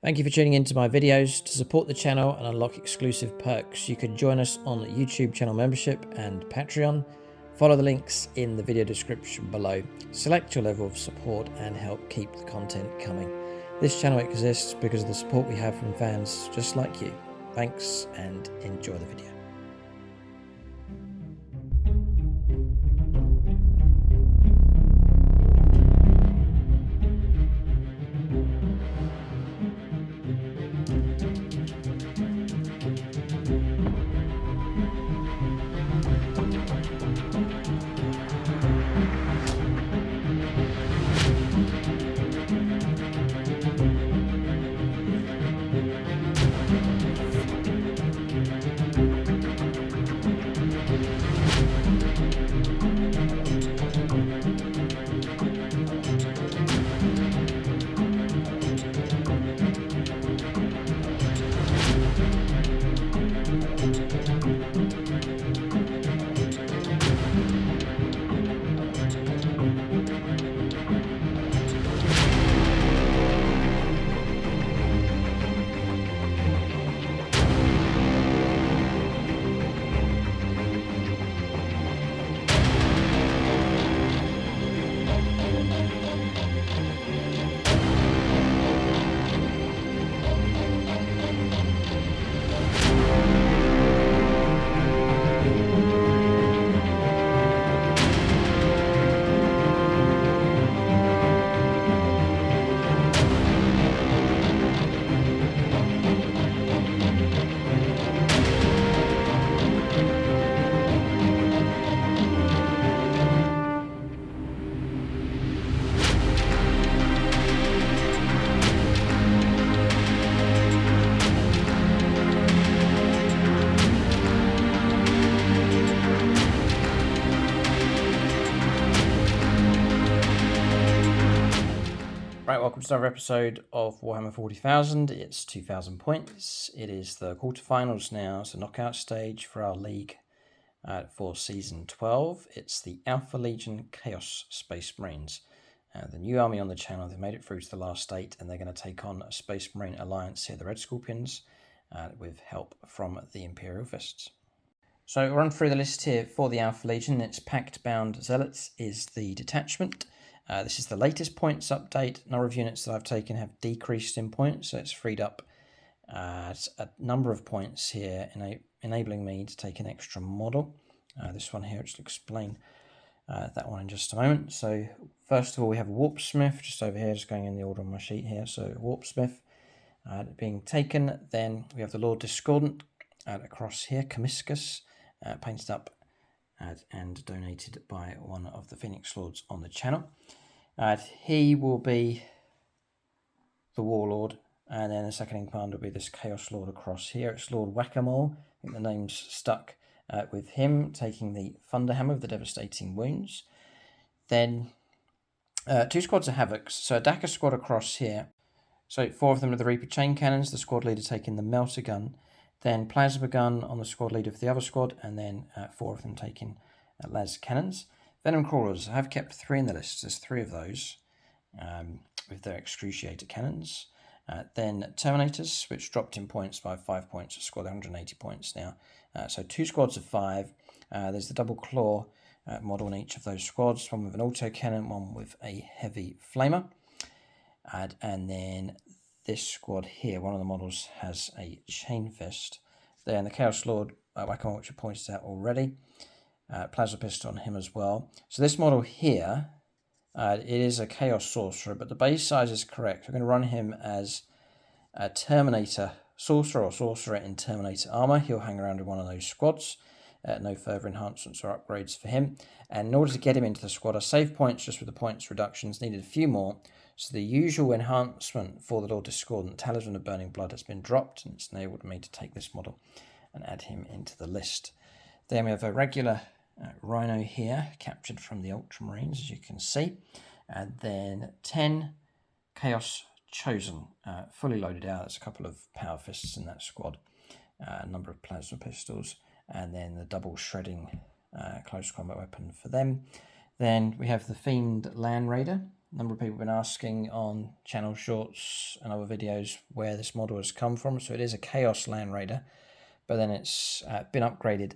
Thank you for tuning into my videos. To support the channel and unlock exclusive perks, you can join us on YouTube channel membership and Patreon. Follow the links in the video description below. Select your level of support and help keep the content coming. This channel exists because of the support we have from fans just like you. Thanks and enjoy the video. Right, welcome to another episode of Warhammer 40,000. It's 2,000 points. It is the quarterfinals now. It's a knockout stage for our league for Season 12. It's the Alpha Legion Chaos Space Marines. The new army on the channel. They've made it through to the last 8, and they're going to take on a Space Marine Alliance here, the Red Scorpions, with help from the Imperial Fists. So we'll run through the list here for the Alpha Legion. It's Pact Bound Zealots is the detachment. This is the latest points update. A number of units that I've taken have decreased in points, so it's freed up a number of points here, enabling me to take an extra model. This one here, just explain that one in just a moment. So first of all, we have a Warpsmith just over here, just going in the order on my sheet here. So Warpsmith being taken. Then we have the Lord Discordant across here, Comiscus, painted up and donated by one of the Phoenix Lords on the channel. He will be the Warlord, and then the second in command will be this Chaos Lord across here. It's Lord Whack-A-Mole. I think the name's stuck with him, taking the Thunderhammer with the devastating wounds. Then 2 squads of Havocs. So a Dakar squad across here. So 4 of them are the Reaper Chain Cannons, the squad leader taking the Melter Gun. Then Plasma Gun on the squad leader for the other squad, and then 4 of them taking las cannons. Venom Crawlers, I have kept 3 in the list. There's 3 of those with their Excruciator cannons. Then Terminators, which dropped in points by 5 points. A squad 180 points now. So 2 squads of 5. There's the Double Claw model in each of those squads. One with an auto cannon, one with a heavy flamer. And then this squad here, one of the models has a Chain Fist. Then the Chaos Lord, Whack-A-Mole, which I pointed out already. Plasma Pistol on him as well. So this model here, it is a Chaos Sorcerer, but the base size is correct. We're going to run him as a Terminator Sorcerer or Sorcerer in Terminator Armor. He'll hang around in one of those squads. No further enhancements or upgrades for him. And in order to get him into the squad, I saved points just with the points reductions, needed a few more. So the usual enhancement for the Lord Discordant, Talisman of Burning Blood, has been dropped, and it's enabled me to take this model and add him into the list. Then we have a regular Rhino here, captured from the Ultramarines, as you can see. And then 10 Chaos Chosen, fully loaded out. There's a couple of Power Fists in that squad, a number of Plasma Pistols, and then the double shredding close combat weapon for them. Then we have the Fiend Land Raider, A number of people have been asking on channel shorts and other videos where this model has come from. So it is a Chaos Land Raider, but then it's been upgraded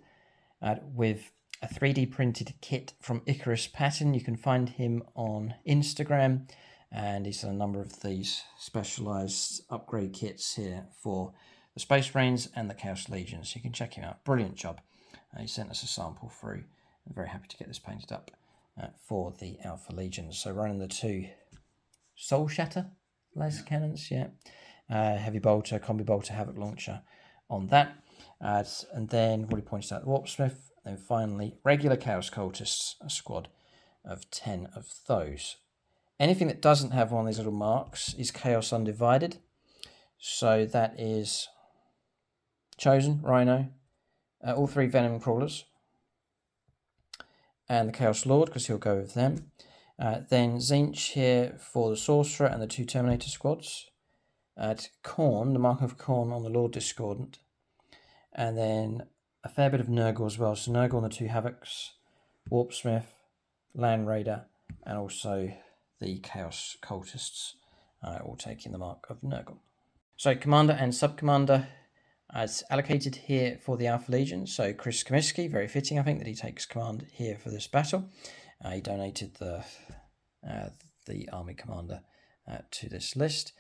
with a 3D printed kit from Icarus Pattern. You can find him on Instagram, and he's done a number of these specialized upgrade kits here for the Space Marines and the Chaos Legion, so you can check him out. Brilliant job. He sent us a sample through. I'm very happy to get this painted up for the Alpha Legion. So running the 2 Soul Shatter laser cannons, heavy bolter, combi bolter, havoc launcher on that. And then what he points out, the Warpsmith, and finally regular Chaos Cultists, a squad of 10 of those. Anything that doesn't have one of these little marks is Chaos Undivided. So that is Chosen, Rhino, all 3 Venom Crawlers, and the Chaos Lord, because he'll go with them. Then Zinch here for the Sorcerer and the 2 Terminator squads. Khorne, the Mark of Khorne on the Lord Discordant. And then a fair bit of Nurgle as well. So Nurgle on the 2 Havocs, Warpsmith, Land Raider, and also the Chaos Cultists, all taking the mark of Nurgle. So Commander and Sub-Commander as allocated here for the Alpha Legion. So Chris Comiskey, very fitting, I think, that he takes command here for this battle. He donated the Army Commander to this list.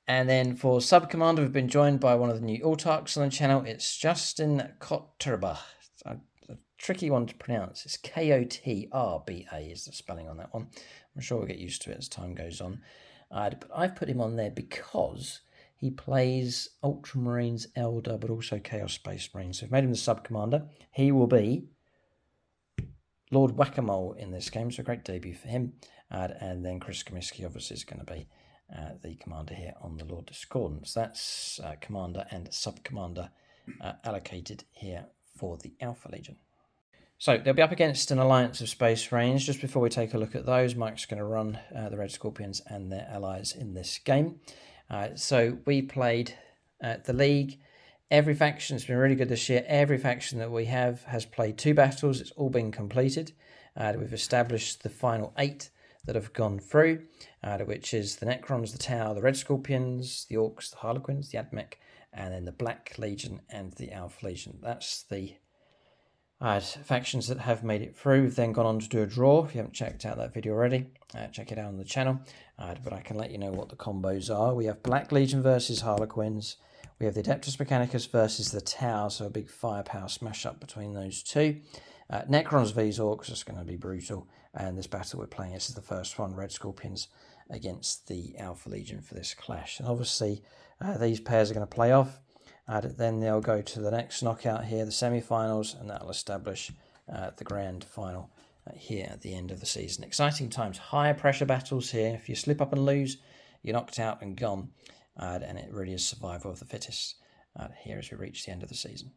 And then for Sub-Commander, we've been joined by one of the new Autarchs on the channel. It's Justin Kotterba. It's a tricky one to pronounce. It's K-O-T-R-B-A is the spelling on that one. I'm sure we'll get used to it as time goes on. But I've put him on there because he plays Ultramarines, Elder, but also Chaos Space Marines. So we've made him the Sub-Commander. He will be Lord Whack-A-Mole in this game, so a great debut for him. And then Chris Comiskey obviously is going to be the commander here on the Lord Discordance. That's Commander and Sub-Commander allocated here for the Alpha Legion. So they'll be up against an alliance of Space Marines. Just before we take a look at those, Mike's going to run the Red Scorpions and their allies in this game. So we played the League. Every faction has been really good this year. Every faction that we have has played 2 battles. It's all been completed. We've established the final 8 that have gone through, which is the Necrons, the Tau, the Red Scorpions, the Orcs, the Harlequins, the Admech, and then the Black Legion and the Alpha Legion. That's the factions that have made it through. We've then gone on to do a draw. If you haven't checked out that video already, check it out on the channel. But I can let you know what the combos are. We have Black Legion versus Harlequins. We have the Adeptus Mechanicus versus the Tau, so a big firepower smash up between those 2. Necrons vs Orcs is going to be brutal. And this battle we're playing, this is the first one, Red Scorpions against the Alpha Legion for this clash. And obviously these pairs are going to play off. Then they'll go to the next knockout here, the semi-finals, and that'll establish the grand final here at the end of the season. Exciting times, higher pressure battles here. If you slip up and lose, you're knocked out and gone. And it really is survival of the fittest here as we reach the end of the season.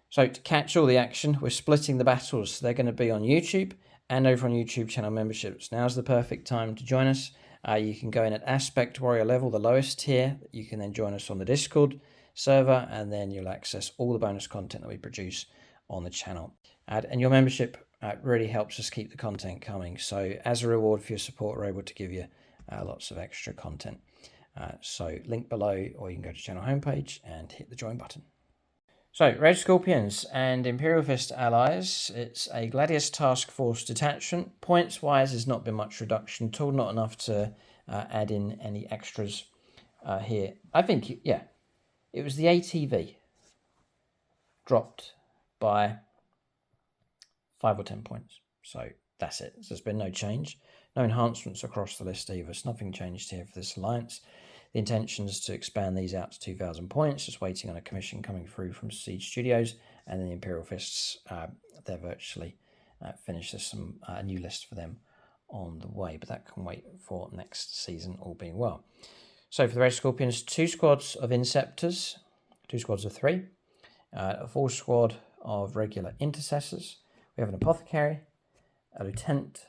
So to catch all the action, we're splitting the battles. They're going to be on YouTube and over on YouTube channel memberships. Now's the perfect time to join us. You can go in at Aspect Warrior level, the lowest tier. You can then join us on the Discord server, and then you'll access all the bonus content that we produce on the channel. And your membership really helps us keep the content coming. So as a reward for your support, we're able to give you lots of extra content. So link below, or you can go to channel homepage and hit the join button. So, Red Scorpions and Imperial Fist allies, it's a Gladius Task Force detachment. Points-wise, there's not been much reduction at all, not enough to add in any extras here. I think, yeah, it was the ATV dropped by 5 or 10 points. So, that's it. So there's been no change. No enhancements across the list either, so nothing changed here for this alliance. The intention is to expand these out to 2,000 points, just waiting on a commission coming through from Siege Studios, and then the Imperial Fists, they're virtually finished. There's a new list for them on the way, but that can wait for next season, all being well. So for the Red Scorpions, 2 squads of Inceptors, 2 squads of 3, a full squad of regular Intercessors. We have an Apothecary, a Lieutenant,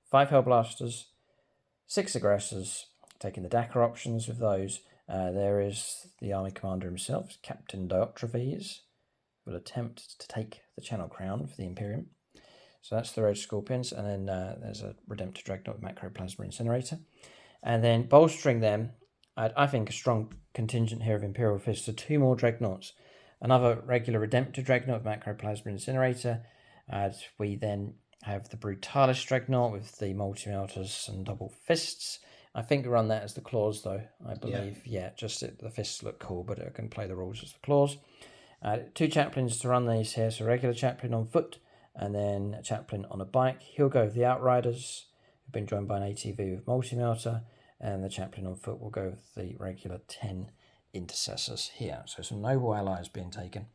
5 Hellblasters, 6 Aggressors, taking the Dakar options with those. There is the Army Commander himself, Captain Diotrephes, will attempt to take the Channel Crown for the Imperium. So that's the Red Scorpions, and then there's a Redemptor Dreadnought with Macroplasma Incinerator. And then bolstering them, I think a strong contingent here of Imperial Fists, so 2 more Dreadnoughts. Another regular Redemptor Dreadnought with Macroplasma Incinerator. We then have the Brutalis Dreadnought with the multi-melters and double fists. I think we run that as the claws, though, I believe. Yeah, just the fists look cool, but it can play the rules as the claws. 2 chaplains to run these here, so regular chaplain on foot, and then a chaplain on a bike. He'll go with the Outriders, who've been joined by an ATV with multi-melter, and the chaplain on foot will go with the regular 10 intercessors here. So some noble allies being taken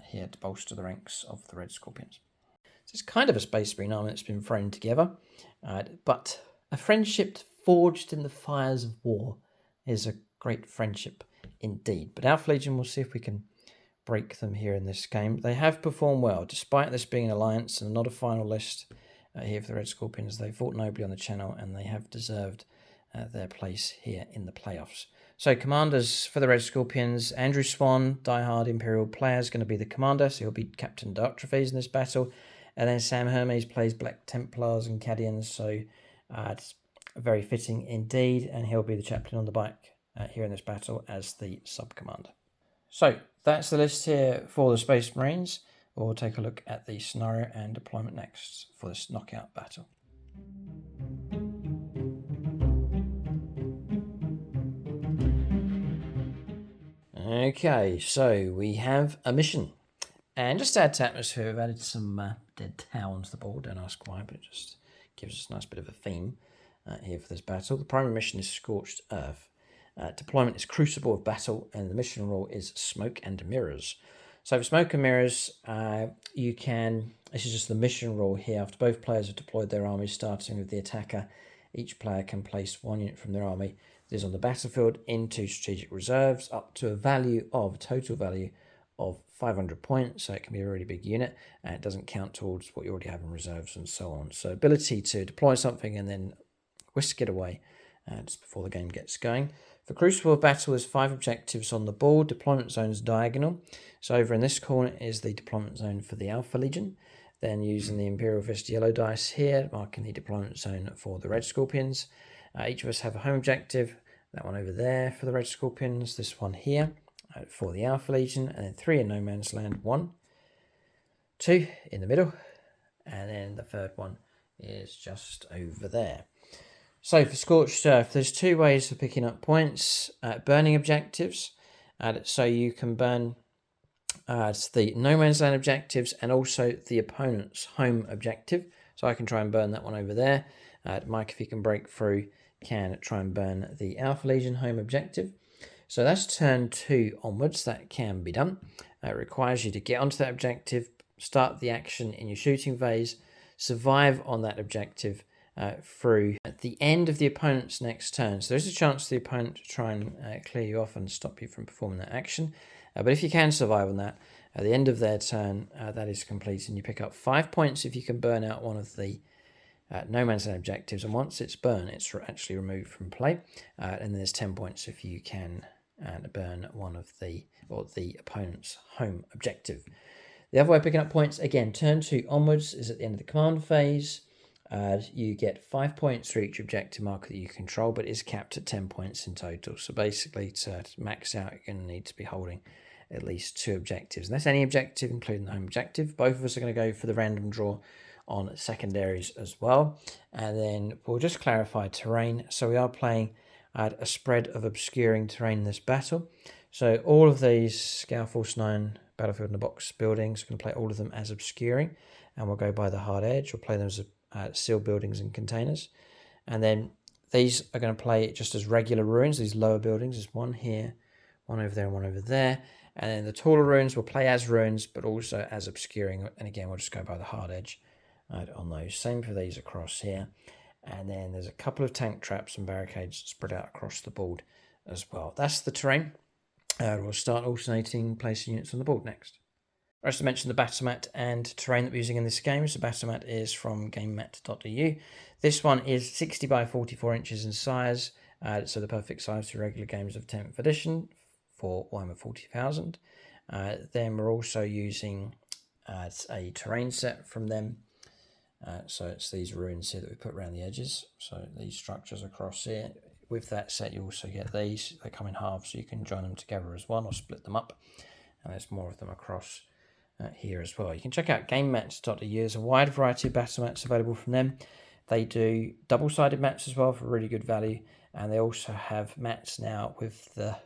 here to bolster the ranks of the Red Scorpions. So it's kind of a Space Marine army that's been thrown together, but a friendship forged in the fires of war is a great friendship indeed. But Alpha Legion, we'll see if we can break them here in this game. They have performed well, despite this being an alliance and not a final list here for the Red Scorpions. They fought nobly on the channel, and they have deserved their place here in the playoffs. So commanders for the Red Scorpions, Andrew Swan, diehard Imperial player, is going to be the commander, so he'll be Captain Darktrophies in this battle. And then Sam Hermes plays Black Templars and Cadians, so it's very fitting indeed, and he'll be the chaplain on the bike here in this battle as the sub-commander. So that's the list here for the Space Marines. We'll take a look at the scenario and deployment next for this knockout battle. Okay, so we have a mission. And just to add to atmosphere, we've added some dead towns to the board. Don't ask why, but it just gives us a nice bit of a theme here for this battle. The primary mission is Scorched Earth. Deployment is Crucible of Battle, and the mission rule is Smoke and Mirrors. So for Smoke and Mirrors, this is just the mission rule here. After both players have deployed their armies, starting with the attacker, each player can place 1 unit from their army that is on the battlefield into strategic reserves up to a total value of 500 points. So it can be a really big unit, and it doesn't count towards what you already have in reserves and so on. So ability to deploy something and then whisk it away just before the game gets going. For Crucible of Battle, there's 5 objectives on the board. Deployment zone's diagonal. So over in this corner is the deployment zone for the Alpha Legion. Then using the Imperial Fist yellow dice here, marking the deployment zone for the Red Scorpions. Each of us have a home objective. That one over there for the Red Scorpions. This one here for the Alpha Legion. And then 3 in No Man's Land. 1, 2 in the middle. And then the third one is just over there. So for Scorched Earth, there's 2 ways of picking up points. Burning objectives. So you can burn the No Man's Land objectives and also the opponent's home objective. So I can try and burn that one over there. Mike, if he can break through, can try and burn the Alpha Legion home objective. So that's turn 2 onwards. That can be done. It requires you to get onto that objective, start the action in your shooting phase, survive on that objective through at the end of the opponent's next turn. So there's a chance for the opponent to try and clear you off and stop you from performing that action. But if you can survive on that, at the end of their turn, that is complete, and you pick up 5 points if you can burn out one of the No Man's Land objectives, and once it's burned, it's actually removed from play. And there's 10 points if you can burn one of the opponent's home objective. The other way of picking up points, again, turn 2 onwards is at the end of the command phase. You get 5 points for each objective marker that you control, but is capped at 10 points in total. So basically, to max out, you're going to need to be holding at least 2 objectives. And that's any objective, including the home objective. Both of us are going to go for the random draw on secondaries as well. And then we'll just clarify terrain. So we are playing a spread of obscuring terrain in this battle. So all of these Scale Force 9 Battlefield in a Box buildings, we're going to play all of them as obscuring. And we'll go by the hard edge. We'll play them as sealed buildings and containers. And then these are going to play just as regular ruins. These lower buildings, there's one here, one over there, and one over there. And then the taller ruins will play as ruins, but also as obscuring. And again, we'll just go by the hard edge on those. Same for these across here. And then there's a couple of tank traps and barricades spread out across the board as well. That's the terrain. We'll start alternating placing units on the board next. I just mentioned the battle mat and terrain that we're using in this game. So the battle mat is from gamemat.eu. This one is 60 by 44 inches in size. So the perfect size for regular games of 10th edition for Warhammer 40,000. Then we're also using a terrain set from them. So it's these ruins here that we put around the edges. So these structures across here. With that set, you also get these. They come in halves, so you can join them together as one or split them up. And there's more of them across here as well. You can check out GameMats.eu. There's a wide variety of battle mats available from them. They do double-sided mats as well for really good value. And they also have mats now with the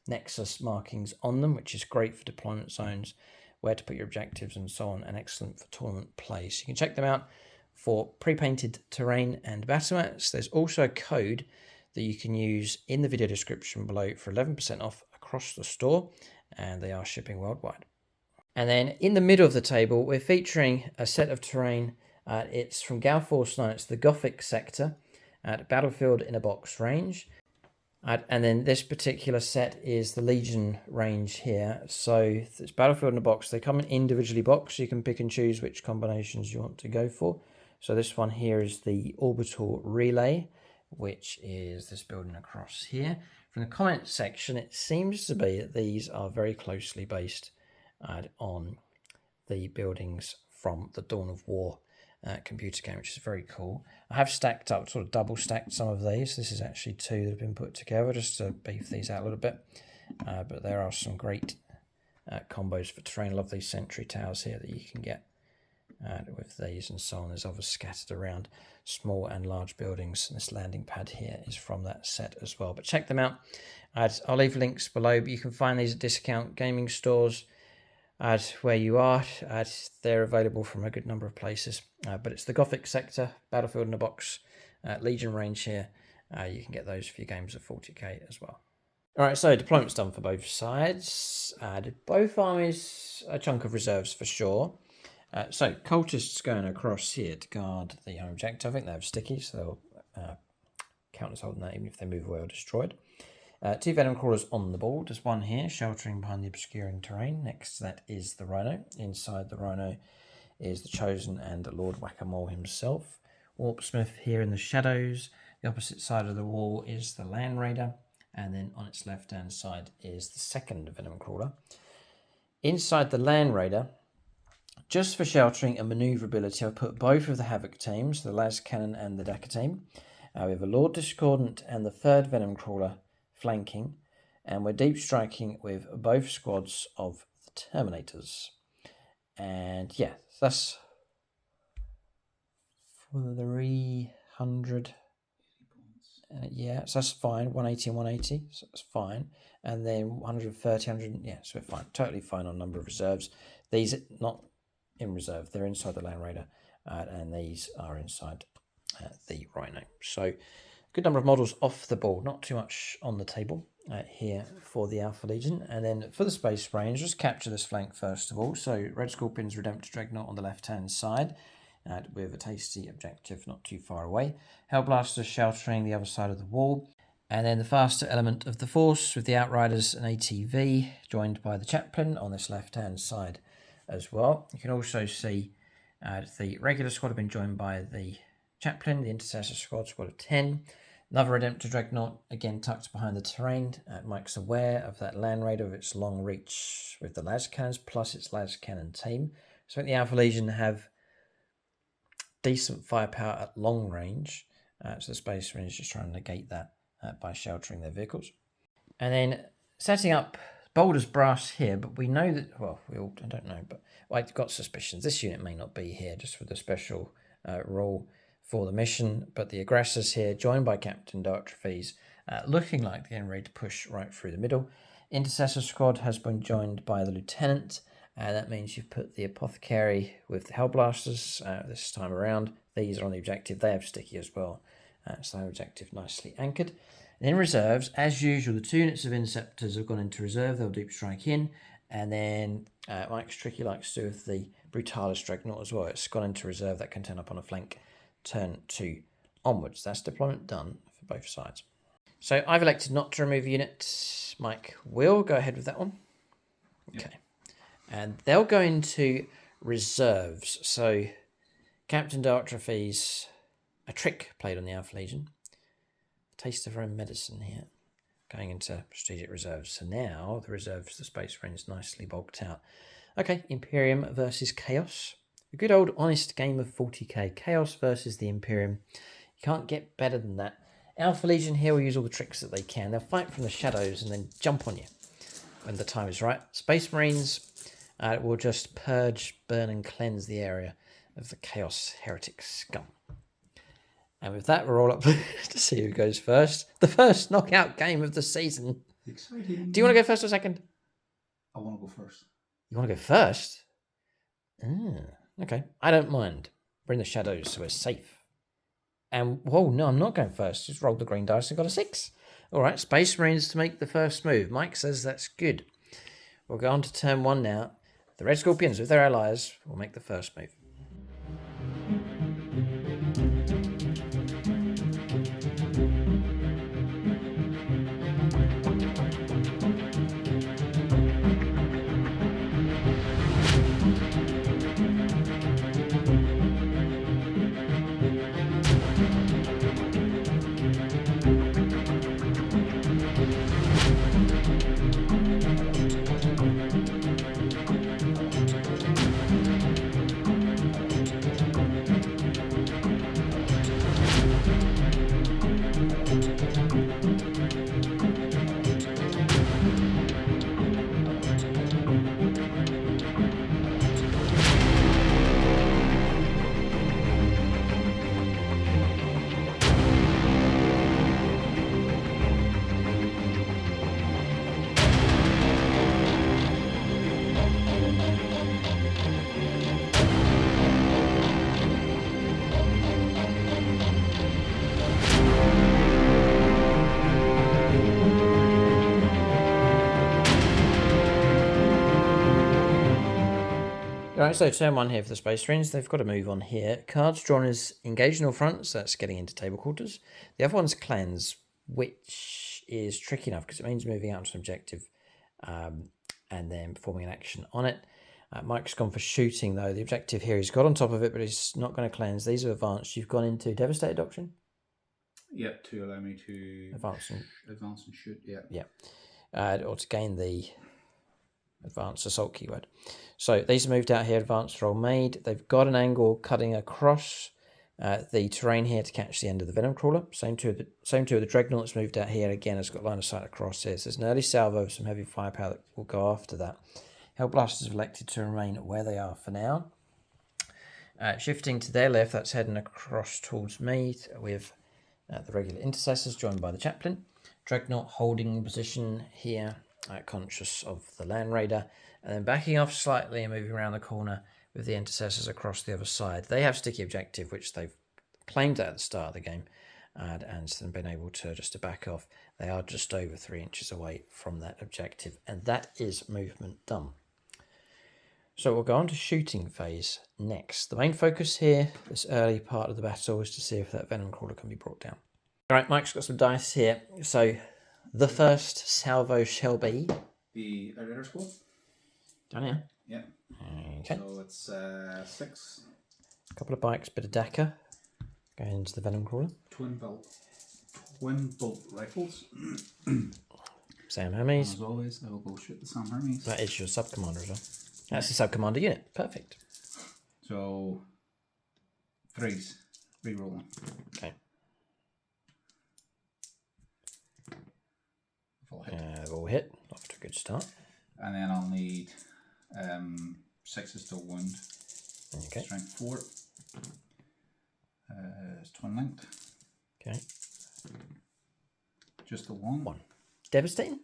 Nexus markings on them, which is great for deployment zones, where to put your objectives and so on, and excellent for tournament play. So you can check them out for pre-painted terrain and battle mats. There's also a code that you can use in the video description below for 11% off across the store, and they are shipping worldwide. And then in the middle of the table, we're featuring a set of terrain. It's from Gal Force 9. It's the Gothic sector at Battlefield in a Box range. And then this particular set is the Legion range here. So it's Battlefield in a Box. They come in individually boxed, so you can pick and choose which combinations you want to go for. So this one here is the Orbital Relay, which is this building across here. From the comments section, it seems to be that these are very closely based on the buildings from the Dawn of War computer game, which is very cool. I have stacked up, sort of double stacked some of these. This is actually 2 that have been put together just to beef these out a little bit. But there are some great combos for terrain. I love these sentry towers here that you can get with these and so on. There's others scattered around small and large buildings. And this landing pad here is from that set as well. But check them out. I'll leave links below, but you can find these at discount gaming stores where you are. They're available from a good number of places. But it's the Gothic sector, Battlefield in a Box, Legion range here. You can get those for your games of 40k as well. All right, so deployment's done for both sides. Both armies a chunk of reserves for sure. So cultists going across here to guard the home objective. I think they have stickies, so they'll count as holding that even if they move away or destroyed. 2 venom crawlers on the board. There's one here sheltering behind the obscuring terrain. Next to that is the Rhino. Inside the Rhino is the Chosen and Lord Whack-a-Mole himself. Warpsmith here in the shadows. The opposite side of the wall is the Land Raider. And then on its left-hand side is the second venom crawler. Inside the Land Raider, just for sheltering and manoeuvrability, I've put both of the Havoc teams, the Las Cannon and the Dakka team. We have a Lord Discordant and the third venom crawler flanking, and we're deep striking with both squads of the Terminators. And yeah, that's 300. Yeah, so that's fine. 180 and 180, so that's fine. And then 130, 100, yeah, so we're fine. Totally fine on number of reserves. These are not in reserve, they're inside the Land Raider, and these are inside the Rhino. So good number of models off the board, not too much on the table here for the Alpha Legion. And then for the Space Range, just capture this flank first of all. So Red Scorpion's Redemptor Dreadnought on the left-hand side, with a tasty objective not too far away. Hellblaster sheltering the other side of the wall. And then the faster element of the Force with the Outriders and ATV, joined by the Chaplain on this left-hand side as well. You can also see the regular squad have been joined by the Chaplain, the Intercessor squad of 10. Another Redemptor Dreadnought, again tucked behind the terrain. Mike's aware of that Land Raider of its long reach with the Las Cannons plus its Las Cannon team. So I think the Alpha Legion have decent firepower at long range. So the Space Marine is just trying to negate that by sheltering their vehicles. And then setting up Boulder's Brass here, but we know that, well, I don't know, but I've got suspicions. This unit may not be here just for the special rule for the mission, but the aggressors here, joined by Captain Dartrophes, looking like they're getting ready to push right through the middle. Intercessor squad has been joined by the Lieutenant. That means you've put the Apothecary with the Hellblasters this time around. These are on the objective. They have sticky as well. So their objective nicely anchored. And in reserves, as usual, the 2 units of Inceptors have gone into reserve. They'll deep strike in. And then Mike's Tricky likes to do with the Brutalis Dreadnought as well. It's gone into reserve. That can turn up on a flank turn 2 onwards. That's deployment done for both sides. So I've elected not to remove a unit. Mike will go ahead with that one. Okay. Yep. And they'll go into reserves. So Captain Dartrophes, a trick played on the Alpha Legion. Taste of her own medicine here. Going into strategic reserves. So now the reserves, the Space Marine is nicely bulked out. Okay, Imperium versus Chaos. A good old honest game of 40k. Chaos versus the Imperium. You can't get better than that. Alpha Legion here will use all the tricks that they can. They'll fight from the shadows and then jump on you when the time is right. Space Marines will just purge, burn and cleanse the area of the Chaos Heretic scum. And with that, we're all up to see who goes first. The first knockout game of the season. Exciting. Do you want to go first or second? I want to go first. You want to go first? Okay. I don't mind. We're in the shadows, so we're safe. And, whoa, no, I'm not going first. Just rolled the green dice and got a 6. All right, Space Marines to make the first move. Mike says that's good. We'll go on to turn 1 now. The Red Scorpions, with their allies, will make the first move. Alright, so turn 1 here for the Space Marines. They've got to move on here. Cards drawn is engaged in all fronts, that's getting into table quarters. The other one's cleanse, which is tricky enough because it means moving out to an objective and then performing an action on it. Mike's gone for shooting though. The objective here, he's got on top of it, but he's not going to cleanse. These are advanced. You've gone into Devastated Doctrine? Yep, to allow me to advance and shoot, yeah. Yeah. Or to gain the advanced assault keyword. So these are moved out here, advanced roll made. They've got an angle cutting across the terrain here to catch the end of the Venom Crawler. Same two with the Dreadnought that's moved out here. Again, it's got line of sight across here. So there's an early salvo of some heavy firepower that will go after that. Hellblasters have elected to remain where they are for now. Shifting to their left, that's heading across towards me with the regular intercessors joined by the chaplain. Dreadnought holding position here, conscious of the Land Raider, and then backing off slightly and moving around the corner with the intercessors across the other side. They have sticky objective, which they've claimed at the start of the game, and been able to just to back off. They are just over 3 inches away from that objective, and that is movement done. So we'll go on to shooting phase next. The main focus here, this early part of the battle, is to see if that Venom Crawler can be brought down. All right, Mike's got some dice here. So the first salvo shall be the Outrider Squad. Down here. Yeah. Okay. So it's 6. A couple of bikes, bit of Dakar. Going into the Venom Crawler. Twin bolt rifles. Sam Hermes. As always, I will go shoot the Sam Hermes. That is your sub commander as well. That's the sub commander unit. Perfect. So 3s. Rerolling. Okay. Full hit. All hit. Off to a good start. And then I'll need 6s to wound. Okay. Strength 4. It's twin linked. Okay. Just the 1. 1. Devastating?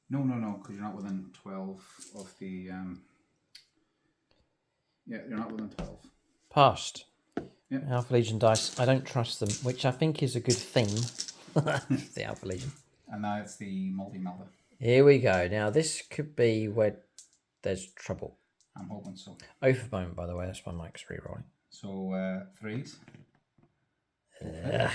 No, because you're not within 12 of the. Yeah, you're not within 12. Passed. Yep. Alpha Legion dice. I don't trust them, which I think is a good theme. The Alpha Legion. And now it's the multi-melter. Here we go. Now this could be where there's trouble. I'm hoping so. Oath of Moment, by the way. That's why Mike's re-rolling. So 3s. Ugh.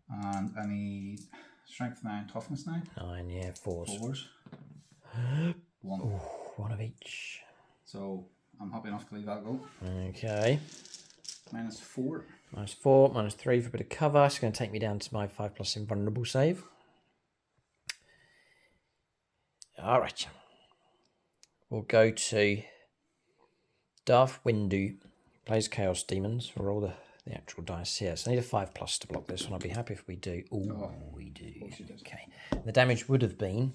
And I need strength 9, toughness 9. 9, yeah, 4s. 4s. 1. Ooh, 1 of each. So I'm happy enough to leave that go. Okay. -4. -4, -3 for a bit of cover. It's going to take me down to my 5+ invulnerable save. All right. We'll go to Darth Windu plays Chaos Demons for all the actual dice here. So I need a 5+ to block this one. I'll be happy if we do. Oh, we do. Okay. The damage would have been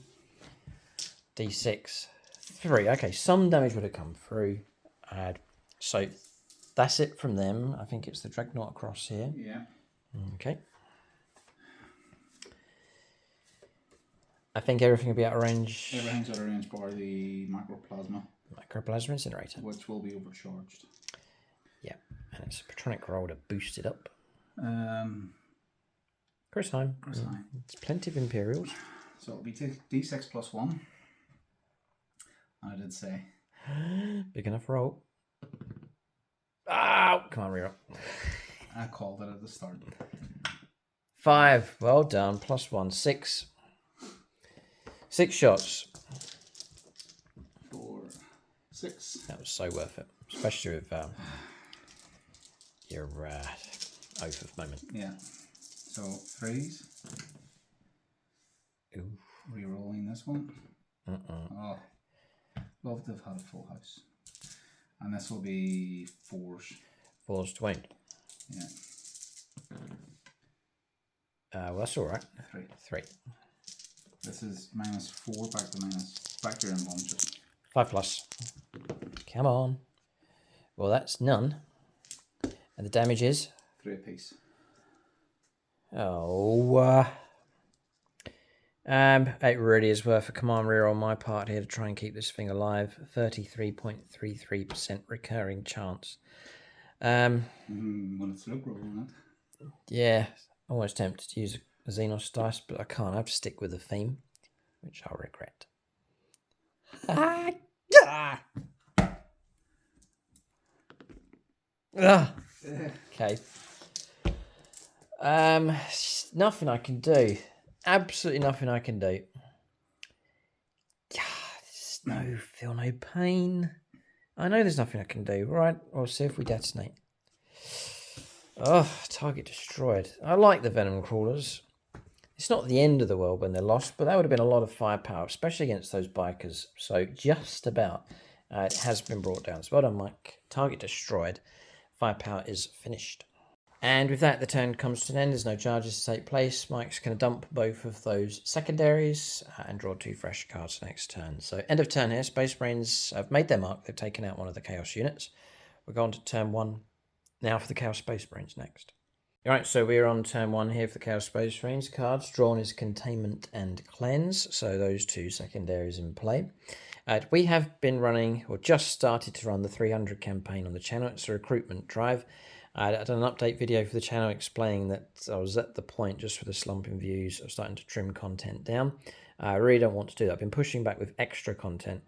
D6, 3. Okay, some damage would have come through. So that's it from them. I think it's the Dreadnought across here. Yeah. Okay. I think everything will be out of range. Everything's out of range bar the Microplasma. Microplasma Incinerator. Which will be overcharged. Yeah, and it's a Patronic roll to boost it up. Chris Heim. It's plenty of Imperials. So it'll be D6 plus 1. I did say. Big enough roll. Oh, come on, reroll. I called it at the start. 5. Well done. Plus 1. 6. 6 shots. 4, 6. That was so worth it, especially with your oath of moment. Yeah. So 3s. Ooh. Rerolling this one. Oh, love to have had a full house. And this will be 4s. 4s to wound. Yeah. Well, that's all right. 3. This is -4 back to your unconscious. 5+. Come on. Well, that's none. And the damage is 3 apiece. Oh, it really is worth a command rear on my part here to try and keep this thing alive. 33.33% recurring chance. When it's look rolling it. Yeah, almost tempted to use a Xenos dice, but I can't. I have to stick with the theme, which I'll regret. Okay. Nothing I can do. Absolutely nothing I can do. Feel no pain. I know there's nothing I can do. Right, we'll see if we detonate. Oh, target destroyed. I like the Venom Crawlers. It's not the end of the world when they're lost, but that would have been a lot of firepower, especially against those bikers. So just about it has been brought down. So well done, Mike. Target destroyed. Firepower is finished. And with that, the turn comes to an end. There's no charges to take place. Mike's going to dump both of those secondaries and draw 2 fresh cards next turn. So end of turn here. Space Marines have made their mark. They've taken out one of the Chaos units. We're going to turn 1 now for the Chaos Space Marines next. Alright, so we're on turn 1 here for the Chaos Space Marines. Cards drawn is Containment and Cleanse. So those 2 secondaries in play. We have been running, or just started to run, the 300 campaign on the channel. It's a recruitment drive. I'd done an update video for the channel explaining that I was at the point, just with the slump in views, of starting to trim content down. I really don't want to do that. I've been pushing back with extra content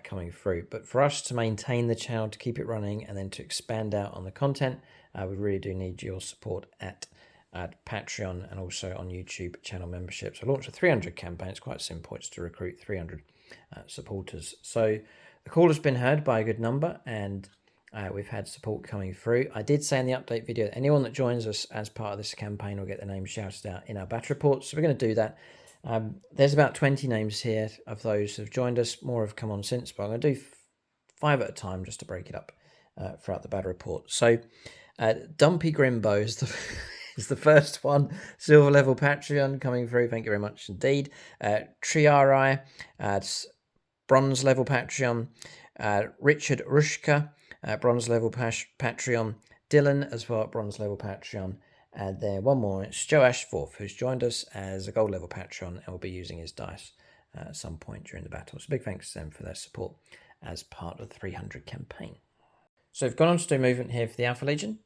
coming through. But for us to maintain the channel, to keep it running, and then to expand out on the content, we really do need your support at Patreon and also on YouTube channel memberships. I launched a 300 campaign. It's quite simple. It's to recruit 300 supporters. So the call has been heard by a good number, and we've had support coming through. I did say in the update video that anyone that joins us as part of this campaign will get their name shouted out in our battle reports. So we're going to do that. There's about 20 names here of those who have joined us. More have come on since, but I'm going to do 5 at a time just to break it up throughout the battle report. So Dumpy Grimbo is the first one. Silver level Patreon coming through. Thank you very much indeed. Triari, bronze level Patreon. Richard Rushka, bronze level Patreon. Dylan as well, bronze level Patreon. And then one more, it's Joe Ashforth, who's joined us as a gold level Patreon and will be using his dice at some point during the battle. So big thanks to them for their support as part of the 300 campaign. So we've gone on to do movement here for the Alpha Legion.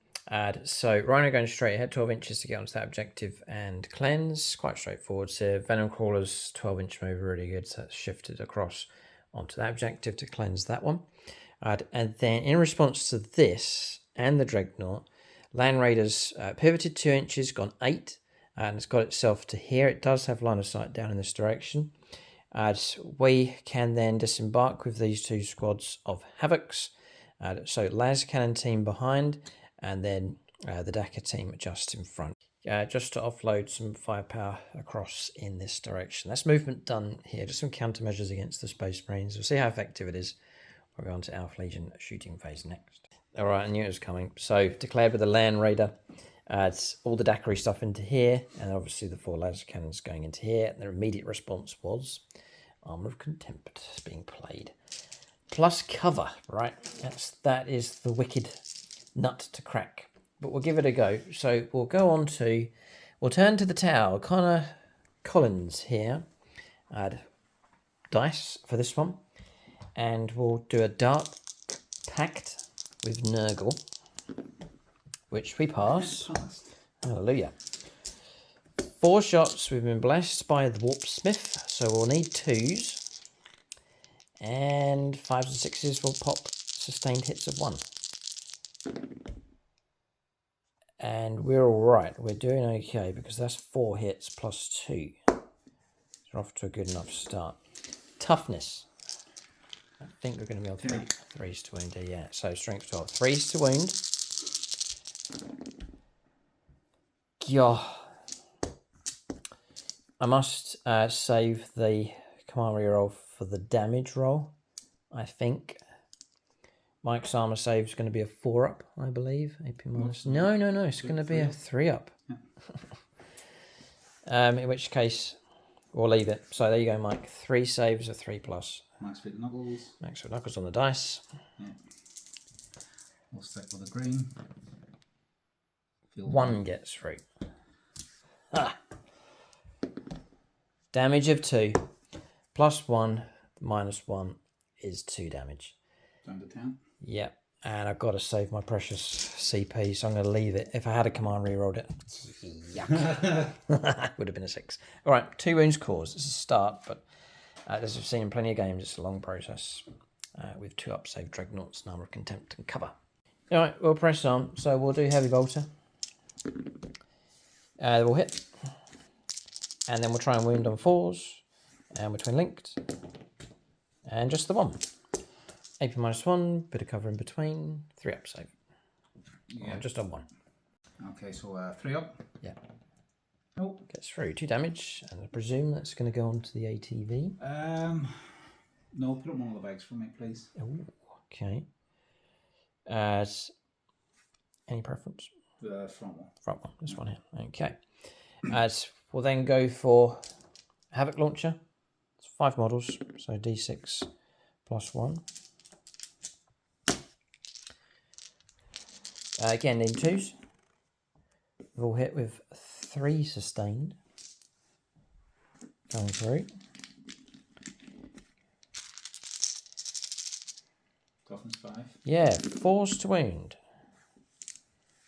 So Rhino going straight ahead, 12 inches to get onto that objective and cleanse. Quite straightforward here. Venom Crawlers, 12-inch move, really good. So that's shifted across onto that objective to cleanse that one. And then in response to this and the Dreadnought, Land Raiders pivoted 2 inches, gone 8, and it's got itself to here. It does have line of sight down in this direction. We can then disembark with these 2 squads of Havocs. So Las Cannon team behind, and then the Dakar team just in front. Just to offload some firepower across in this direction. That's movement done here. Just some countermeasures against the Space Marines. We'll see how effective it is We'll go on to Alpha Legion shooting phase next. All right, I knew it was coming. So declared with the Land Raider. Adds all the daiquiri stuff into here, and obviously the 4 laser cannons going into here. And their immediate response was Armor of Contempt being played. Plus cover, right? That is the wicked nut to crack. But we'll give it a go. So we'll go on to, we'll turn to the tower. Connor Collins here. Add dice for this one. And we'll do a Dark Pact with Nurgle, which we pass. Hallelujah. 4 shots. We've been blessed by the Warp Smith, so we'll need 2s. And 5s and 6s will pop sustained hits of 1. And we're all right. We're doing okay because that's 4 hits plus 2. So we're off to a good enough start. Toughness. I think we're going to be on 3s to wound. Yeah, so strength 12. 3s to wound. Yeah. I must save the command reroll for the damage roll, I think. Mike's armor save is going to be a 4-up, I believe. AP minus. No. It's going to be a 3-up. In which case, we'll leave it. So there you go, Mike. 3 saves, a 3+. Max fit knuckles. Max fit knuckles on the dice. Yeah. We'll stick with the green. 1 gets through. Damage of 2. +1, -1 is 2 damage. Down to 10. Yep. And I've got to save my precious CP, so I'm going to leave it. If I had a command rerolled it, yuck. Would have been a 6. All right, 2 wounds caused. It's a start, but as we've seen in plenty of games, it's a long process with 2 save dreadnoughts, an armor of contempt, and cover. All right, we'll press on. So we'll do heavy bolter. We'll hit. And then we'll try and wound on 4s. And we're twin linked. And just the 1. AP -1, bit of cover in between, 3-up save. Yeah. Or just on 1. Okay, so 3-up. Yeah. Nope. Gets through, 2 damage, and I presume that's going to go on to the ATV. No, put up one of the bags for me, please. Oh, okay. Any preference? The front one. Front one, this one here. Okay. We'll then go for Havoc Launcher. It's 5 models, so D6 +1. Again, need 2s. We've all hit with 3 sustained. Going through. Toughness 5. Yeah, 4s to wound.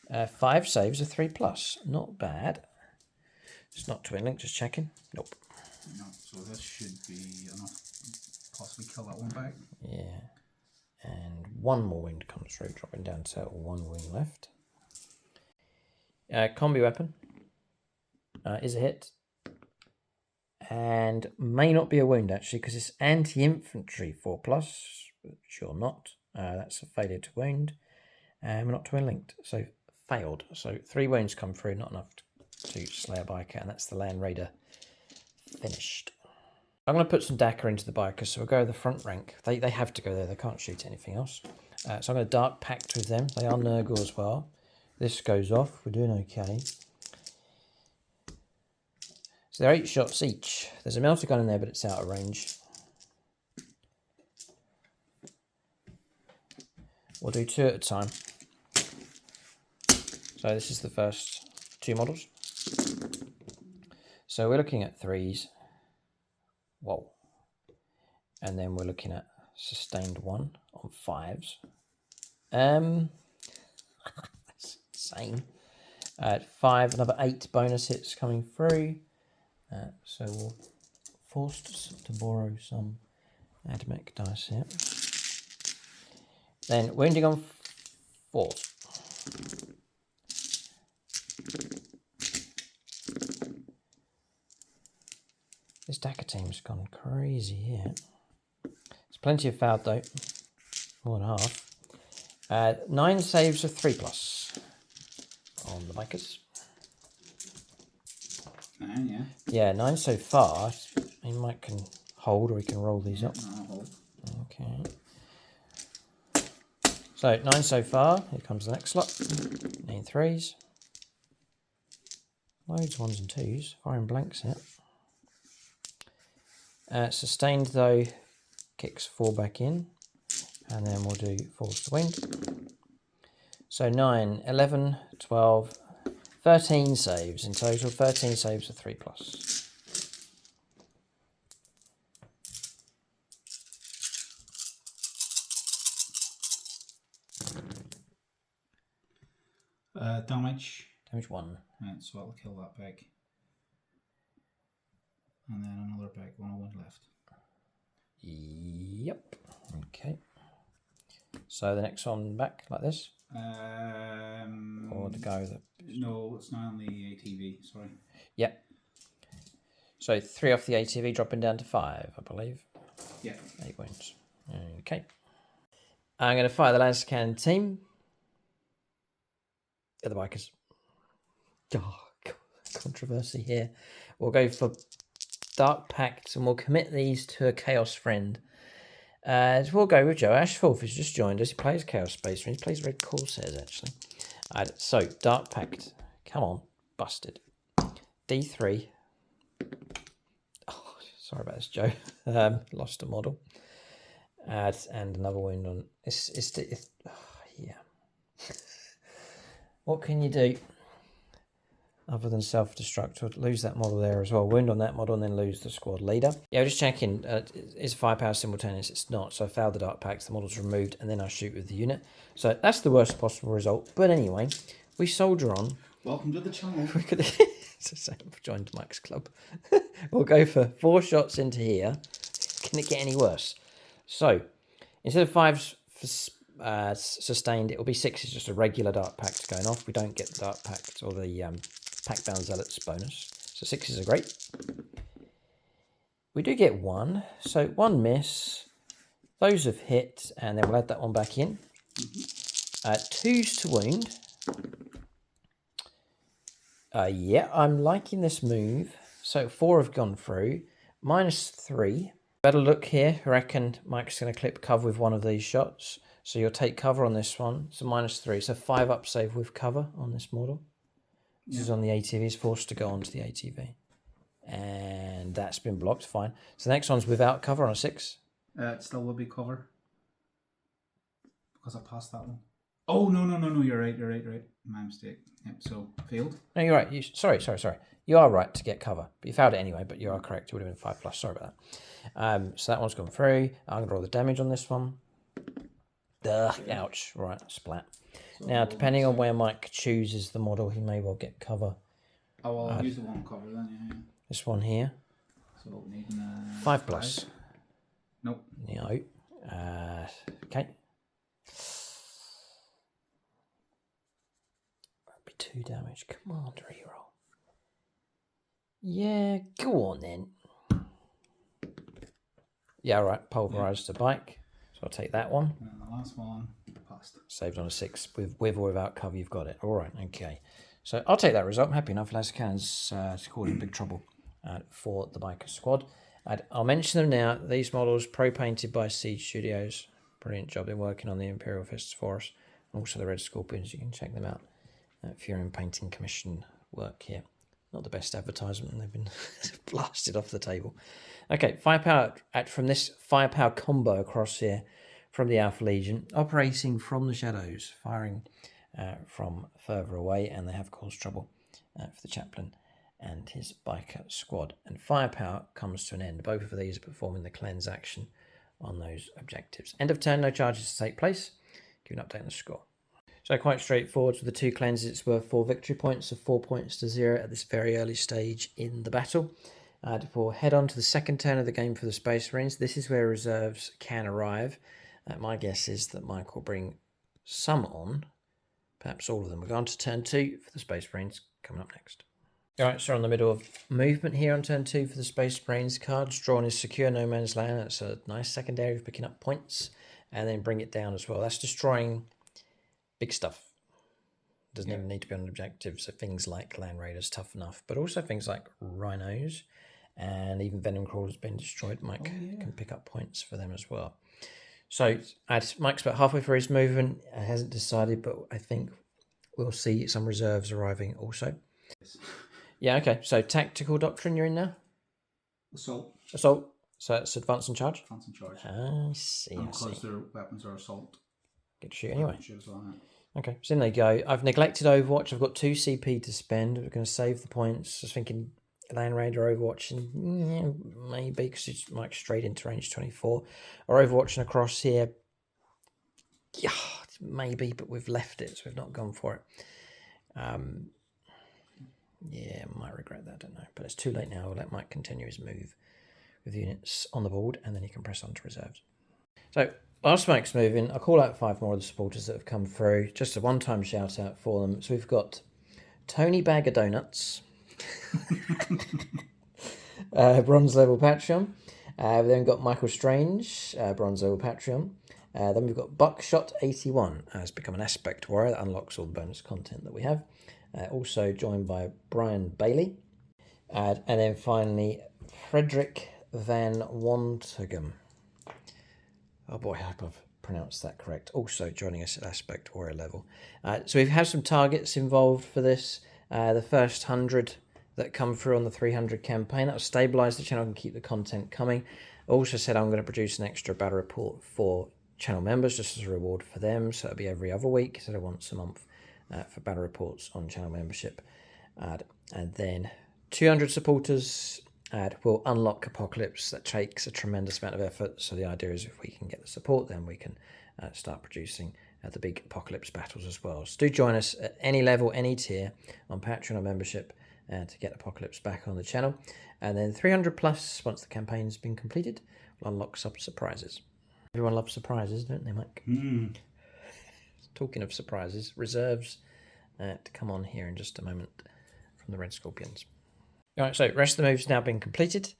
5 saves, a 3+. Not bad. It's not twin link, just checking. Nope. No, so this should be enough. Possibly kill that one back. Yeah. And 1 more wound comes through, dropping down to 1 wound left. Combi weapon is a hit. And may not be a wound, actually, because it's anti-infantry 4+, which you're not. That's a failure to wound. And we're not twin linked, so failed. So 3 wounds come through, not enough to slay a biker, and that's the Land Raider finished. I'm going to put some Dakar into the bikers, so we'll go the front rank. They have to go there, they can't shoot anything else. So I'm going to Dark Pact with them. They are Nurgle as well. This goes off, we're doing okay. So they're 8 shots each. There's a melter gun in there, but it's out of range. We'll do 2 at a time. So this is the first 2 models. So we're looking at 3s. Whoa. And then we're looking at sustained 1 on 5s. That's insane. 5, another 8 bonus hits coming through. So we're forced to borrow some Admech dice here. Then wounding on 4s. This Dakar team's gone crazy here. There's plenty of fouled though. More than half. 9 saves of 3+ on the bikers. 9, yeah. Yeah, 9 so far. He might can hold or he can roll these up. I'll hold. Okay. So 9 so far. Here comes the next slot. 9 threes. Loads of 1s and 2s. Firing blanks here. Sustained though, kicks 4 back in. And then we'll do falls to wound. So 9, 11, 12, 13 saves in total. 13 saves of 3+. Damage. Damage 1. Right, so that'll kill that bag. And then another bag, 1 on 1 left. Yep. Okay. So the next one back like this? Or the guy with the... No, it's not on the ATV, sorry. Yep. So 3 off the ATV, dropping down to 5, I believe. Yeah. 8 wounds. Okay. I'm going to fire the Lancer Cannon team. At the bikers. Oh, controversy here. We'll go for Dark Pact and we'll commit these to a Chaos Friend. We'll go with Joe Ashforth, who's just joined us. He plays Chaos Space Marines. He plays Red Corsairs, actually. So, Dark Pact. Come on. Busted. D3. Oh, sorry about this, Joe. Lost a model. And another wound on... yeah. What can you do other than self-destruct? Or lose that model there as well. Wound on that model and then lose the squad leader. Yeah, just checking. Is firepower simultaneous? It's not. So I failed the Dark Pacts. The model's removed and then I shoot with the unit. So that's the worst possible result. But anyway, we soldier on. Welcome to the channel. It's the same. I've joined Mike's club. We'll go for 4 shots into here. Can it get any worse? So instead of 5s for sustained, it will be 6 is just a regular Dark Pact going off. We don't get the Dark Pact or the Pact-Bound Zealots bonus. So 6s are great. We do get 1. So 1 miss. Those have hit, and then we'll add that one back in. 2s to wound. Yeah, I'm liking this move. So 4 have gone through. -3. Better look here. I reckon Mike's going to clip cover with one of these shots. So you'll take cover on this one. So -3. So 5 up save with cover on this model. This is on the ATV. It's forced to go onto the ATV. And that's been blocked. Fine. So the next one's without cover on a 6. It still will be cover. Because I passed that one. Oh, no. You're right. My mistake. Yep, so failed. No, you're right. Sorry. You are right to get cover. But you failed it anyway, but you are correct. It would have been 5+. Sorry about that. So that one's gone through. I'm going to roll the damage on this one. Ouch. Right, splat. So now, depending on where Mike chooses the model, he may well get cover. Oh, well, I'll use the one cover then, yeah. This one here. So needing 5+. Nope. No. Okay. That'd be 2 damage. Come on, reroll. Yeah, go on then. Yeah, right. Pulverized the bike. So I'll take that one. And the last one, passed. Saved on a 6. With or without cover, you've got it. All right, okay. So I'll take that result. I'm happy enough. Laser Cannon's causing big trouble for the biker squad. I'll mention them now. These models, pro-painted by Siege Studios. Brilliant job. They're working on the Imperial Fists for us. Also the Red Scorpions. You can check them out if you're in painting commission work here. Not the best advertisement. They've been blasted off the table. Okay, firepower from this firepower combo across here from the Alpha Legion, operating from the shadows, firing from further away, and they have caused trouble for the chaplain and his biker squad. And firepower comes to an end. Both of these are performing the cleanse action on those objectives. End of turn, no charges to take place. Give an update on the score. So quite straightforward. With the 2 cleanses, it's worth 4 victory points, so 4 points to 0 at this very early stage in the battle. We'll head on to the second turn of the game for the Space Marines. This is where reserves can arrive. My guess is that Mike will bring some on, perhaps all of them. We're going to turn 2 for the Space Marines, coming up next. Alright, so on the middle of movement here on turn 2 for the Space Marines. Cards drawn is Secure No Man's Land. That's a nice secondary of picking up points, and then bring it down as well. That's destroying big stuff. Doesn't even need to be on an objective, so things like Land Raiders, tough enough, but also things like Rhinos, and even Venom Crawler's been destroyed. Mike can pick up points for them as well. So Mike's about halfway through his movement. Hasn't decided, but I think we'll see some reserves arriving also. Yeah, okay. So tactical doctrine, you're in now? Assault. Assault. So it's advance and charge? Advance and charge. I see. And because their weapons are assault. Get to shoot anyway. Shoot as well, Okay, so in they go. I've neglected Overwatch. I've got 2 CP to spend. We're going to save the points. I was thinking Land Raider Overwatch, and maybe because it's Mike straight into range 24. Or Overwatch and across here. Yeah, maybe, but we've left it, so we've not gone for it. Yeah, might regret that, I don't know. But it's too late now. We'll let Mike continue his move with units on the board, and then he can press on to reserves. So, whilst Mike's moving, I'll call out 5 more of the supporters that have come through. Just a one-time shout-out for them. So we've got Tony Bag of Donuts. Bronze level Patreon. We've then got Michael Strange, bronze level Patreon. Then we've got Buckshot81, has become an aspect warrior that unlocks all the bonus content that we have. Also joined by Brian Bailey. And then finally, Frederick Van Wantagum. Oh boy, I hope I've pronounced that correct. Also joining us at aspect warrior level. So we've had some targets involved for this. The first 100 that come through on the 300 campaign, that will stabilise the channel and keep the content coming. I also said I'm going to produce an extra battle report for channel members just as a reward for them, so it'll be every other week instead of once a month for battle reports on channel membership. And then 200 supporters will unlock Apocalypse. That takes a tremendous amount of effort, so the idea is if we can get the support, then we can start producing the big Apocalypse battles as well. So do join us at any level, any tier on Patreon or membership to get Apocalypse back on the channel. And then 300 plus, once the campaign's been completed, we'll unlock some surprises. Everyone loves surprises, don't they, Mike? Talking of surprises, reserves to come on here in just a moment from the Red Scorpions. All right, so rest of the move's now been completed.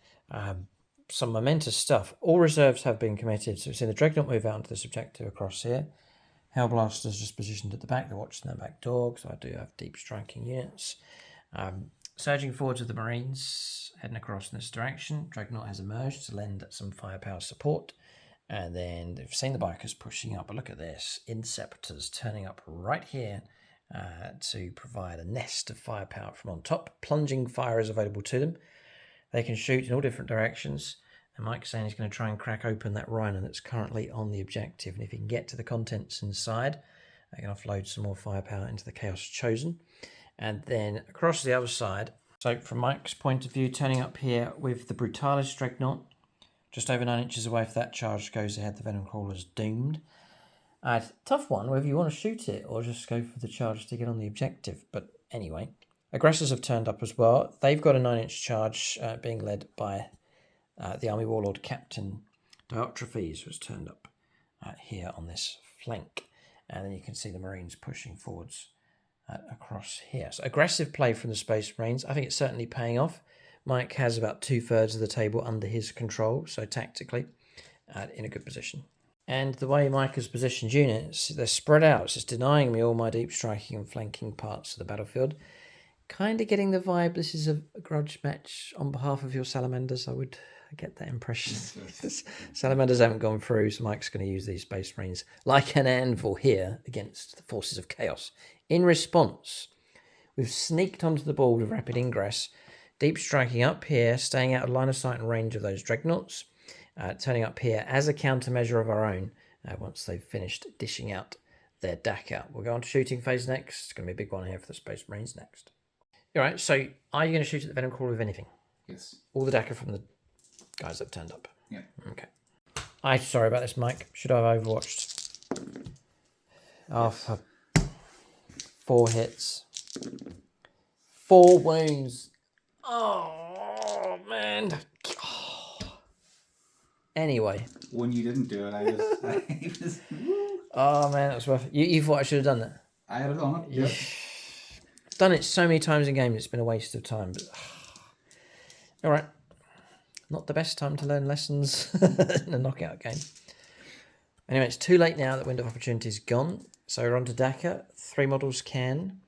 Some momentous stuff. All reserves have been committed. So we've seen the Dreadnought move out into this objective across here. Hellblaster's just positioned at the back. They're watching their back door, so I do have deep striking units. Surging forwards with the Marines, heading across in this direction. Dreadnought has emerged to lend some firepower support. And then they've seen the bikers pushing up. But look at this. Inceptors turning up right here to provide a nest of firepower from on top. Plunging fire is available to them. They can shoot in all different directions. And Mike's saying he's going to try and crack open that Rhino that's currently on the objective. And if he can get to the contents inside, they can offload some more firepower into the Chaos Chosen. And then across the other side, so from Mike's point of view, turning up here with the Brutalis Dreadnought, just over 9 inches away. If that charge goes ahead, the Venom Crawler's doomed. Tough one, whether you want to shoot it or just go for the charge to get on the objective. But anyway, aggressors have turned up as well. They've got a 9-inch charge being led by the Army Warlord Captain Diotrephes, who's turned up here on this flank. And then you can see the Marines pushing forwards across here. So aggressive play from the Space Marines. I think it's certainly paying off. Mike has about 2/3 of the table under his control, so tactically in a good position. And the way Mike has positioned units, they're spread out. So it's denying me all my deep striking and flanking parts of the battlefield. Kind of getting the vibe this is a grudge match on behalf of your Salamanders. I would get that impression. Salamanders haven't gone through, so Mike's going to use these Space Marines like an anvil here against the forces of chaos. In response, we've sneaked onto the board with rapid ingress, deep striking up here, staying out of line of sight and range of those Dreadnoughts, turning up here as a countermeasure of our own once they've finished dishing out their DACA. We'll go on to shooting phase next. It's going to be a big one here for the Space Marines next. All right, so are you going to shoot at the Venom Crawler with anything? Yes. All the DACA from the guys that have turned up? Yeah. Okay. I'm sorry about this, Mike. Should I have overwatched? Oh, for 4 hits. 4 wounds. Oh, man. Anyway. When you didn't do it, I was Oh, man, that was rough. You thought I should have done that? I had it on it. Yep. Done it so many times in game, it's been a waste of time. But all right. Not the best time to learn lessons in a knockout game. Anyway, it's too late now. That window of opportunity is gone. So we're on to DACA. 3 models can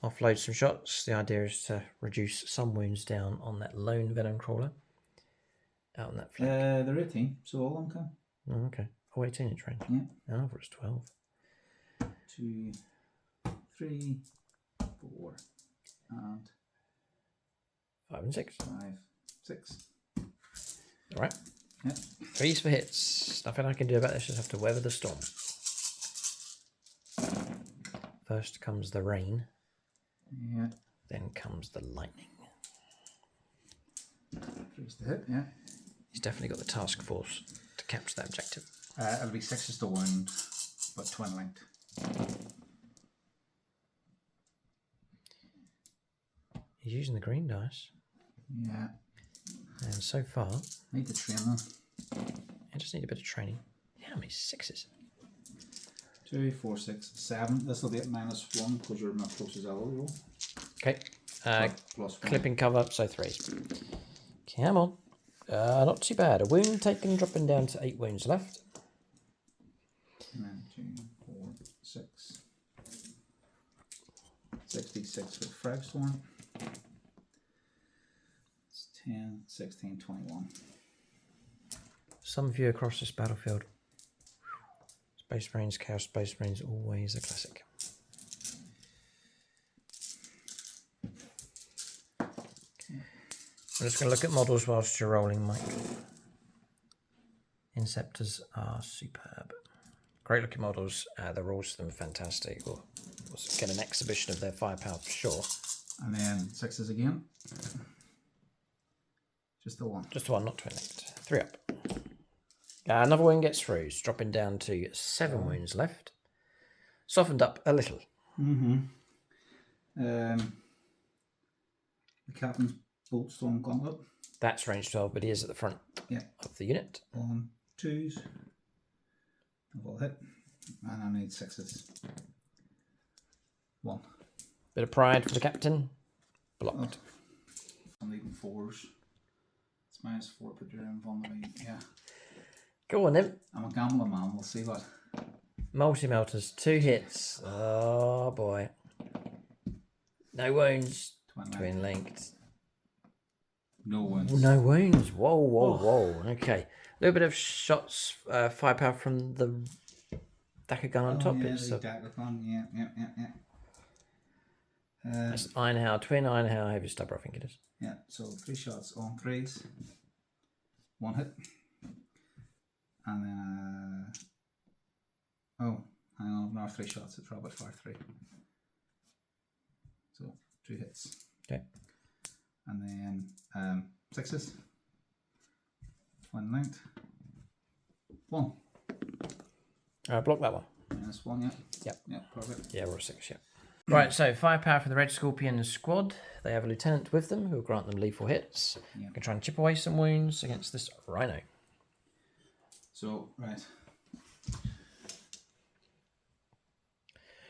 offload some shots. The idea is to reduce some wounds down on that lone Venom Crawler. Out on that flank. They're 18, so all of them can. Oh, okay. Oh, 18-inch range. Yeah. Oh, it was 12. 2, 3, 4, and 5 and 6. 5, 6. All right. Yeah. 3s for hits. Nothing I can do about this. Just have to weather the storm. First comes the rain. Yeah. Then comes the lightning. 3's to hit, yeah. He's definitely got the task force to capture that objective. It'll be 6s to wound, but twin linked. He's using the green dice. Yeah. And so far, Need to train them. I just need a bit of training. How many 6s? 2, 4, 6, 7. This will be at -1 because you're my closest ally roll. Okay. Plus 1. Clipping cover, so 3s. Come on. Not too bad. A wound taken, dropping down to 8 wounds left. And then 2, 4, 6. 66 with Fragstorm. It's 10, 16, 21. Some view across this battlefield. Space Marines, Chaos Space Marines, always a classic. I'm just going to look at models whilst you're rolling, Mike. Inceptors are superb. Great looking models. The rules to them are fantastic. We'll get an exhibition of their firepower for sure. And then 6s again. Just the 1. Just the 1, not twin linked. 3 up. Another one gets through, dropping down to 7 wounds left. Softened up a little. Mm-hmm. The Captain's Boltstorm Gauntlet. That's range 12, but he is at the front of the unit. 1, 2s. I've all hit. And I need 6s. 1. Bit of pride for the captain. Blocked. I'm needing 4s. It's -4 per turn. Yeah. Go on then. I'm a gambler, man. We'll see what. Multi-melters, 2 hits. Oh boy. No wounds. Twin linked. No wounds. No wounds. Whoa, whoa, whoa. Okay. A little bit of shots, firepower from the Dagger gun on top. Yeah, It's the Dagger gun. Yeah. That's Ironhow, twin Ironhow heavy stubber, I think it is. Yeah, so 3 shots on 3s. 1 hit. And then, oh, hang on, now 3 shots at Robert 5-3. So 2 hits. Okay. And then 6s. Twin linked. 1. Block that one. -1, yeah. Yep. Yeah, perfect. Yeah, we're a 6, yeah. Right, so firepower for the Red Scorpion squad. They have a lieutenant with them who will grant them lethal hits. Yeah. Can try and chip away some wounds against this Rhino. So, right.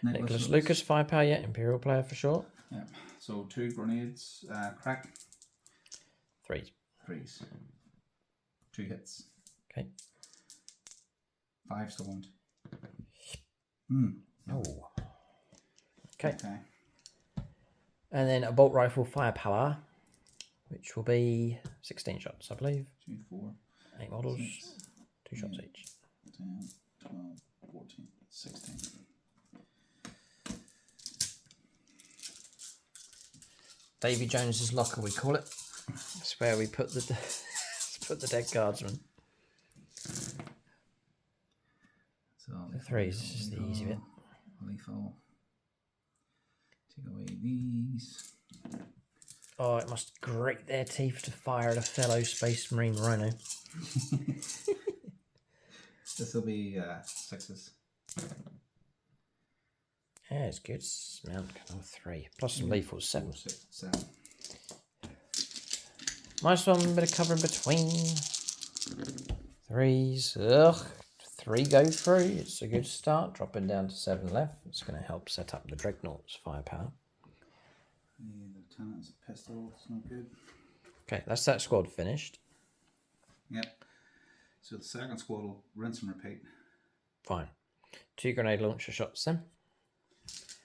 Nicholas Lucas, firepower, yeah, Imperial player for sure. Yeah. So 2 grenades, crack. 3s. 3s. 2 hits. Okay. 5 to wound. Oh. Okay. Okay. And then a bolt rifle firepower, which will be 16 shots, I believe. 2, 4, 8 models, 6, 2 shots each. 10, 12, 14, 16. Davy Jones's locker, we call it. That's where we put the dead guardsman. So The 3s, this is the easy bit. Lethal. Take away these. Oh, it must grate their teeth to fire at a fellow Space Marine Rhino. This will be 6s. Yeah, it's good. Mount number 3. Plus some lethal 7. 6, 7. Nice one, bit of cover in between. 3s. Ugh. 3 go through. It's a good start. Dropping down to 7 left. It's going to help set up the Dreadnought's firepower. The lieutenant's pistol. It's not good. Okay, that's that squad finished. Yep. So the second squad will rinse and repeat. Fine. 2 grenade launcher shots then.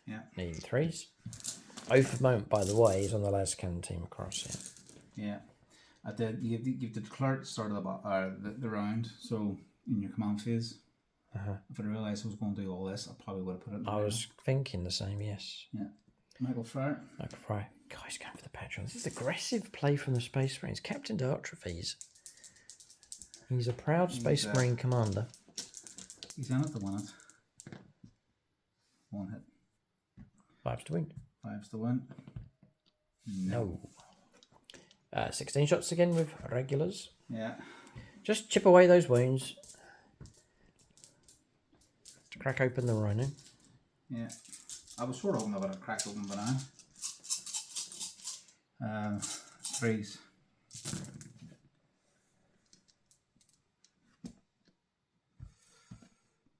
Yeah. Needing 3s. Oath of Moment, by the way, is on the last cannon team across here. Yeah. You've declared at the start of the round, so in your command phase. If I realised I was going to do all this, I probably would have put it in the I was thinking the same, yes. Yeah. Michael Fryer. Michael Fry. Guys, going for the Patreon. This is aggressive play from the Space Marines. Captain D'Artrophes. He's a proud Space Marine commander. He's in it to win it. 1 hit. 5's to win. 5's to win. No. 16 shots again with regulars. Yeah. Just chip away those wounds. To crack open the rhino. Yeah. I was sort of hoping about a crack open banana. 3s.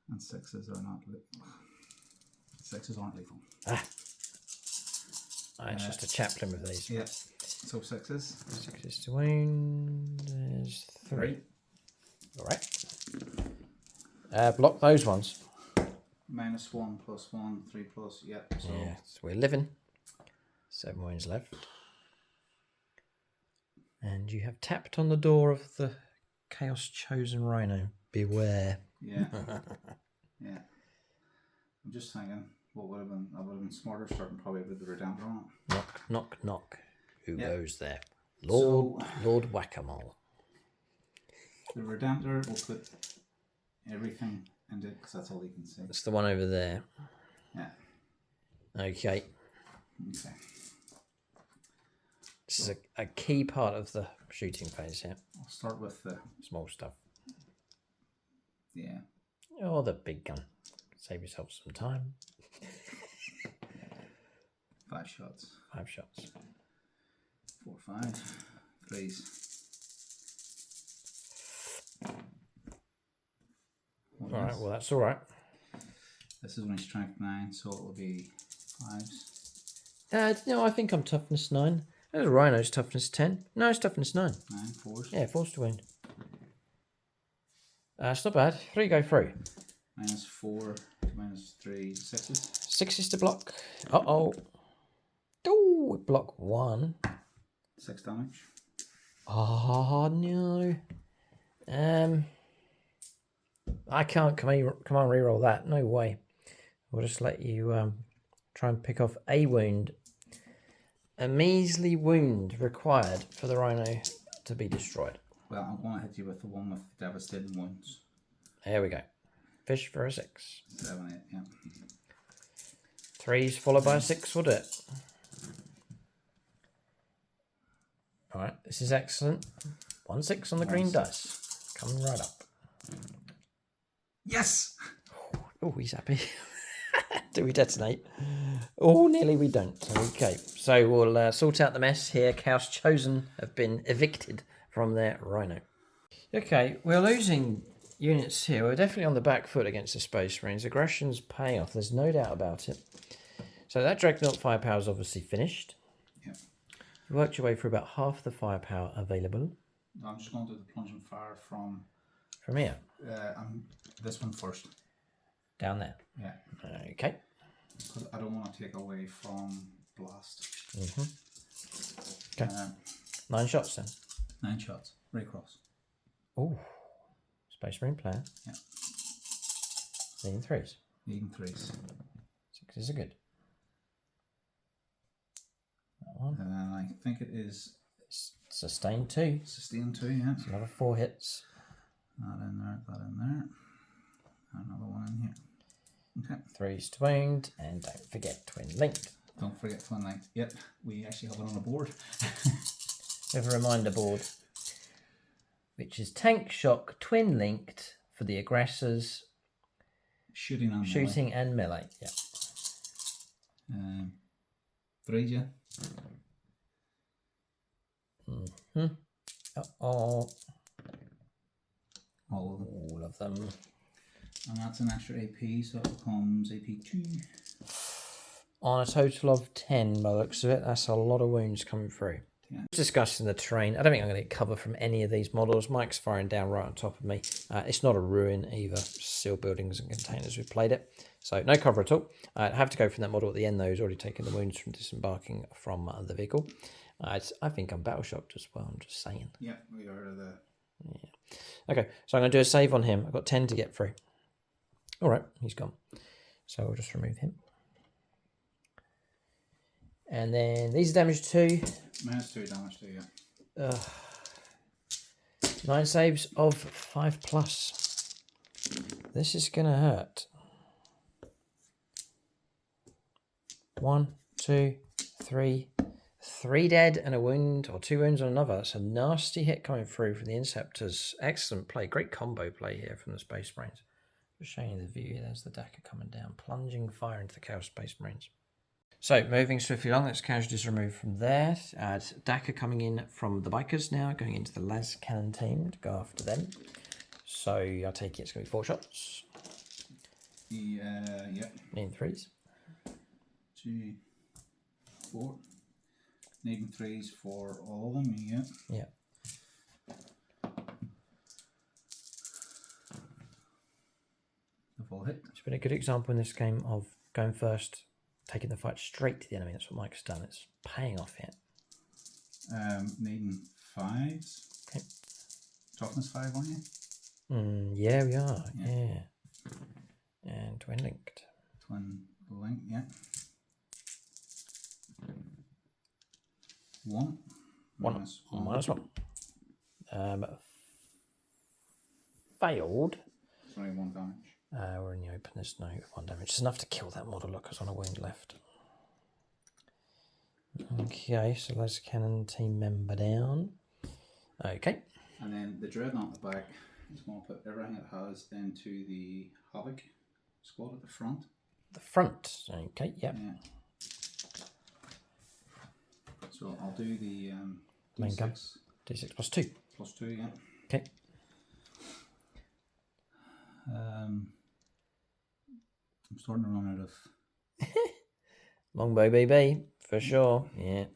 And 6s are not lethal. 6s aren't lethal. It's just a chaplain with these. Yeah. So 6s. 6s to wound. There's 3. Alright. Block those ones. -1, +1, 3 plus. Yep. So Yeah, so we're living. 7 wounds left. And you have tapped on the door of the Chaos Chosen Rhino. Beware. yeah. Yeah. I'm just thinking what would have been. I would have been smarter starting probably with the Redemptor on it. Knock, knock, knock. Who Yeah. goes there? Lord Whack-a-Mole. The Redemptor will put everything into it because that's all you can see. That's the one over there. Yeah. Okay. Okay. This is a key part of the shooting phase here. I'll start with the Small stuff. yeah. Or the big gun. Save yourself some time. 5 shots. 5 shots. 4, 5. 3s. Alright, well that's alright. This is only strength 9, so it will be 5s. No, I think I'm toughness 9. There's a Rhino's toughness 10. No, it's toughness 9. 9, 4s. Yeah, 4's to wound. It's not bad. 3 go through. -4 to -3, 6s. 6 to block. Uh-oh. Oh, block 1. 6 damage. Oh, no. I can't come on reroll that. No way. We'll just let you try and pick off a wound. A measly wound required for the Rhino to be destroyed. Well, I'm going to hit you with the one with devastating wounds. There we go. Fish for a 6. 7, 8, yeah. 3's followed by a 6 will do it. Alright, this is excellent. 1 6 on the green dice. Coming right up. Yes! Oh, he's happy. Do we detonate? Oh, nearly we don't. Okay, so we'll sort out the mess here. Chaos Chosen have been evicted from their Rhino. Okay, we're losing units here. We're definitely on the back foot against the Space Marines. Aggression's paying off. There's no doubt about it. So that Dreadnought firepower is obviously finished. Yep. You worked your way through about half the firepower available. I'm just going to do the plunging fire from here. This one first. Down there. Yeah. Okay. Because I don't want to take away from blast. Okay. 9 shots then. 9 shots. Right across. Oh. Space Marine player. Yeah. Needing 3s. Needing 3s. 6s are good. That one. And then I think it is Sustain 2. sustain 2, yeah. It's another 4 hits. That in there, that in there. Another one in here. Okay. 3's to wound, and don't forget twin linked. Don't forget twin linked. Yep, we actually have it on a board. We have a reminder board, which is tank shock twin linked for the aggressors. Shooting and Melee. Yeah. 3, yeah. Uh-oh. All of them. And that's an extra AP, so it becomes AP 2. On a total of 10 by the looks of it. That's a lot of wounds coming through. Yeah. Discussing the terrain. I don't think I'm going to get cover from any of these models. Mike's firing down right on top of me. It's not a ruin either. Sealed buildings and containers. We've played it. So no cover at all. I have to go from that model at the end though. He's already taken the wounds from disembarking from the vehicle. I think I'm battle shocked as well. I'm just saying. Yeah, we are the... Yeah. Okay, so I'm going to do a save on him. I've got 10 to get through. All right, he's gone. So we'll just remove him. And then these are damage 2. -2 damage to you. 9 saves of 5+. This is going to hurt. 1, 2, 3. 3 dead and a wound, or 2 wounds on another. That's a nasty hit coming through from the Inceptors. Excellent play. Great combo play here from the Space Marines. Just showing you the view. There's the Dakka coming down. Plunging fire into the Chaos Space Marines. So, moving swiftly along, that's casualties removed from there. Dakka coming in from the Bikers now, going into the Las Cannon team to go after them. So, I take it it's going to be 4 shots. Yeah. Needing 3s. 2, 4. Needing 3s for all of them, yeah. Yeah. The full hit. It's been a good example in this game of going first, taking the fight straight to the enemy. That's what Mike's done. It's paying off here. Needing 5s. Okay. Toughness 5 on you? Yeah, we are. Yeah. And twin linked. Twin link, yeah. 1. Minus 1. Failed. It's only 1 damage. We're in the open. There's no 1 damage. It's enough to kill that model. Look, it's on a wound left. Okay, so let's cannon team member down. Okay. And then the Dreadnought at the back is going to put everything it has into the Havoc squad at the front. The front. Okay, yep. Yeah. So I'll do the Main gun. D6 plus 2. Plus 2, yeah. Okay. I'm starting to run out of Longbow BB, for sure. Yeah.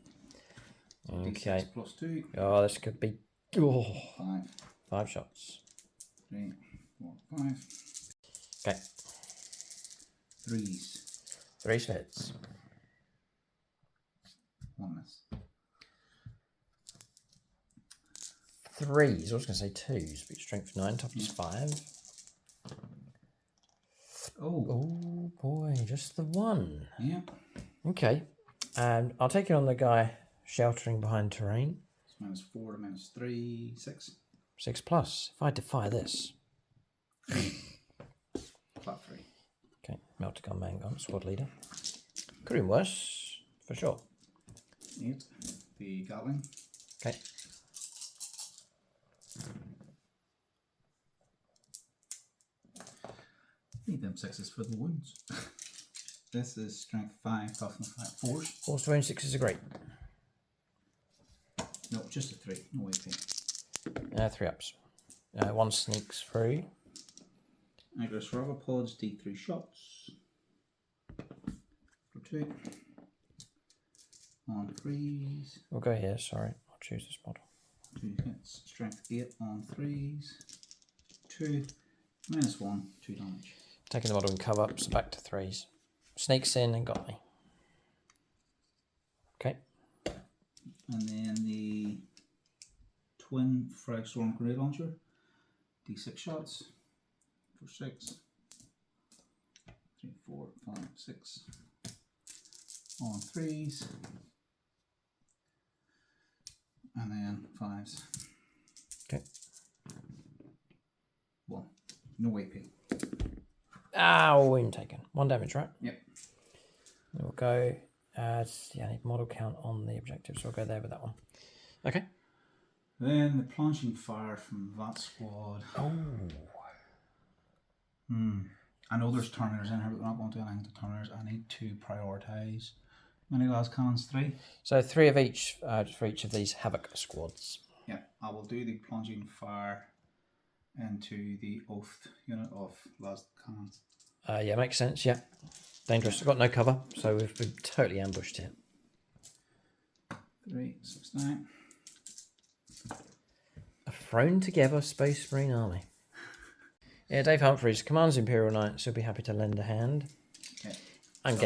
Okay. D6 plus 2. Oh, this could be 5 shots. 3, 4, 5. Okay. 3s. 3 hits. 1 miss. 3s. I was going to say 2s, but strength 9, toughness 5. Oh boy, just the 1. Yeah. Okay. And I'll take it on the guy sheltering behind terrain. It's -4 to -3, 6. 6+. If I defy this. Flat 3. Okay, melter gun, main gun, squad leader. Could have been worse, for sure. 8. The Gatling. Okay. Need them 6s for the wounds. This is strength 5, toughness 5, 4s. 4 to wound, 6s are great. No, just a 3. No AP. 3 ups. 1 sneaks through. I got survival pods, D3 shots. For 2. On 3s. We'll go here, sorry. I'll choose this model. 2 hits. Strength 8 on 3s. 2. -1, 2 damage. Taking the model and cover up, so back to 3s. Sneaks in and got me. Okay. And then the twin frag storm grenade launcher. D6 shots. For 6. 3, 4, 5, 6. On 3s. And then 5s. Okay. 1. No AP. Ow, wound taken. 1 damage, right? Yep. We'll go as, I need model count on the objective, so I'll go there with that one. Okay. Then the plunging fire from that squad. Oh. I know there's Terminators in here, but they're not going to do anything to Terminators. I need to prioritise. Many las cannons? 3? So 3 of each for each of these Havoc squads. Yeah, I will do the plunging fire into the Oath unit of las cannons. Yeah, makes sense, yeah. Dangerous. I've got no cover, so we've been totally ambushed here. 3, 6, 9. A thrown together Space Marine army. Yeah, Dave Humphreys commands Imperial Knights. He'll be happy to lend a hand. Okay. I'm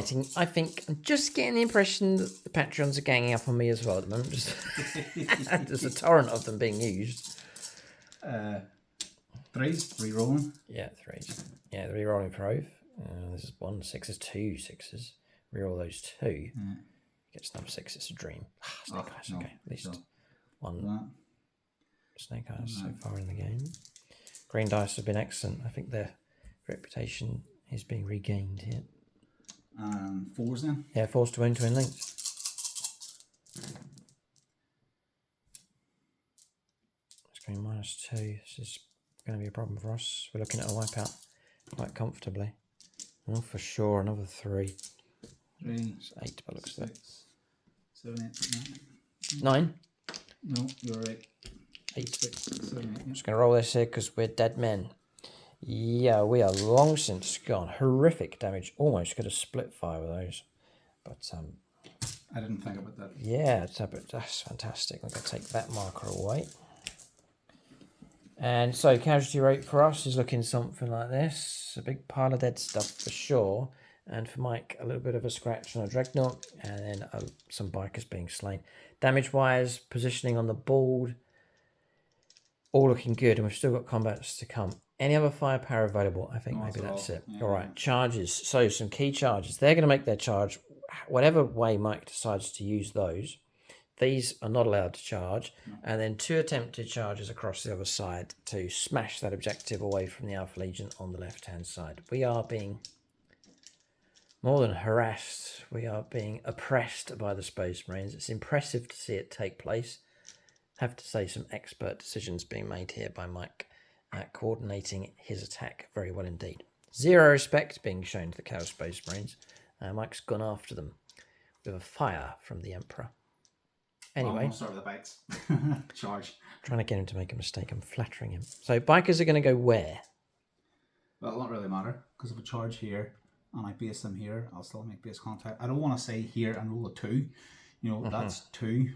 just getting the impression that the Patreons are ganging up on me as well at the moment. Just, there's a torrent of them being used. 3 threes, re-rolling. Yeah, threes. Yeah, the re-rolling pro. This is 1 6s, 2 6s. Reroll those 2. Yeah. Gets another 6. It's a dream. Snake eyes. No, Okay, at least so one that. snake eyes so far in the game. Green dice have been excellent. I think their reputation is being regained here. Fours then. Yeah, forced to win links. Screen -2. This is going to be a problem for us. We're looking at a wipeout quite comfortably. Oh, for sure, another 3. 3. It's 8 by looks of it. 6, 7, 8, 9. No, you're right. 8. 6, 7, 8. I'm just going to roll this here because we're dead men. Yeah, we are long since gone. Horrific damage. Almost could have split fire with those. But, I didn't think about that. yeah, that's fantastic. I'm going to take that marker away. And so casualty rate for us is looking something like this. A big pile of dead stuff for sure. And for Mike, a little bit of a scratch on a Dreadnought. And then some bikers being slain. Damage-wise, positioning on the board. All looking good. And we've still got combats to come. Any other firepower available? I think maybe that's it. Yeah. All right, charges. So some key charges. They're going to make their charge whatever way Mike decides to use those. These are not allowed to charge. No. And then 2 attempted charges across the other side to smash that objective away from the Alpha Legion on the left-hand side. We are being more than harassed. We are being oppressed by the Space Marines. It's impressive to see it take place. I have to say some expert decisions being made here by Mike. Coordinating his attack very well indeed. 0 respect being shown to the Chaos Space Marines. Mike's gone after them with a fire from the Emperor. Anyway, I'm sorry with the bikes. Charge. Trying to get him to make a mistake. I'm flattering him. So bikers are going to go where? Well, it'll not really matter because if I charge here and I base them here, I'll still make base contact. I don't want to say here and roll a 2. You know, that's 2.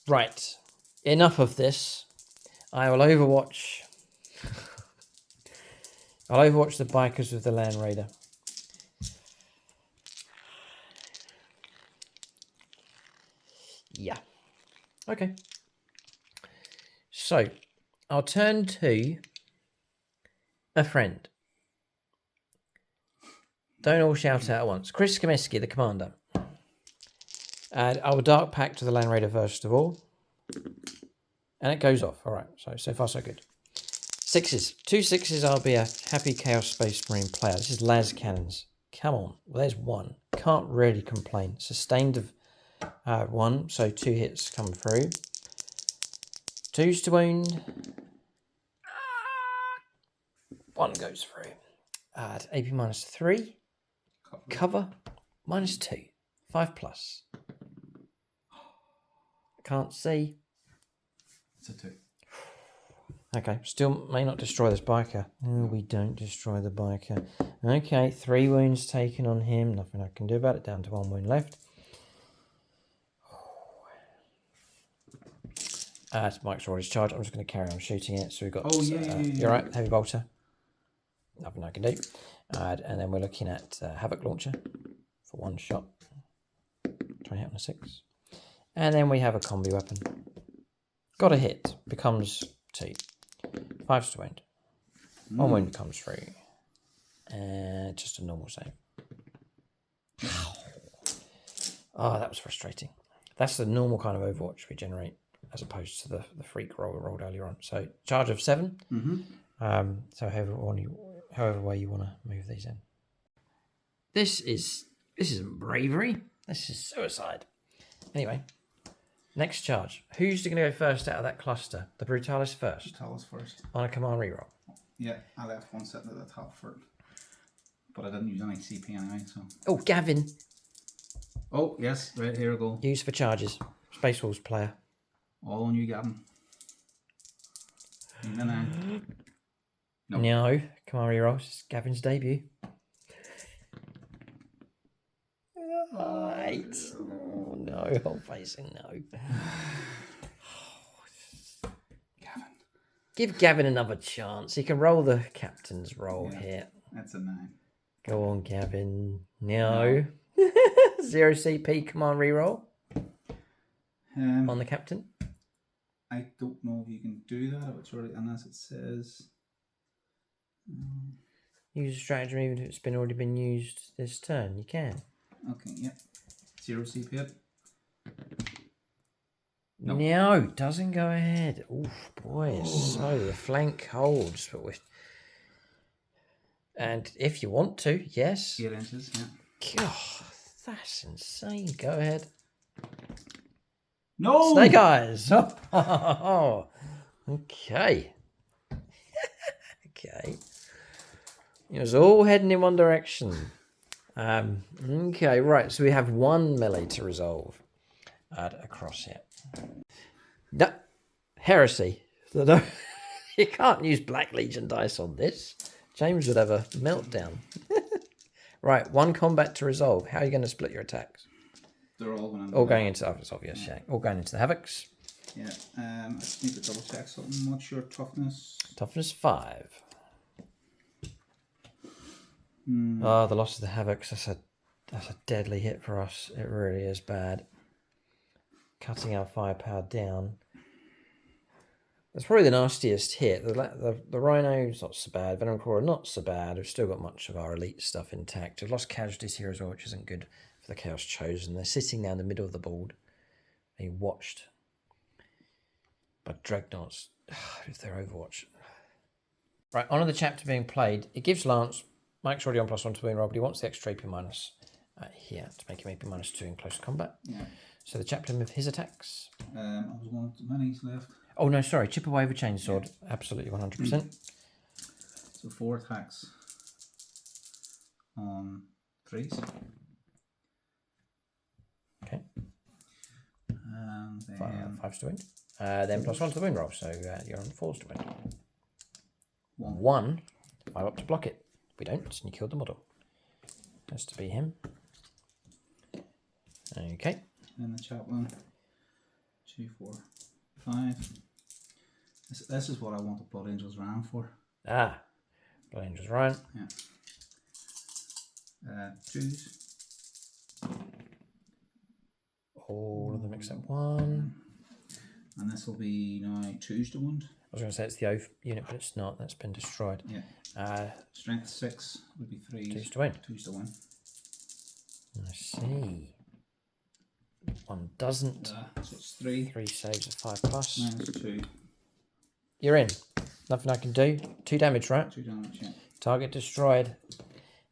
Right. Enough of this. I will overwatch. I'll overwatch the bikers with the Land Raider. Yeah. Okay. So, I'll turn to a friend. Don't all shout out at once. Chris Comiskey, the commander. And I will Dark Pact to the Land Raider first of all. And it goes off. All right. So far, so good. 6s. 2 6s. I'll be a happy Chaos Space Marine player. This is las cannons. Come on. Well, there's 1. Can't really complain. Sustained of 1. So 2 hits come through. 2s to wound. 1 goes through. AP -3. Cover -2. 5+. Can't see. It's a 2. Okay, still may not destroy this biker. Oh, we don't destroy the biker. Okay, 3 wounds taken on him. Nothing I can do about it. Down to 1 wound left. Mike's already charged. I'm just going to carry on shooting it. So we've got... You're right, heavy bolter. Nothing I can do. And then we're looking at Havoc Launcher for 1 shot. Try and hit on a 6. And then we have a combi weapon. Got a hit. Becomes 2. 5s to wound. 1 wound comes through. And just a normal save. Oh, that was frustrating. That's the normal kind of Overwatch we generate as opposed to the freak roll we rolled earlier on. So charge of 7. So however way you want to move these in. This isn't bravery. This is suicide. Anyway, next charge. Who's going to go first out of that cluster? The Brutalis first. Brutalis first. On a command reroll. Yeah, I left 1 sitting at the top for it. But I didn't use any CP anyway, so... Oh, Gavin. Oh, yes. Right, here we go. Use for charges. Space Wolves player. All on you, Gavin. No. No. Command reroll. It's Gavin's debut. 8. Oh, no. Whole facing no. Gavin. Give Gavin another chance. He can roll the captain's roll here. That's a 9. Go on, Gavin. No. 0 CP command reroll. On the captain. I don't know if you can do that if it's already, unless it says. Use a stratagem even if it's already been used this turn. You can. Okay, yep. 0 CP. No, it doesn't go ahead. Oof, boy, so the flank holds, but with. And if you want to, yes. 8 inches, yeah. God, that's insane. Go ahead. No! Snake eyes. Oh, okay. Okay. It was all heading in one direction. Okay, right. So we have 1 melee to resolve. Add across here. No, heresy. You can't use Black Legion dice on this. James would have a meltdown. Right, 1 combat to resolve. How are you going to split your attacks? They're all going into the obvious, yeah. All going into the Havocs. Yeah, I just need to double check something. What's your toughness? Toughness 5. Oh, the loss of the Havocs. That's a deadly hit for us. It really is bad. Cutting our firepower down. That's probably the nastiest hit. The Rhino's not so bad. Venom Claw not so bad. We've still got much of our elite stuff intact. We've lost casualties here as well, which isn't good for the Chaos Chosen. They're sitting down the middle of the board, being watched by Dreadnoughts. If they're Overwatch. Right, on to the chapter being played. It gives Lance. Mike's already on +1 to win roll, but he wants the extra AP minus here to make him AP -2 in close combat. Yeah. So the chaplain with his attacks. I was one too many left. Oh no, sorry, chip away with chainsword. Yeah. Absolutely 100%. So 4 attacks on 3s. Okay. And then 5s to win. Then +1 to the win roll, so you're on 4s to win. 1. 5 up to block it. We don't, and you killed the model. Has to be him. Okay. Then the chaplain. 2, 4, 5. This is what I want the Blood Angels round for. Ah, Blood Angels round. Yeah. 2s. All of them except 1. And this will be now 2s to wound. I was going to say it's the oath unit, but it's not. That's been destroyed. Yeah. Strength 6 would be 3s. 2s to win. 2s to win. I see. 1 doesn't. So it's 3. 3 saves of 5+. -2. You're in. Nothing I can do. 2 damage, right? 2 damage, yeah. Target destroyed.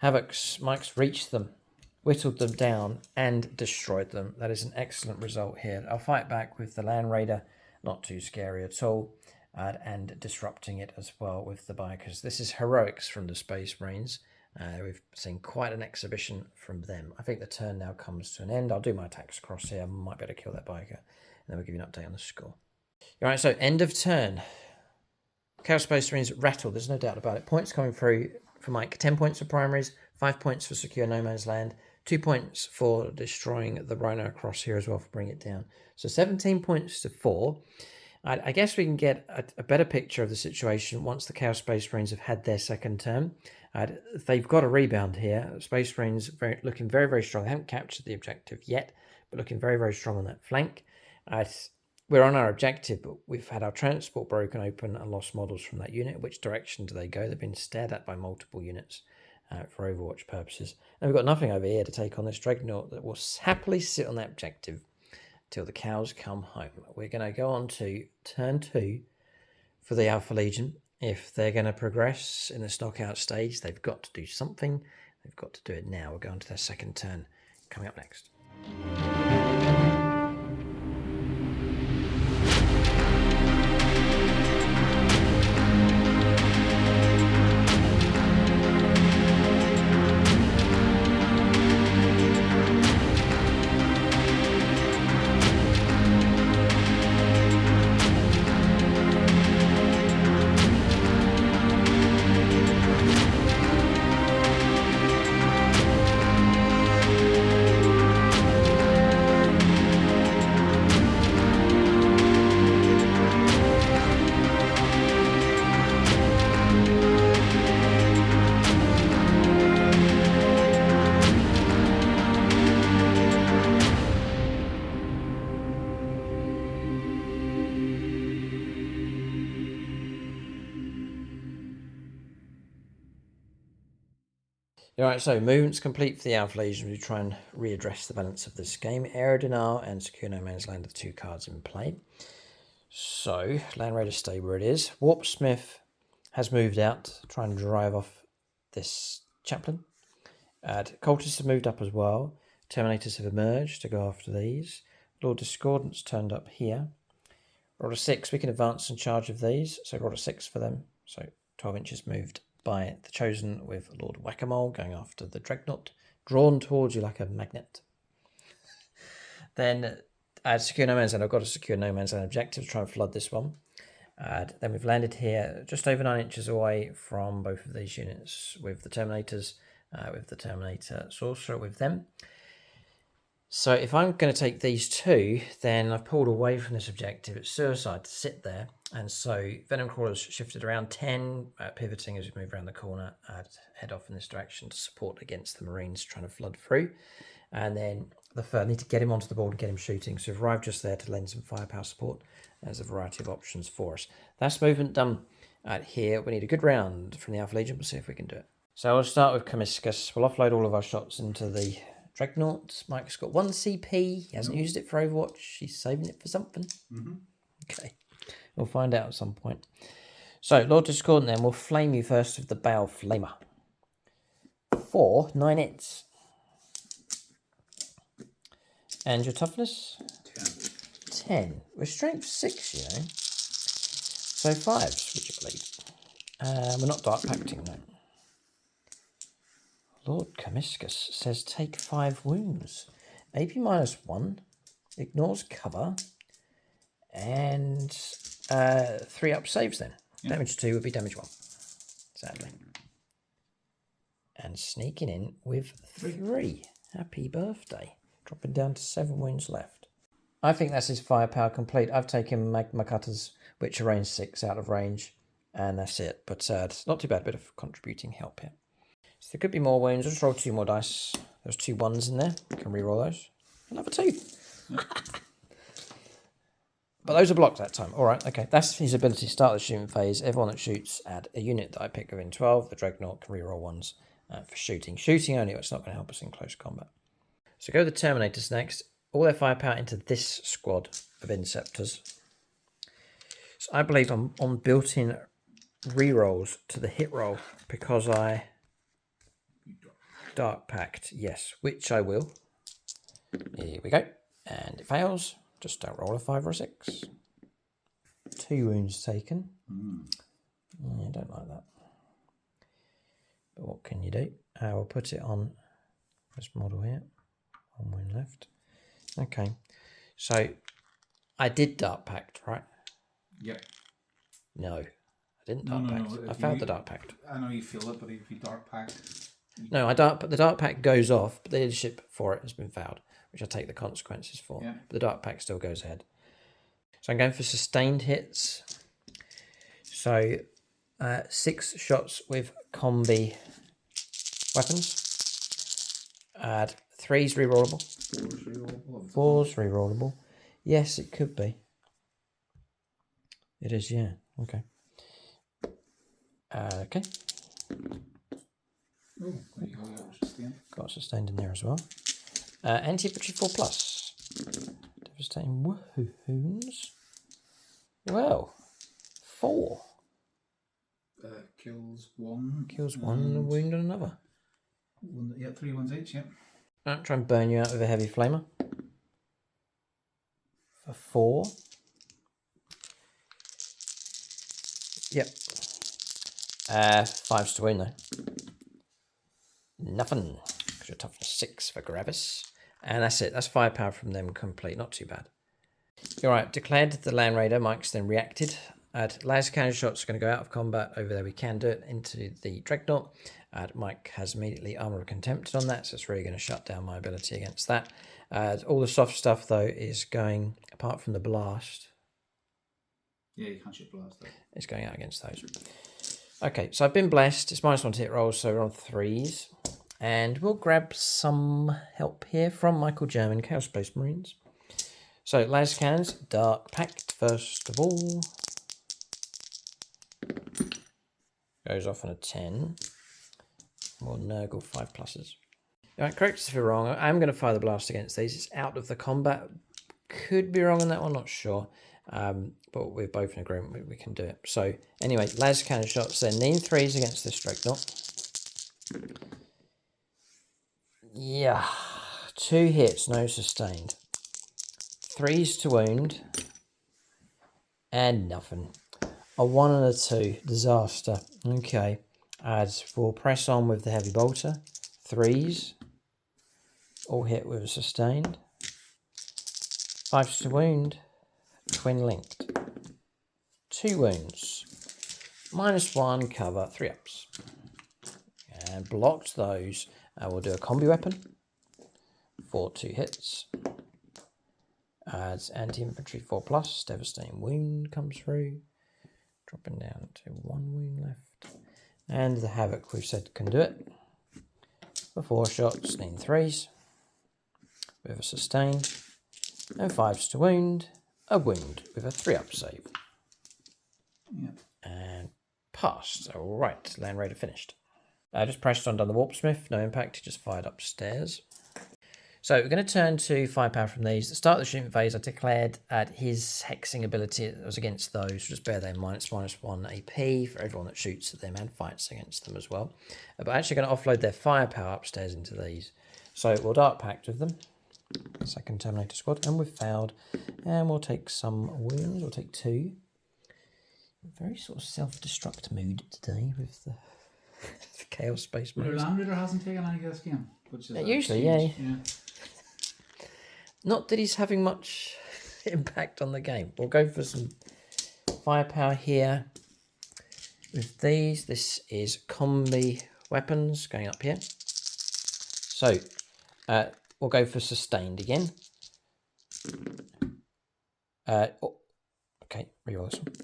Havocs. Mike's reached them, whittled them down, and destroyed them. That is an excellent result here. I'll fight back with the Land Raider. Not too scary at all. And disrupting it as well with the bikers. This is heroics from the Space Marines. We've seen quite an exhibition from them. I think the turn now comes to an end. I'll do my attacks across here. Might be able to kill that biker. And then we'll give you an update on the score. Alright, so end of turn. Chaos Space Marines rattle. There's no doubt about it. Points coming through for Mike. 10 points for primaries. 5 points for secure no man's land. 2 points for destroying the Rhino across here as well for bringing it down. So 17 points to 4. I guess we can get a better picture of the situation once the Chaos Space Marines have had their second turn. They've got a rebound here. Space Marines looking very, very strong. They haven't captured the objective yet, but looking very, very strong on that flank. We're on our objective, but we've had our transport broken open and lost models from that unit. Which direction do they go? They've been stared at by multiple units for Overwatch purposes. And we've got nothing over here to take on this Dreadnought that will happily sit on that objective till the cows come home. We're going to go on to turn 2 for the Alpha Legion. If they're going to progress in this knockout stage, they've got to do something. They've got to do it now. We're going to their second turn coming up next. Alright, so movements complete for the Alpha Legion. We try and readdress the balance of this game. Aerodinal and Secure No Man's Land are the 2 cards in play. So, Land Raider stay where it is. Warpsmith has moved out, trying to drive off this chaplain. Cultists have moved up as well. Terminators have emerged to go after these. Lord Discordant's turned up here. Roll a 6, we can advance in charge of these. So roll a 6 for them. So 12 inches moved by the Chosen with Lord Whack-a-Mole going after the Dreadnought, drawn towards you like a magnet. Then Secure No Man's Land. I've got a Secure No Man's Land objective to try and flood this one. Then we've landed here just over 9 inches away from both of these units with the Terminators, with the Terminator Sorcerer with them. So if I'm going to take these 2, then I've pulled away from this objective. It's suicide to sit there. And so Venom Crawler's shifted around 10, pivoting as we move around the corner, head off in this direction to support against the Marines trying to flood through. And then the third, I need to get him onto the board and get him shooting. So we've arrived just there to lend some firepower support. There's a variety of options for us. That's movement done here. We need a good round from the Alpha Legion. We'll see if we can do it. So we'll start with Comiscus. We'll offload all of our shots into the Dreadnought. Mike's got 1 CP. He hasn't used it for Overwatch. He's saving it for something. Okay. We'll find out at some point. So, Lord Discordant then. We'll flame you first with the Bale Flamer. 4, 9 hits. And your toughness? 10. We're strength 6, you know. So 5s, would you believe? We're not dark pacting, no. Lord Comiscus says take 5 wounds. AP -1. Ignores cover. And 3 up saves then. Yeah. Damage 2 would be damage 1. Sadly. And sneaking in with 3. Happy birthday. Dropping down to 7 wounds left. I think that's his firepower complete. I've taken Magma Cutters, which are range 6 out of range. And that's it. But it's not too bad. A bit of contributing help here. So there could be more wounds. I'll just roll 2 more dice. There's 2 1s in there. You can re-roll those. Another 2. But those are blocked that time. All right, okay. That's his ability to start the shooting phase. Everyone that shoots add a unit that I pick within 12. The Dreadnought can re-roll 1s for shooting. Shooting only, it's not going to help us in close combat. So go to the Terminators next. All their firepower into this squad of Inceptors. So I believe I'm on built-in re-rolls to the hit roll because I Dark Pact, yes, which I will. Here we go. And it fails. Just don't roll a 5 or a 6. 2 wounds taken. Yeah, I don't like that. But what can you do? We'll put it on this model here. 1 wound left. Okay. So, I did Dark Pact, right? Yep. No, I didn't Dark Pact. I failed the Dark Pact. I know you feel it, but if you Dark Pact... No, the Dark Pact goes off, but the leadership for it has been failed, which I take the consequences for. Yeah. But the Dark Pact still goes ahead. So I'm going for sustained hits. So 6 shots with combi weapons. Add 3's rerollable. 4's rerollable. Yes, it could be. It is, yeah. Okay. Okay. Oh, there you go. Sustained. Got sustained in there as well. Anti-infantry 4+. Devastating wounds. Well, 4. Kills 1. Kills 1 and a wound on another. 3 ones each, yeah. I'll try and burn you out with a heavy flamer. For 4. Yep. 5's to wound though. Nothing. Because you're toughness 6 for Gravis. And that's it. That's firepower from them complete. Not too bad. Alright, declared the Land Raider. Mike's then reacted. Laser cannon shots are going to go out of combat. Over there we can do it. Into the Dreadnought. Mike has immediately Armour of Contempt on that. So it's really going to shut down my ability against that. All the soft stuff though is going, apart from the blast. Yeah, you can't shoot blast though. It's going out against those. Okay, so I've been blessed. It's -1 to hit rolls, so we're on 3s. And we'll grab some help here from Michael German, Chaos Space Marines. So, laser cannons, Dark Pact first of all. Goes off on a 10. More Nurgle 5+. Right, correct us if you're wrong. I'm going to fire the blast against these. It's out of the combat. Could be wrong on that one, not sure. But we're both in agreement we can do it. So anyway, laser cannon shots then. Need 3s against this Dreadnought. Yeah. 2 hits, no sustained. 3s to wound. And nothing. A 1 and a 2. Disaster. Okay. As we'll press on with the heavy bolter. 3s. All hit with a sustained. 5s to wound. Twin linked. 2 wounds. -1 cover. 3 ups. And blocked those. We'll do a combi weapon. For 2 hits. Adds anti-infantry 4+. Devastating wound comes through. Dropping down to 1 wound left. And the Havoc we've said can do it. For 4 shots, need 3s. With a sustained. And 5s to wound. A wound with a 3-up save. Yep. And passed. Alright, Land Raider finished. I just pressed on, done the Warpsmith. No impact, he just fired upstairs. So we're going to turn to firepower from these. At the start of the shooting phase, I declared his hexing ability was against those. Just bear that in mind. It's -1 AP for everyone that shoots at them and fights against them as well. But I'm actually going to offload their firepower upstairs into these. So we'll Dark Pact with them. Second Terminator squad. And we've failed. And we'll take some wounds. We'll take 2. Very sort of self-destruct mood today with the Chaos Space But mode. Land Raider hasn't taken any of this game. Which is Usually, yeah. Not that he's having much impact on the game. We'll go for some firepower here. With these, this is combi weapons going up here. So, we'll go for sustained again. Okay, reroll this one.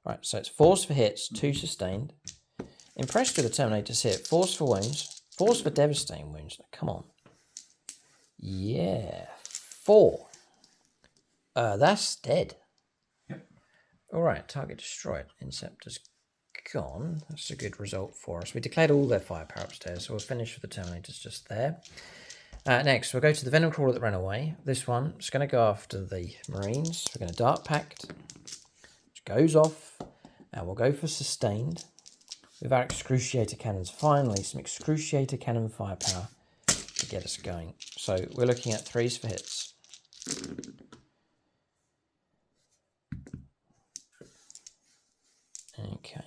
Right, so it's force for hits, 2 sustained. Impressed with the Terminator's hit, force for wounds, force for devastating wounds. Come on. Yeah, 4. That's dead. Yep. All right, target destroyed. Inceptor's gone. That's a good result for us. We declared all their firepower upstairs, so we'll finish with the Terminators just there. Next, we'll go to the Venom Crawler that ran away. This one is going to go after the Marines. We're going to Dark Pact, which goes off, and we'll go for sustained. With our Excruciator Cannons. Finally, some Excruciator Cannon firepower to get us going. So we're looking at 3s for hits. Okay.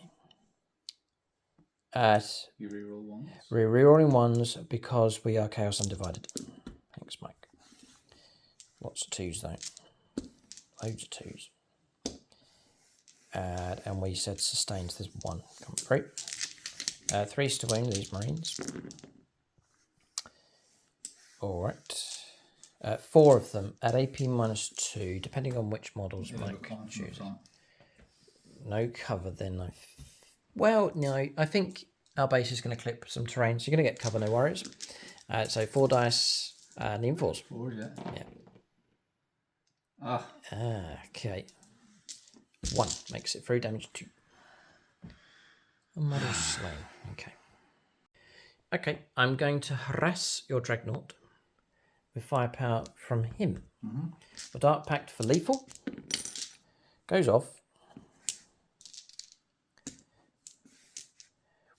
You reroll 1s. We're rerolling 1s because we are Chaos Undivided. Thanks, Mike. Lots of 2s though. Loads of 2s. And we said sustained. There's 1 come through. 3s to wound these Marines. Alright. 4 of them at AP -2, depending on which models Mike chooses. No cover then. Well, no, I think our base is going to clip some terrain, so you're going to get cover, no worries. So 4 dice, need 4s. 4, yeah. Yeah. Okay. 1 makes it through, damage 2. A model slain. Okay. Okay, I'm going to harass your Dreadnought with firepower from him. The Dark Pact for lethal goes off.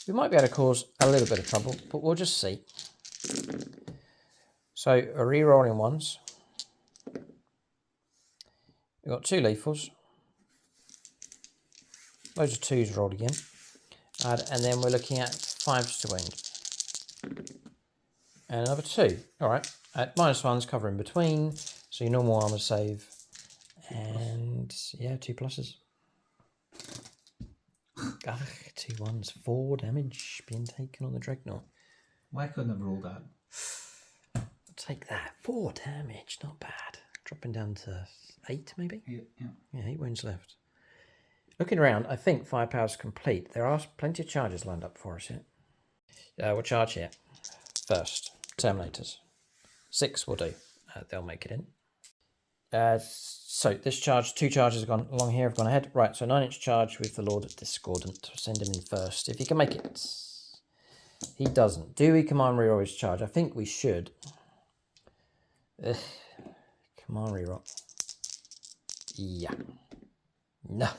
We might be able to cause a little bit of trouble, but we'll just see. So, a re-rolling 1s. We've got 2 lethals. Loads of 2s rolled again. And then we're looking at 5s to wound. And another 2. Alright. At -1s cover in between. So your normal armor save. And yeah, 2 pluses. 2 1s. 4 damage being taken on the Dreadnought. Why couldn't I have rolled that? I'll take that. 4 damage. Not bad. Dropping down to 8 maybe? Yeah, 8 wounds left. Looking around, I think firepower's complete. There are plenty of charges lined up for us here. We'll charge here. First, Terminators. 6 will do. They'll make it in. So this charge, 2 charges have gone along here, have gone ahead. Right, so 9-inch charge with the Lord Discordant. Send him in first, if he can make it. He doesn't. Do we command reroll his charge? I think we should. Ugh. Command reroll. Yeah. No.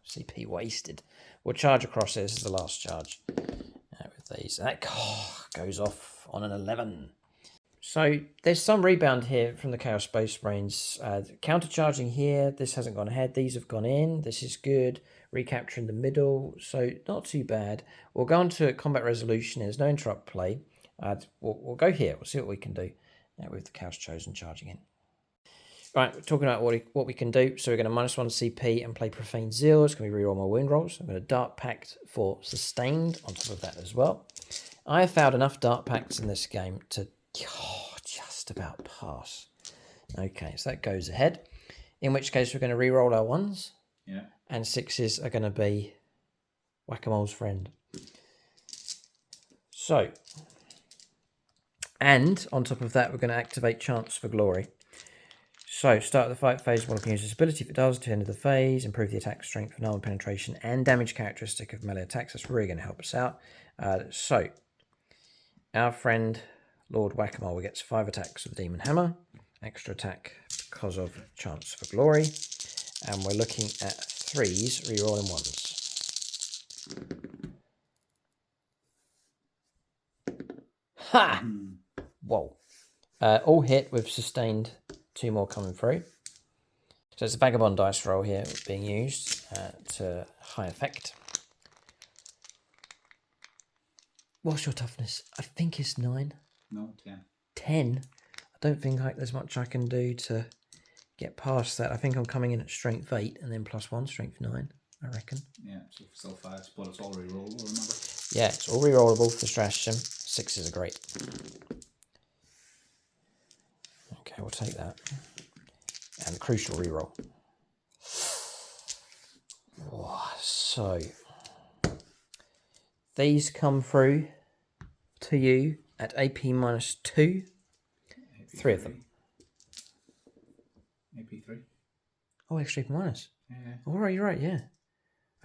CP wasted. We'll charge across this is the last charge. With these. That goes off on an 11. So there's some rebound here from the Chaos Space Marines. Countercharging here. This hasn't gone ahead. These have gone in. This is good. Recapturing the middle. So not too bad. We'll go on to combat resolution. There's no interrupt play. We'll go here. We'll see what we can do with the Chaos Chosen charging in. Right, we're talking about what we can do. So we're going to -1 CP and play Profane Zeal. It's going to be reroll my wound rolls. I'm going to Dark Pact for sustained on top of that as well. I have found enough Dark Pacts in this game to just about pass. Okay, so that goes ahead. In which case we're going to reroll our 1s. Yeah. And 6s are going to be Whack-A-Mole's friend. So, and on top of that we're going to activate Chance for Glory. So, start the fight phase, one can use this ability if it does, to the end of the phase, improve the attack strength, armor penetration, and damage characteristic of melee attacks. That's really going to help us out. So, our friend, Lord Whack-A-Mole, gets 5 attacks with Demon Hammer, extra attack because of Chance for Glory, and we're looking at 3s, rerolling 1s. Ha! Whoa. All hit with sustained. 2 more coming through. So it's a Vagabond dice roll here being used to high effect. What's your toughness? I think it's 9. No, 10. 10? I don't think there's much I can do to get past that. I think I'm coming in at strength 8 and then +1, strength 9, I reckon. Yeah, so still 5, but it's all rerollable, remember? Yeah, it's all rerollable for stratagem. 6s are great. Okay, we'll take that. And crucial reroll. So these come through to you at AP -2. AP 3 of them. AP3. Oh, extra AP minus. Yeah. All right, you're right. Yeah.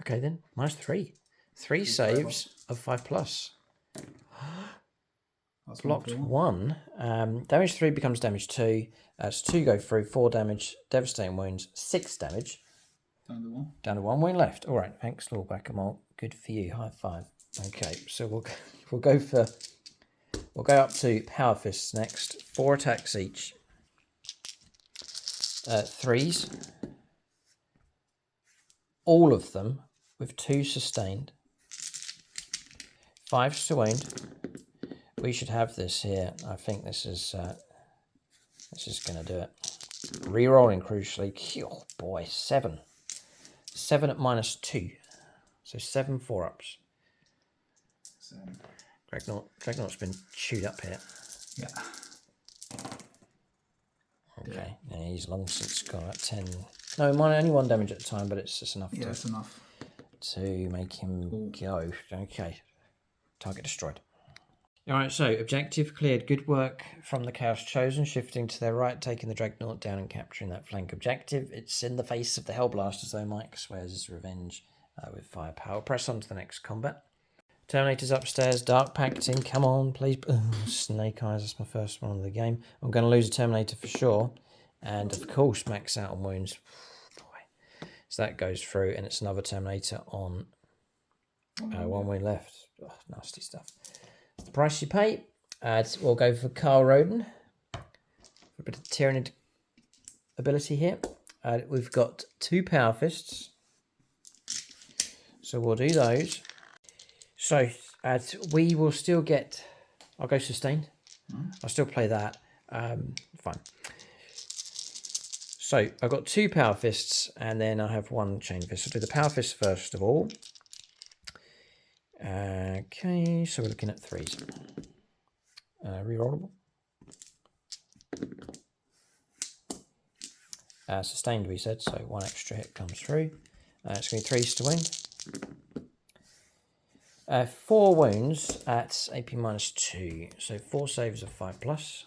Okay then, -3. 3 saves of 5+. That's Blocked 1. Damage 3 becomes damage 2. So 2 go through, 4 damage, devastating wounds, 6 damage. Down to 1. Down to 1 wound left. All right, thanks, Lord Whack-A-Mole. Good for you. High five. Okay, so we'll go up to Power Fists next. 4 attacks each. 3s. All of them with 2 sustained. 5s to wound. We should have this here. I think this is going to do it. Rerolling crucially. Oh boy, 7. 7 at -2. So 7 4-ups. Dreadnought's been chewed up here. Yeah. Okay, yeah, he's long since got at 10. No, only 1 damage at a time, but it's just enough. Yeah, it's enough to make him go. Okay, target destroyed. All right, so objective cleared. Good work from the Chaos Chosen, shifting to their right, taking the Dreadnought down and capturing that flank objective. It's in the face of the Hellblasters, though. Mike swears his revenge with firepower. Press on to the next combat. Terminator's upstairs, Dark Pacting. Come on, please. Snake Eyes, that's my first one of the game. I'm going to lose a Terminator for sure. And of course, max out on wounds. Boy. So that goes through, and it's another Terminator on 1 wound left. Oh, nasty stuff. The price you pay, we'll go for Carl Roden for a bit of Tyranid ability here. We've got 2 Power Fists, so we'll do those. So we will still get, I'll go Sustained. I'll still play that. Fine. So I've got 2 Power Fists and then I have 1 Chain Fist. I'll do the Power Fist first of all. Okay, so we're looking at 3s. Rerollable. Sustained, we said, so 1 extra hit comes through. It's going to be 3s to wound. 4 wounds at AP -2, so 4 saves of 5+.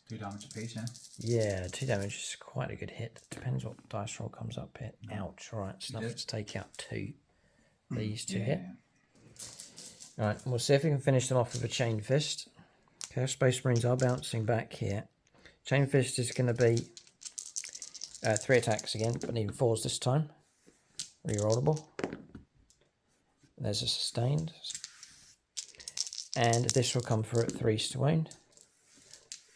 2 damage apiece, yeah? Yeah, 2 damage is quite a good hit. Depends what dice roll comes up here. Ouch, alright, it's enough to take out 2. These 2 hit. Right, we'll see if we can finish them off with a Chain Fist. Okay, Space Marines are bouncing back here. Chain Fist is going to be 3 attacks again, but needing 4s this time. Rerollable. There's a sustained. And this will come through at 3s to wound.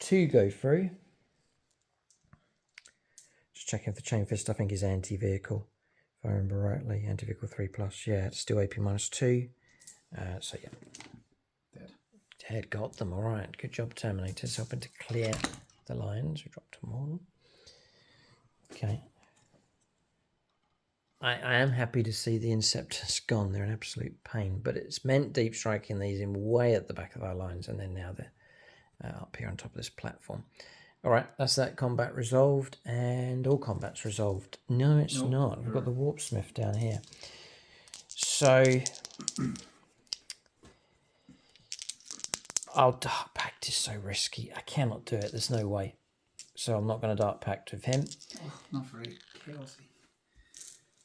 2 go through. Just checking if the Chain Fist I think is anti-vehicle. If I remember rightly, anti-vehicle 3+. Yeah, it's still AP -2. So yeah. Dead, got them. All right, good job, Terminators, helping to clear the lines. We dropped them all. Okay. I am happy to see the Inceptors gone. They're an absolute pain, but it's meant deep striking these in way at the back of our lines, and then now they're up here on top of this platform. All right, that's that combat resolved, and all combat's resolved. No, it's not. We've got the Warpsmith down here. So Dark Pact is so risky. I cannot do it. There's no way. So I'm not going to Dark Pact with him. Oh, not very chaosy.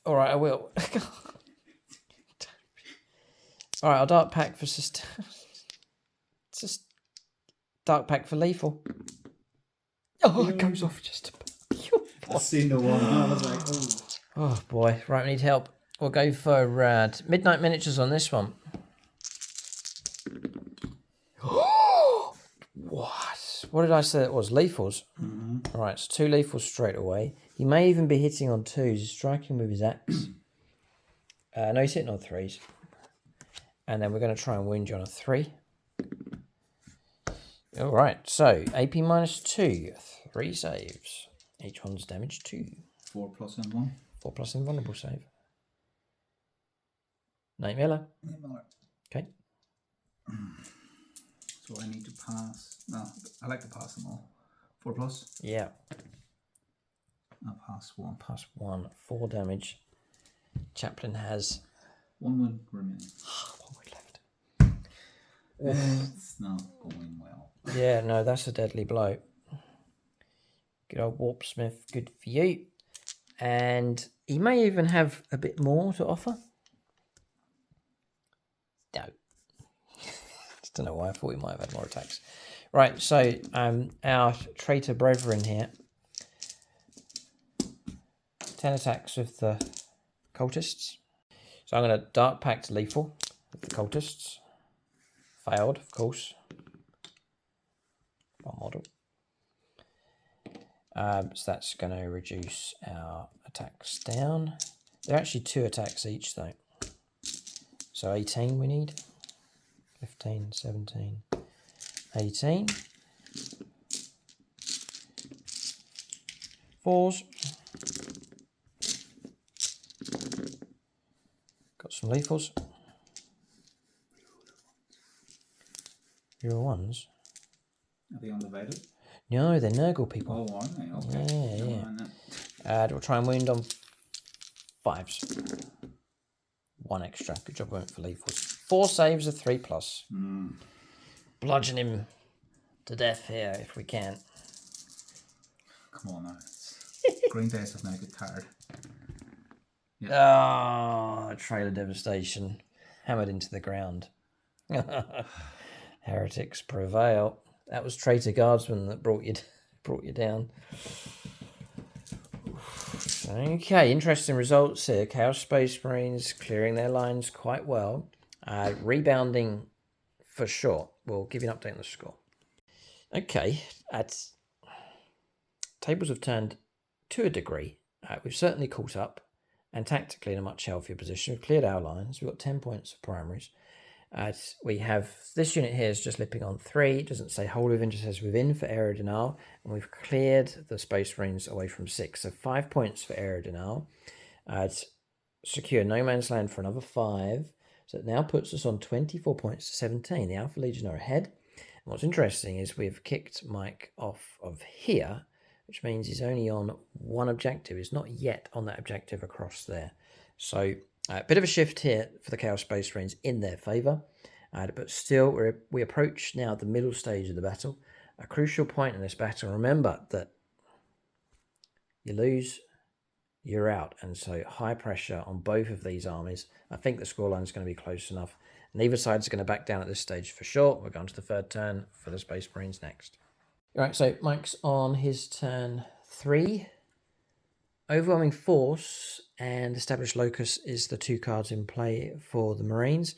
All right, I will. All right, I'll Dark Pact for just Dark Pact for lethal. Oh, it goes off just. I've seen the one. I was like, oh boy, right, we need help. We'll go for Midnight Miniatures on this one. What did I say that was? Lethals. All right, so 2 lethals straight away. He may even be hitting on 2s. He's striking with his axe. No, he's hitting on 3s. And then we're going to try and wound you on a 3. All right, so AP -2, 3 saves. Each one's damage 2. 4+ and 1. 4+ invulnerable save. Nate Miller. Okay. So I need to pass. No, I like to pass them all. 4+. Yeah. I'll pass 1. Pass 1, 4 damage. Chaplain has 1 wound remaining. 1 wound left. It's not going well. Yeah, no, that's a deadly blow. Good old Warpsmith, good for you. And he may even have a bit more to offer. No. Just don't know why I thought he might have had more attacks. Right, so our traitor brethren here. 10 attacks with the cultists. So I'm going to Dark Pact lethal with the cultists. Failed, of course. One model. So that's going to reduce our attacks down. They're actually 2 attacks each though. So 18 we need. 15, 17, 18. 4s. Got some lethals. Real ones. Are they undivided? No, they're Nurgle people. Oh, are they? Okay. Yeah. We'll try and wound on 5s. 1 extra. Good job, went for lethals. 4 saves of 3+. Bludgeon him to death here if we can. Come on now. Green Days have now get tired. Yeah. Oh, Trail of Devastation. Hammered into the ground. Heretics prevail. That was Traitor Guardsman that brought you down. Okay, interesting results here. Chaos Space Marines clearing their lines quite well. Rebounding for sure. We'll give you an update on the score. Okay, tables have turned to a degree. We've certainly caught up and tactically in a much healthier position. We've cleared our lines. We've got 10 points of primaries. We have this unit here is just lipping on 3. It doesn't say hold within, just says within for area denial. And we've cleared the Space Marines away from 6. So 5 points for area denial. Secure no man's land for another 5. So it now puts us on 24 points to 17. The Alpha Legion are ahead. And what's interesting is we've kicked Mike off of here, which means he's only on 1 objective. He's not yet on that objective across there. So a bit of a shift here for the Chaos Space Marines in their favour. But still, we approach now the middle stage of the battle. A crucial point in this battle. Remember that you lose you're out. And so high pressure on both of these armies. I think the scoreline is going to be close enough. Neither side is going to back down at this stage for sure. We're going to the third turn for the Space Marines next. All right, so Mike's on his turn 3. Overwhelming Force and Established Locus is the 2 cards in play for the Marines.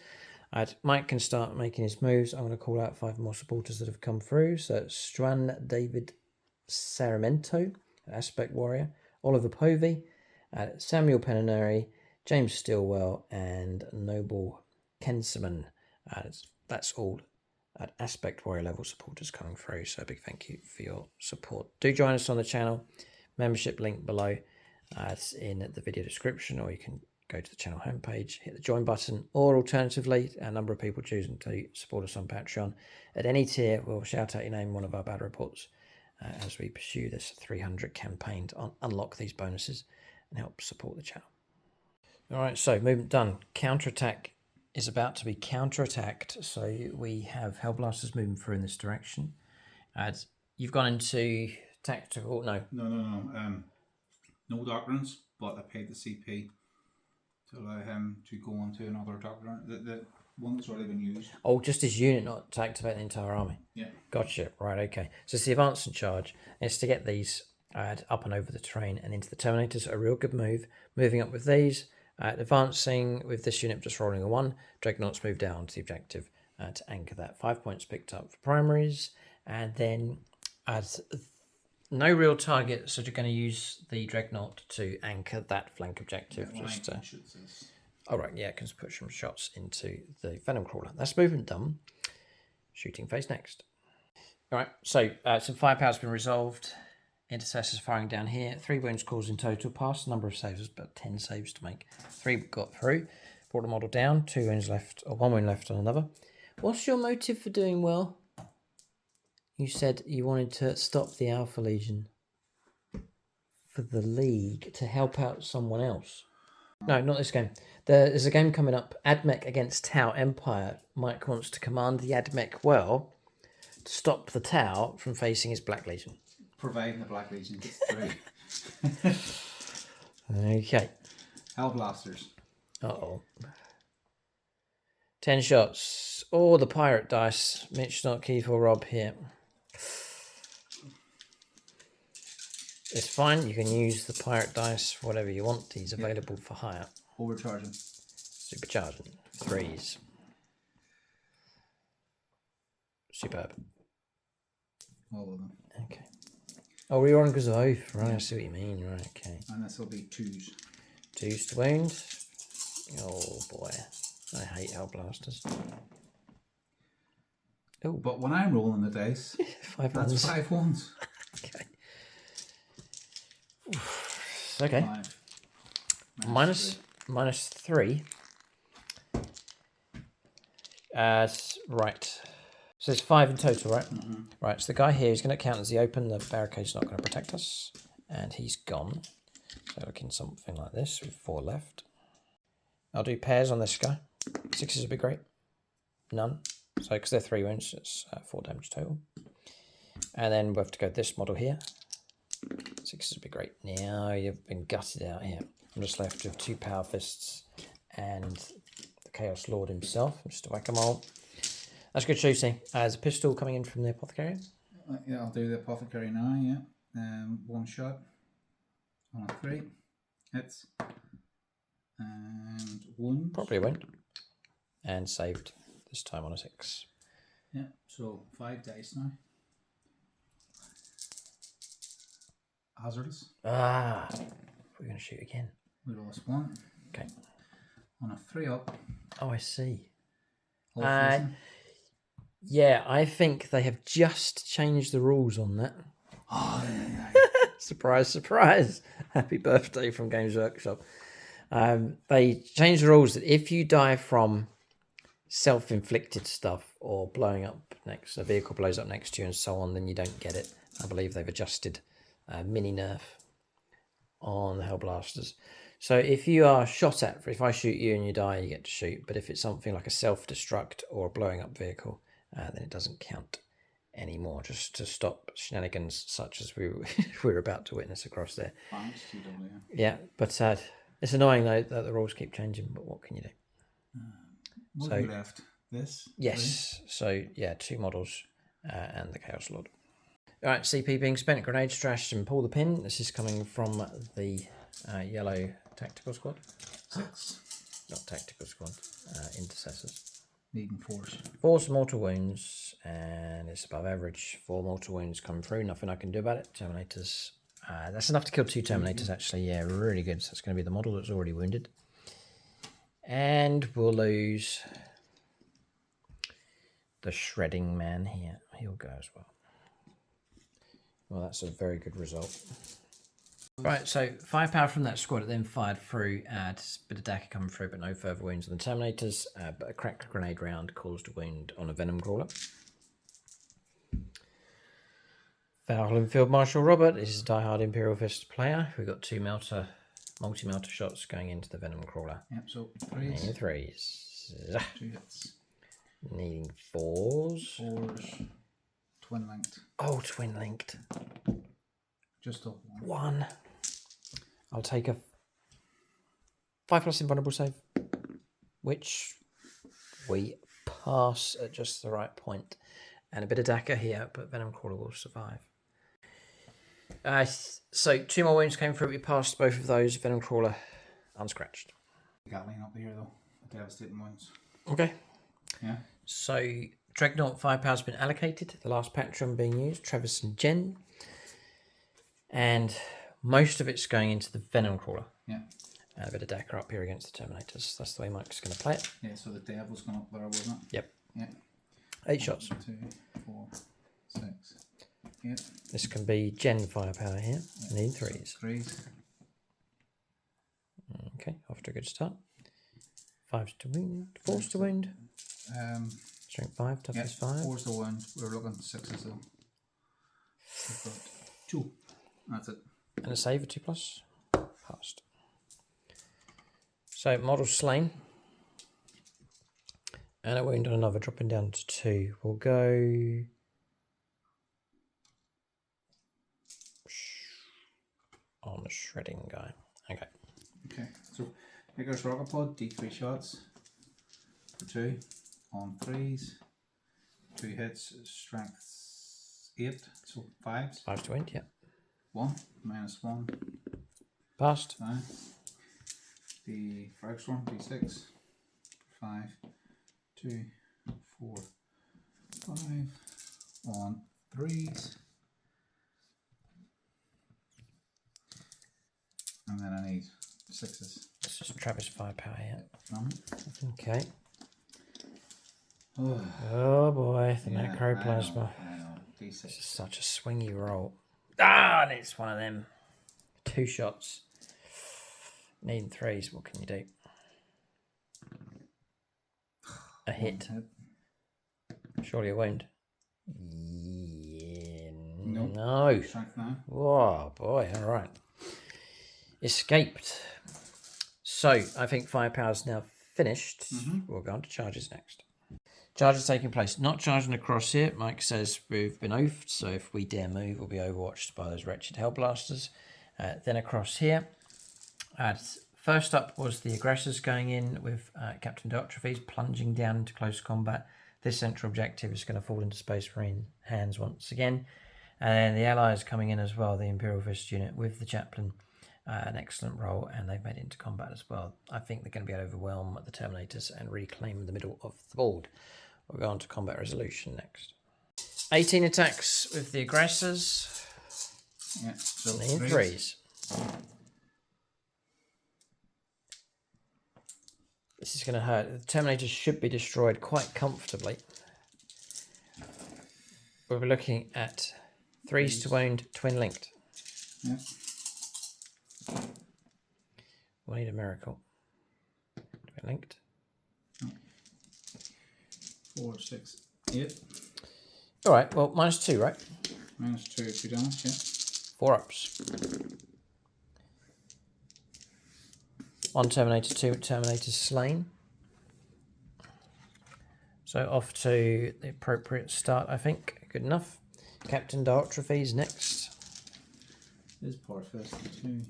Mike can start making his moves. I'm going to call out 5 more supporters that have come through. So it's Stran David Saramento, Aspect Warrior, Oliver Povey, Samuel Penaneri, James Stilwell, and Noble Kenseman. That's all at Aspect Warrior level supporters coming through. So a big thank you for your support. Do join us on the channel. Membership link below. It's in the video description, or you can go to the channel homepage, hit the join button, or alternatively, a number of people choosing to support us on Patreon. At any tier, we'll shout out your name in one of our battle reports as we pursue this 300 campaign to unlock these bonuses and help support the channel. All right, so movement done. Counterattack is about to be counterattacked, so we have Hellblasters moving through in this direction. You've gone into tactical, no. No doctrines, but I paid the CP to allow him to go on to another doctrine. The one that's already been used. Oh, just his unit, not to activate the entire army. Yeah. Gotcha. Right, okay. So it's the advance and charge. It's to get these up and over the terrain and into the Terminators. A real good move. Moving up with these. Advancing with this unit, just rolling a 1. Dreadnoughts move down to the objective to anchor that. 5 points picked up for primaries. And then no real target, so you're going to use the Dreadnought to anchor that flank objective. All right, yeah, can put some shots into the Venom Crawler. That's movement done. Shooting phase next. All right, so some firepower's been resolved. Intercessors firing down here. 3 wounds caused in total. Past number of saves, about 10 saves to make. 3 got through. Brought the model down. 2 wounds left, or 1 wound left on another. What's your motive for doing well? You said you wanted to stop the Alpha Legion for the League to help out someone else. No, not this game. There's a game coming up, AdMech against Tau Empire. Mike wants to command the AdMech well to stop the Tau from facing his Black Legion. Providing the Black Legion gets through. Okay. Hellblasters. Uh-oh. 10 shots. Oh, the pirate dice. Mitch, not Keith or Rob here. It's fine. You can use the pirate dice for whatever you want. He's available for hire. Overcharging. Supercharging. 3s. Superb. All of them. Okay. Oh, we're on because of oath. Right, I see what you mean. Right, okay. And this will be 2s. 2s to wound. Oh, boy. I hate Hellblasters. Oh. But when I'm rolling the dice, 5 that's ones. 5 ones. Okay. Okay. 5. Minus 3. Right. So there's 5 in total, right? Mm-hmm. Right, so the guy here is going to count as the open. The barricade's not going to protect us. And he's gone. So looking something like this with 4 left. I'll do pairs on this guy. 6s would be great. None. So because they're 3 wounds, it's 4 damage total. And then we'll have to go this model here. 6s would be great. Now you've been gutted out here. I'm just left with 2 Power Fists and the Chaos Lord himself. Just a whack-a-mole. That's good shooting. There's a pistol coming in from the Apothecary. Yeah, I'll do the Apothecary now, yeah. 1 shot on a 3. Hits. And 1. Probably won't. And saved this time on a 6. Yeah, so 5 dice now. Hazardous. Ah, we're going to shoot again. We lost 1. Okay. On a 3 up. Oh, I see. Yeah, I think they have just changed the rules on that. Oh, Surprise, surprise. Happy birthday from Games Workshop. They changed the rules that if you die from self-inflicted stuff or blowing up next, a vehicle blows up next to you and so on, then you don't get it. I believe they've adjusted mini nerf on the Hellblasters. So if you are shot at, if I shoot you and you die, you get to shoot. But if it's something like a self-destruct or a blowing up vehicle, then it doesn't count anymore, just to stop shenanigans such as we we're about to witness across there. Thanks, GW. Yeah, but it's annoying though that the rules keep changing. But what can you do? What have you left? This? Yes. So yeah, 2 models and the Chaos Lord. All right, CP being spent, grenade strash and pull the pin. This is coming from the yellow tactical squad. 6. Not tactical squad, intercessors. Needing force. 4 mortal wounds, and it's above average. 4 mortal wounds come through. Nothing I can do about it. Terminators. That's enough to kill 2 Terminators, actually. Yeah, really good. So that's going to be the model that's already wounded. And we'll lose the shredding man here. He'll go as well. Well, that's a very good result. Right, so 5 power from that squad. It then fired through. A bit of dagger coming through, but no further wounds on the Terminators. But a cracked grenade round caused a wound on a Venom Crawler. Foul and Field Marshal Robert. This is a diehard Imperial Fist player. We've got 2 multi-melter shots going into the Venom Crawler. Yep, so 3s. Needing 3s. 2 hits. Needing 4s. 4s. Twin linked. Oh, twin linked. Just up 1. I'll take a 5+ invulnerable save, which we pass at just the right point. And a bit of dagger here, but Venom Crawler will survive. So 2 more wounds came through. We passed both of those. Venom Crawler unscratched. Gatling up here though. Devastating wounds. Okay. Yeah. So Dreadnought 5 power's been allocated. The last Patron being used, Travis and Jen. And most of it's going into the Venom Crawler. Yeah. And a bit of dagger up here against the Terminators. That's the way Mike's going to play it. Yeah, so the Devil's gone up there, wasn't it? Yep. Yeah. 8 shots. 2, 4, 6. Yep. This can be Gen firepower here. Yep. Need 3s. 3s. Okay, off to a good start. 5s to wound. 4s to wound. Strength 5, toughness 5. 4's the wound. We're looking at 6s though. We've got 2. That's it. And a save of 2+. Passed. So model slain. And a wound on another, dropping down to 2. We'll go on the shredding guy. Okay. Okay, so here goes Rocket Pod, D3 shots for 2 on 3s. 2 hits, strength 8, so 5s. 5 to wound, yeah. 1, -1. Passed. The first one, D6. 5, 2, 4, 5 on 3s. And then I need 6s. This is Travis firepower, yeah. From Okay. Oh, Oh boy, the yeah, Necroplasma. I know. D6. This is such a swingy roll. Ah, and it's one of them. 2 shots. Needing 3s, what can you do? A hit. Surely a wound. Yeah, Nope. no. Strength now. Oh boy, alright. Escaped. So, I think firepower's now finished. We'll go on to charges next. Charges taking place. Not charging across here. Mike says we've been oafed, so if we dare move, we'll be overwatched by those wretched Hellblasters. Then across here. First up was the aggressors going in with Captain Dotrophes plunging down into close combat. This central objective is going to fall into Space Marine hands once again. And the allies coming in as well, the Imperial Fist unit with the Chaplain. An excellent role, and they've made it into combat as well. I think they're going to be able to overwhelm the Terminators and reclaim the middle of the board. We'll go on to combat resolution next. 18 attacks with the aggressors. Yeah, so Need 3s. 3s. This is going to hurt. The Terminators should be destroyed quite comfortably. We'll be looking at 3s to wound, twin linked. Yeah. We'll need a miracle. Twin linked. 4, 6, 8. Alright, well, -2, right? -2, 2 damage, yeah. 4 ups. 1 Terminator, 2 Terminators slain. So off to the appropriate start, I think. Good enough. Captain Dartrophies next. Is part first. 2,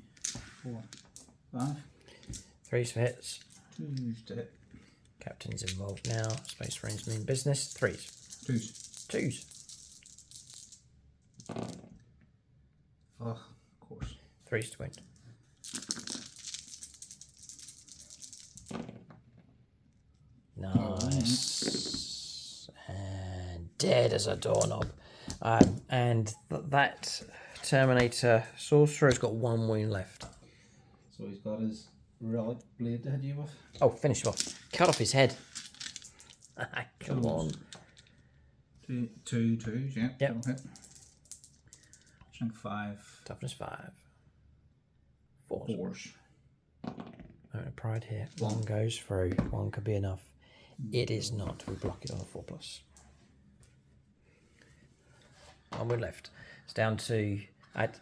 4, 5. 3s for hits. 2s to hit. Captain's involved now. Space Marines mean business. 3s. 2s. 2s. Oh, of course. 3s to win. Nice. And dead as a doorknob. That Terminator Sorcerer has got 1 wound left. So he's got his relic blade to hit you with. Oh, finish him off. Cut off his head. Come on. 2 2s, yeah. Yep. Hit. Strength 5. Toughness 5. 4s. 4s. Pride here. 1 goes through. 1 could be enough. It is not. We block it on a 4+. 1 wound left. It's down to...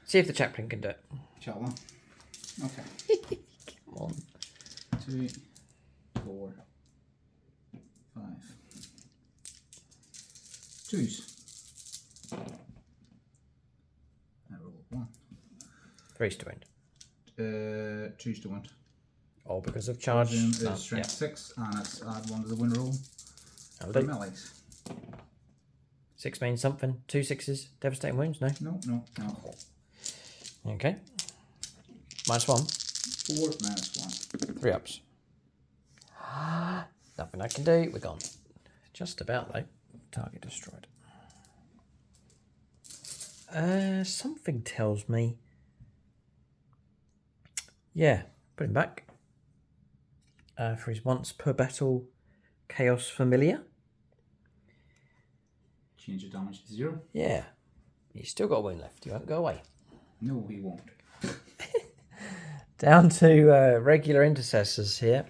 see if the chaplain can do it. Chaplain. Okay. Come on. 2, 4, 5. 2s. I roll 1. 3s to win. 2s to win. All because of charge. Is strength 6, and it's add 1 to the win roll. For melees. 6 means something. 2 6s. Devastating wounds? No. No. Okay. -1. 4 -1. 3 ups. Nothing I can do. We're gone. Just about though. Target destroyed. Something tells me. Yeah. Put him back. For his once per battle Chaos Familiar. Change the damage to 0. Yeah. He's still got a wound left. He won't go away. No, he won't. Down to regular intercessors here.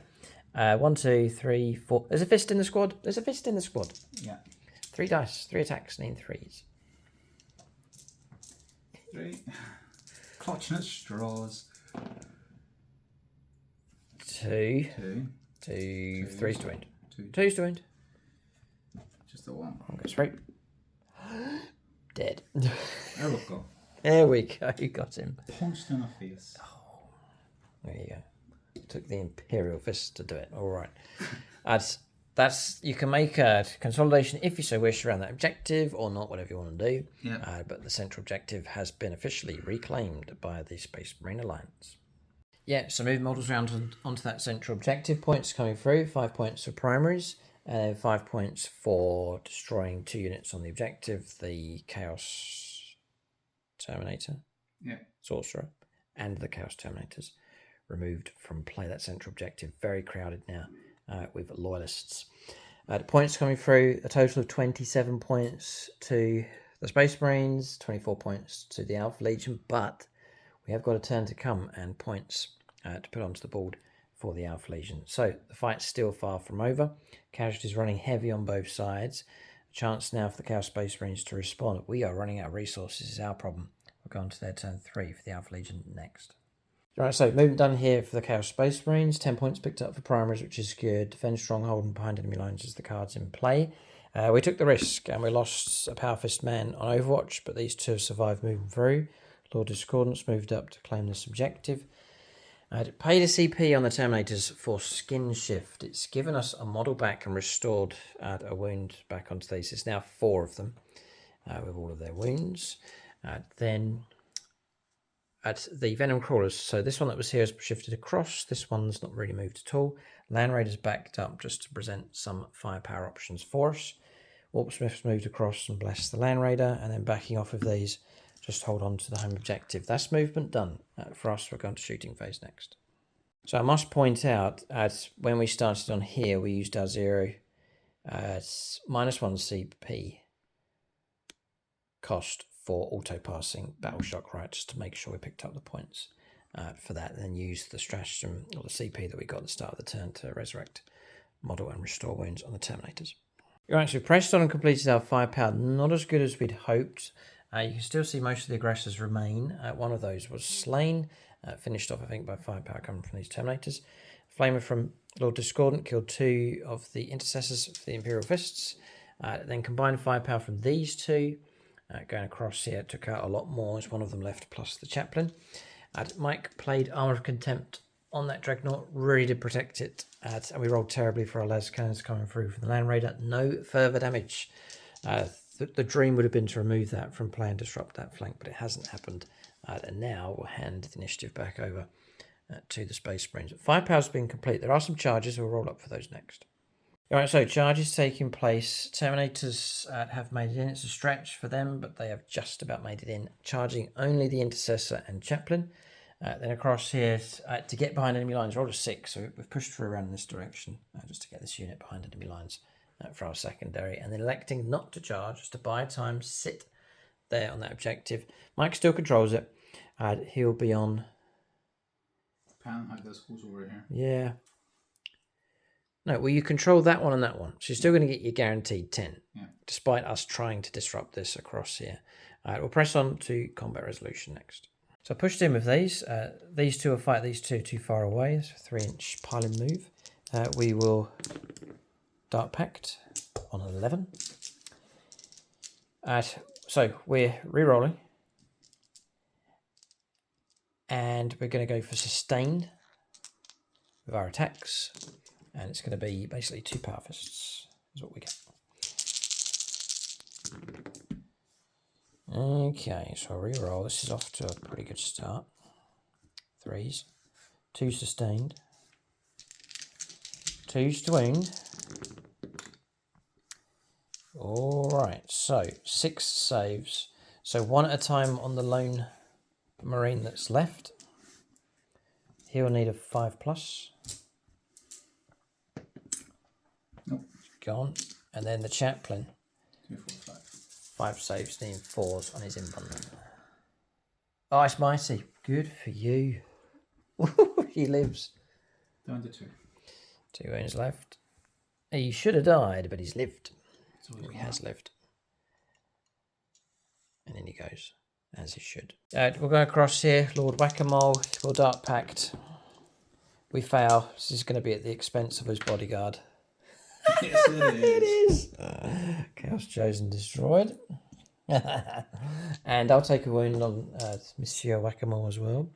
1, 2, 3, 4. There's a fist in the squad. There's a fist in the squad. Yeah. 3 dice. 3 attacks. Need 3s. 3. Clutching at straws. 2. 2. 3s to wound. 2. 2s to wound. Just the 1. 1 goes through. Dead. There we go. There we go. You got him. Punched in the face. There you go. Took the Imperial Fist to do it. All right. That's you can make a consolidation if you so wish around that objective or not, whatever you want to do. Yeah. But the central objective has been officially reclaimed by the Space Marine Alliance. Yeah, so move models around onto that central objective. Points coming through. 5 points for primaries. 5 points for destroying 2 units on the objective. The Chaos Terminator. Yeah. Sorcerer. And the Chaos Terminators. Removed from play. That central objective. Very crowded now with loyalists. Points coming through. A total of 27 points to the Space Marines. 24 points to the Alpha Legion. But we have got a turn to come and points to put onto the board for the Alpha Legion. So the fight's still far from over. Casualties running heavy on both sides. A chance now for the Chaos Space Marines to respond. We are running out of resources. Is our problem. We'll go on to their turn 3 for the Alpha Legion next. Right, so movement done here for the Chaos Space Marines. 10 points picked up for primaries, which is good. Defend stronghold and behind enemy lines as the cards in play. We took the risk and we lost a Power Fist man on Overwatch, but these 2 have survived moving through. Lord Discordance moved up to claim this objective. Paid a CP on the Terminators for Skin Shift. It's given us a model back and restored a wound back onto these. It's now 4 of them with all of their wounds. Then at the Venom Crawlers, so this one that was here has shifted across. This one's not really moved at all. Land Raiders backed up just to present some firepower options for us. Warpsmiths moved across and blessed the Land Raider, and then backing off of these, just hold on to the home objective. That's movement done for us. We're going to shooting phase next. So I must point out, as when we started on here, we used our 0 -1 CP cost for auto-passing battle shock rights to make sure we picked up the points for that, and then used the stratagem or the CP that we got at the start of the turn to resurrect, model and restore wounds on the Terminators. Right, so we pressed on and completed our firepower. Not as good as we'd hoped. You can still see most of the aggressors remain. One of those was slain, finished off, I think, by firepower coming from these Terminators. Flamer from Lord Discordant killed 2 of the intercessors for the Imperial Fists. Then combined firepower from these two. Going across here, took out a lot more. There's one of them left, plus the chaplain. Mike played Armour of Contempt on that Dreadnought, really did protect it. And we rolled terribly for our las cannons coming through from the Land Raider. No further damage. The dream would have been to remove that from play and disrupt that flank, but it hasn't happened. And now we'll hand the initiative back over to the Space Marines. Firepower's been complete. There are some charges. We'll roll up for those next. All right, so charges taking place. Terminators have made it in. It's a stretch for them, but they have just about made it in. Charging only the Intercessor and Chaplain. Then across here, to get behind enemy lines, roll a 6. So we've pushed through around in this direction just to get this unit behind enemy lines for our secondary. And then electing not to charge, just to buy time, sit there on that objective. Mike still controls it. He'll be on... Pan, how this goes over here. Yeah. No, well, you control that one and that one. So you're still going to get your guaranteed 10, despite us trying to disrupt this across here. We'll press on to combat resolution next. So I pushed in with these. These two will fight these two too far away. It's a 3-inch piling move. We will Dark Pact on 11. So we're re-rolling. And we're going to go for sustained with our attacks. And it's going to be basically 2 power fists is what we get. Okay, so re-roll. This is off to a pretty good start. 3s. 2 sustained. 2s to wound. Alright, so 6 saves. So 1 at a time on the lone Marine that's left. He'll need a 5+. Nope. Gone. And then the chaplain. 2, 4, 5. 5 saves, needing 4s on his impoundment. Oh, it's mighty. Good for you. He lives. Down to 2. 2 wounds left. He should have died, but he's lived. So He has lived. And in he goes, as he should. We'll go across here. Lord Whack-A-Mole. We'll Dark Pact. We fail. This is going to be at the expense of his bodyguard. Yes, it is. Chaos Chosen destroyed. And I'll take a wound on Monsieur Whack-A-Mole as well.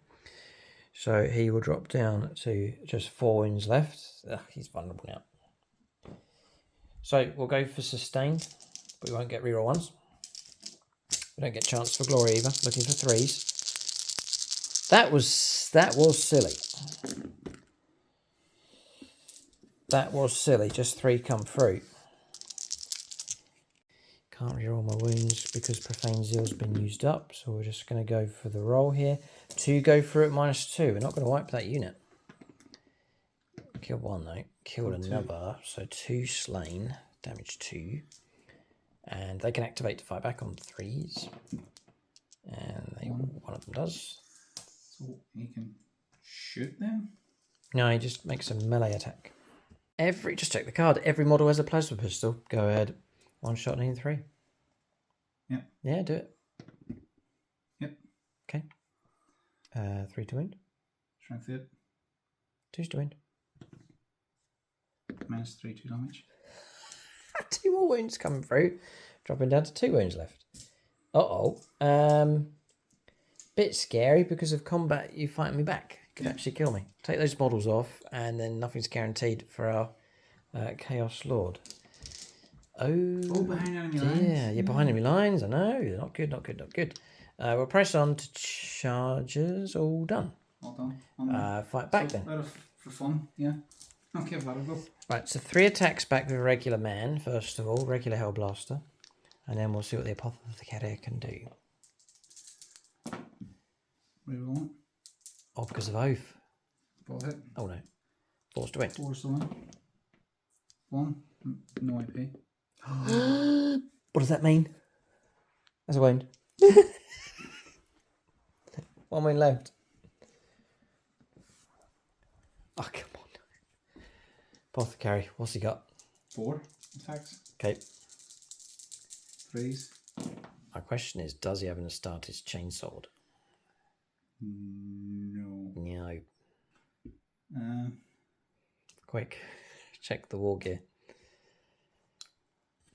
So he will drop down to just 4 wounds left. He's vulnerable now. So we'll go for sustained, but we won't get reroll ones. We don't get chance for glory either. Looking for 3s. That was silly. That was silly. Just 3 come through. Can't reroll my wounds because Profane Zeal's been used up. So we're just going to go for the roll here. 2 go through at -2. We're not going to wipe that unit. Killed 1 though. Killed another. So 2 slain. Damage 2. And they can activate to fight back on 3s. And one of them does. So he can shoot them? No, he just makes a melee attack. Just check the card. Every model has a plasma pistol. Go ahead. 1 shot needing 3. Yep. Yeah, do it. Yep. Okay. 3 to wound. Strength 8. 2's to wound. -3, 2 damage. 2 more wounds coming through. Dropping down to 2 wounds left. Uh-oh. Bit scary because of combat. You fight me back. Could actually kill me. Take those models off, and then nothing's guaranteed for our Chaos Lord. Oh, behind enemy lines. Yeah, you're behind enemy lines. I know. Not good, not good, not good. We'll press on to charges. All done. All done. Fight back so, then. For fun, yeah. I'll give that a go. Right, so 3 attacks back with a regular man, first of all. Regular Hellblaster. And then we'll see what the Apothecary can do. Reroll it. Oh, because of Oath. Ball hit. Oh no. 4's to win. 4's to win. 1. No IP. What does that mean? That's a wound. 1 wound left. Oh, come on. Apothecary, what's he got? 4 attacks. Okay. 3s. My question is, does he have an Astartes chainsword? No. No. Quick. Check the war gear.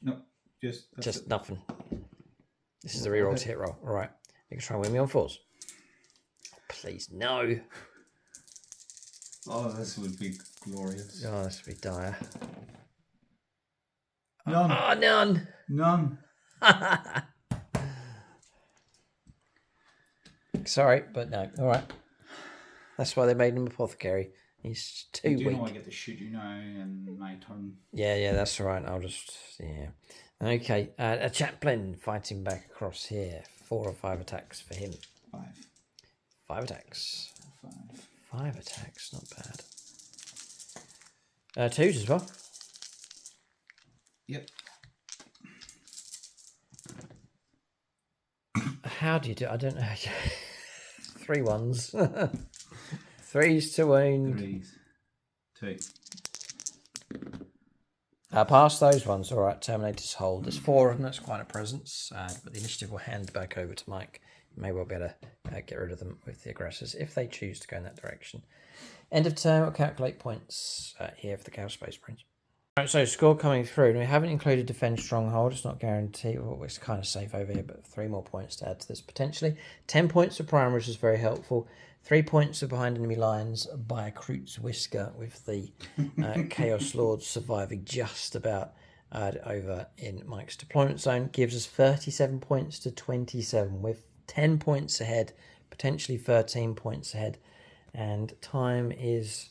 No. Just nothing. This is the reroll to hit roll. All right. You can try and win me on 4s. Please, no. Oh, this would be glorious. Oh, this would be dire. None. Oh, none. None. Sorry, but no. All right. That's why they made him apothecary. He's too weak. Do you know I get to shoot you now in my turn? Yeah, that's all right. I'll just, Okay, a chaplain fighting back across here. 4 or 5 attacks for him. 5. 5 attacks. 5. 5 attacks, not bad. 2s as well. Yep. How do you do? I don't know. 3 1s. 3s to wound. 3s. 2. Pass those ones. All right, Terminators hold. There's 4 of them. That's quite a presence. But the initiative will hand back over to Mike. You may well be able to get rid of them with the aggressors if they choose to go in that direction. End of turn, we'll calculate points here for the Chaos Space Marines. Right, so score coming through. And we haven't included Defend Stronghold. It's not guaranteed. Well, it's kind of safe over here, but 3 more points to add to this potentially. 10 points for Primer, which is very helpful. 3 points of behind enemy lines by a Kroot's Whisker, with the Chaos Lord surviving just about over in Mike's deployment zone. Gives us 37 points to 27, with 10 points ahead, potentially 13 points ahead. And time is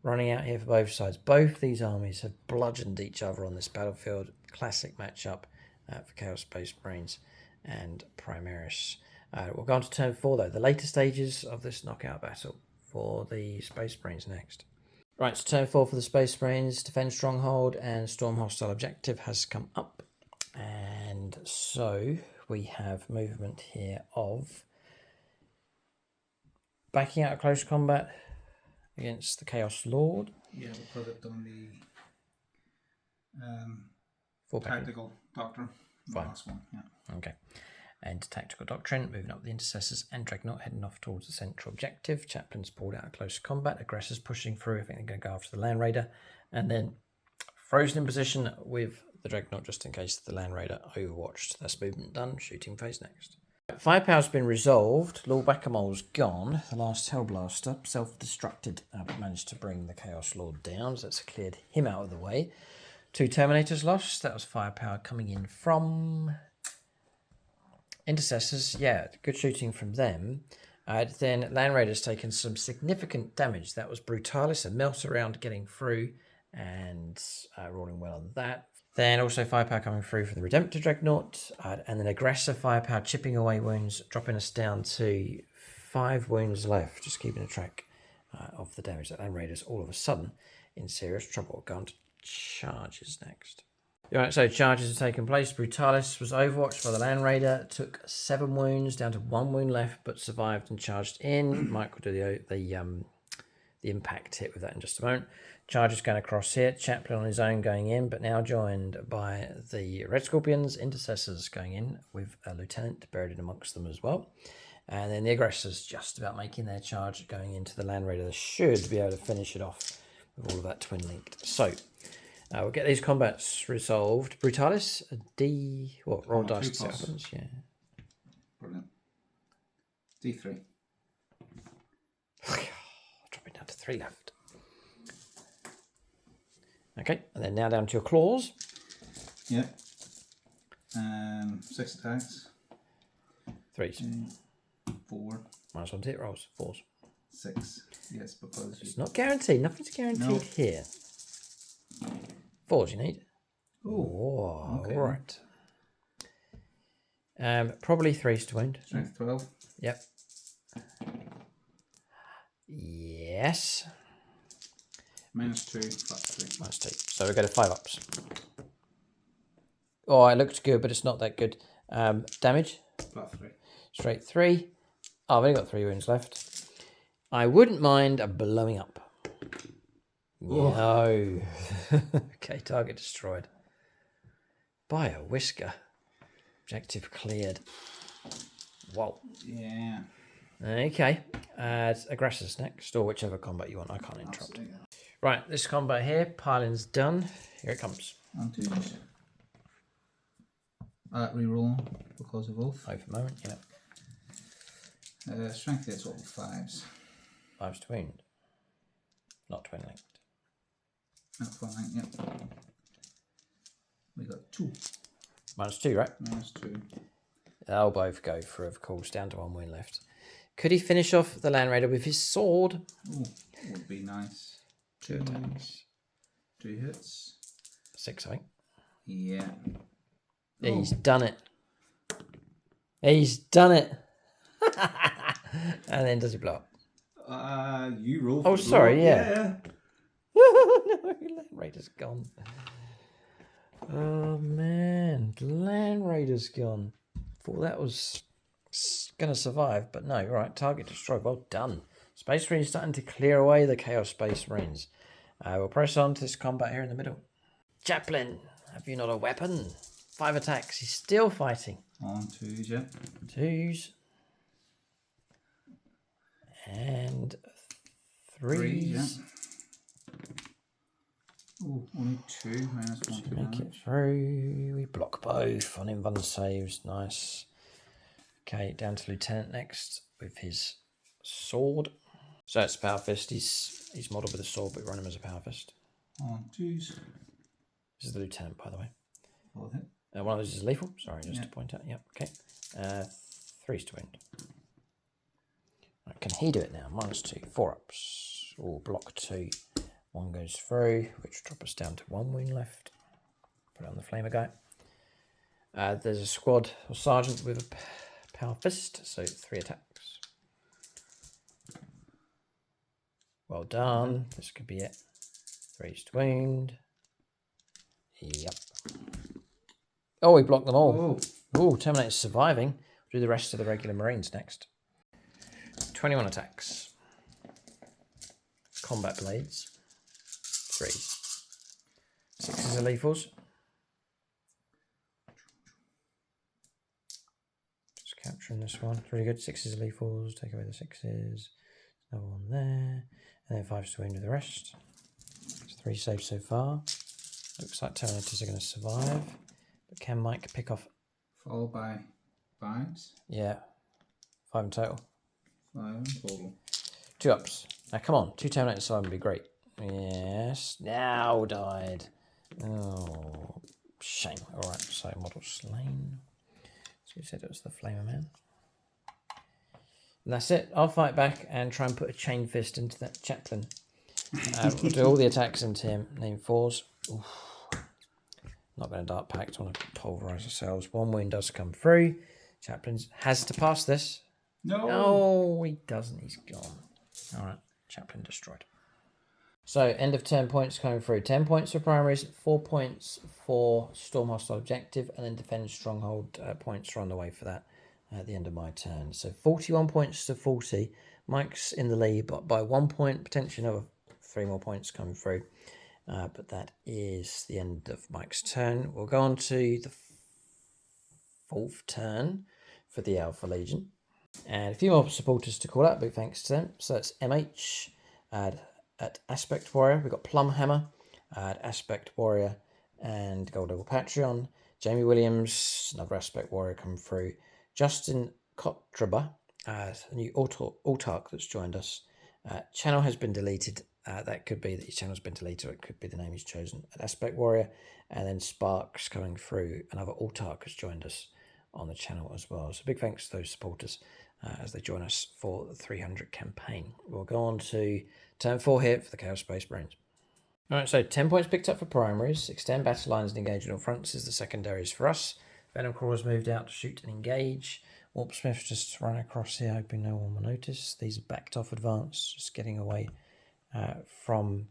running out here for both sides. Both these armies have bludgeoned each other on this battlefield. Classic matchup for Chaos Space Marines and Primaris. We'll go on to turn 4 though. The later stages of this knockout battle for the Space Marines next. Right, so turn 4 for the Space Marines. Defend Stronghold and Storm Hostile Objective has come up. And so we have movement here of backing out of close combat against the Chaos Lord. Yeah, we'll put it on the Tactical Tactical Doctrine. Fine. Last one, yeah. Okay. And Tactical Doctrine, moving up the Intercessors and Dreadnought, heading off towards the central objective. Chaplains pulled out of close combat. Aggressors pushing through. I think they're going to go after the Land Raider. And then frozen in position with the Dreadnought just in case the Land Raider overwatched. That's movement done. Shooting phase next. Firepower's been resolved. Lord Whack-A-Mole's gone. The last Hellblaster self-destructed, but managed to bring the Chaos Lord down. So that's cleared him out of the way. 2 Terminators lost. That was firepower coming in from Intercessors. Yeah, good shooting from them. Then Land Raider's taken some significant damage. That was Brutalis, a melt around getting through and rolling well on that. Then also firepower coming through from the Redemptor Dreadnought, and then aggressive firepower chipping away wounds, dropping us down to 5 wounds left, just keeping a track of the damage. That Land Raider's all of a sudden in serious trouble. Going to charges next. Alright, so charges have taken place. Brutalis was overwatched by the Land Raider, took 7 wounds, down to 1 wound left, but survived and charged in. Mike will do the impact hit with that in just a moment. Charges going across here. Chaplain on his own going in, but now joined by the Red Scorpions. Intercessors going in with a lieutenant buried in amongst them as well. And then the aggressors just about making their charge, going into the Land Raider. They should be able to finish it off with all of that twin linked. So we'll get these combats resolved. Brutalis, roll dice to see what happens. Yeah. Brilliant. D3. Dropping down to 3 left. Okay, and then now down to your claws. Yep. 6 attacks. 3s. 4. Minus 1 to hit rolls. 4s. 6. Yes, because It's not guaranteed. Nothing's guaranteed here. 4s you need. Oh, okay. All right. Probably 3s to wound. Strength 12. Yep. Yes. Minus 2, flat 3. Minus 2. So we go to 5 ups. Oh, it looks good, but it's not that good. Damage. Flat 3. Straight 3. Oh, I've only got 3 wounds left. I wouldn't mind a blowing up. No. Okay, target destroyed. By a whisker. Objective cleared. Whoa. Yeah. Okay. Aggressors next, or whichever combat you want. I can't interrupt. Right, this combat here, piling's done. Here it comes. On 2s. Reroll because of both. Oh, for a moment, yeah. Strength is all 5s. 5's to wound. Not twin linked. Not fine, yep. We got 2. -2, right? -2. They'll both go for, of course, down to 1 wound left. Could he finish off the Land Raider with his sword? Ooh, would be nice. 2 attacks. 3 hits. 6, I think. Yeah. He's done it. He's done it. And then does he blow up? You roll. Oh, sorry, yeah. No, Land Raider's gone. Oh, man. The Land Raider's gone. Thought that was going to survive, but no. Right, target destroyed. Well done. Space Marines starting to clear away the Chaos Space Marines. We'll press on to this combat here in the middle. Chaplain, have you not a weapon? 5 attacks. He's still fighting. On 2s, yeah. 2s. And 3s. 3, yeah. Oh, only 2 -1 to Make it through. We block both on invuln saves. Nice. Okay, down to Lieutenant next with his sword. So it's Power Fist. He's modelled with a sword, but we run him as a Power Fist. On 2s. This is the Lieutenant, by the way. 4 hit. One of those is lethal. Sorry, just to point out. Yep, okay. 3's to wound. Right, can he do it now? -2. 4 ups. Oh, block 2. 1 goes through, which will drop us down to 1 wound left. Put it on the Flamer guy. There's a squad or sergeant with a Power Fist, so 3 attacks. Well done. This could be it. 3's to wound. Yep. Oh, we blocked them all. Oh, Terminator's surviving. We'll do the rest of the regular Marines next. 21 attacks. Combat blades. 3s. 6s are lethals. Just capturing this one. It's really good. 6s are lethals. Take away the 6s. Another one there. And then 5's to wound with the rest. It's 3 saves so far. Looks like Terminators are going to survive. But can Mike pick off? Followed by 5s. Yeah. 5 in total. 5 in total. 2 ups. Now come on. 2 Terminators survive would be great. Yes. Now died. Oh, shame. Alright, so model slain. So you said it was the Flamer Man. And that's it. I'll fight back and try and put a chain fist into that chaplain. We'll do all the attacks into him. Name 4s. Oof. Not going to Dark Pact. I want to pulverise ourselves. 1 wound does come through. Chaplain has to pass this. No, he doesn't. He's gone. Alright, chaplain destroyed. So, end of turn points coming through. 10 points for primaries, 4 points for Storm Hostile Objective, and then Defend Stronghold points are on the way for that at the end of my turn. So, 41 points to 40. Mike's in the lead, but by 1 point, potentially another 3 more points coming through. But that is the end of Mike's turn. We'll go on to the 4th turn for the Alpha Legion. And a few more supporters to call out, big thanks to them. So it's MH at Aspect Warrior. We've got Plumhammer at Aspect Warrior and Gold Level Patreon. Jamie Williams, another Aspect Warrior come through. Justin Kotraba, a new Autark that's joined us. Channel has been deleted. That could be that his channel's been deleted, or it could be the name he's chosen at Aspect Warrior. And then Sparks coming through. Another Autark has joined us on the channel as well. So big thanks to those supporters as they join us for the 300 campaign. We'll go on to turn 4 here for the Chaos Space Marines. Alright, so 10 points picked up for primaries. Extend battle lines and engage on all fronts is the secondaries for us. Venom Crawler's moved out to shoot and engage. Warp Smith just run across here, hoping no one will notice. These are backed off advance, just getting away from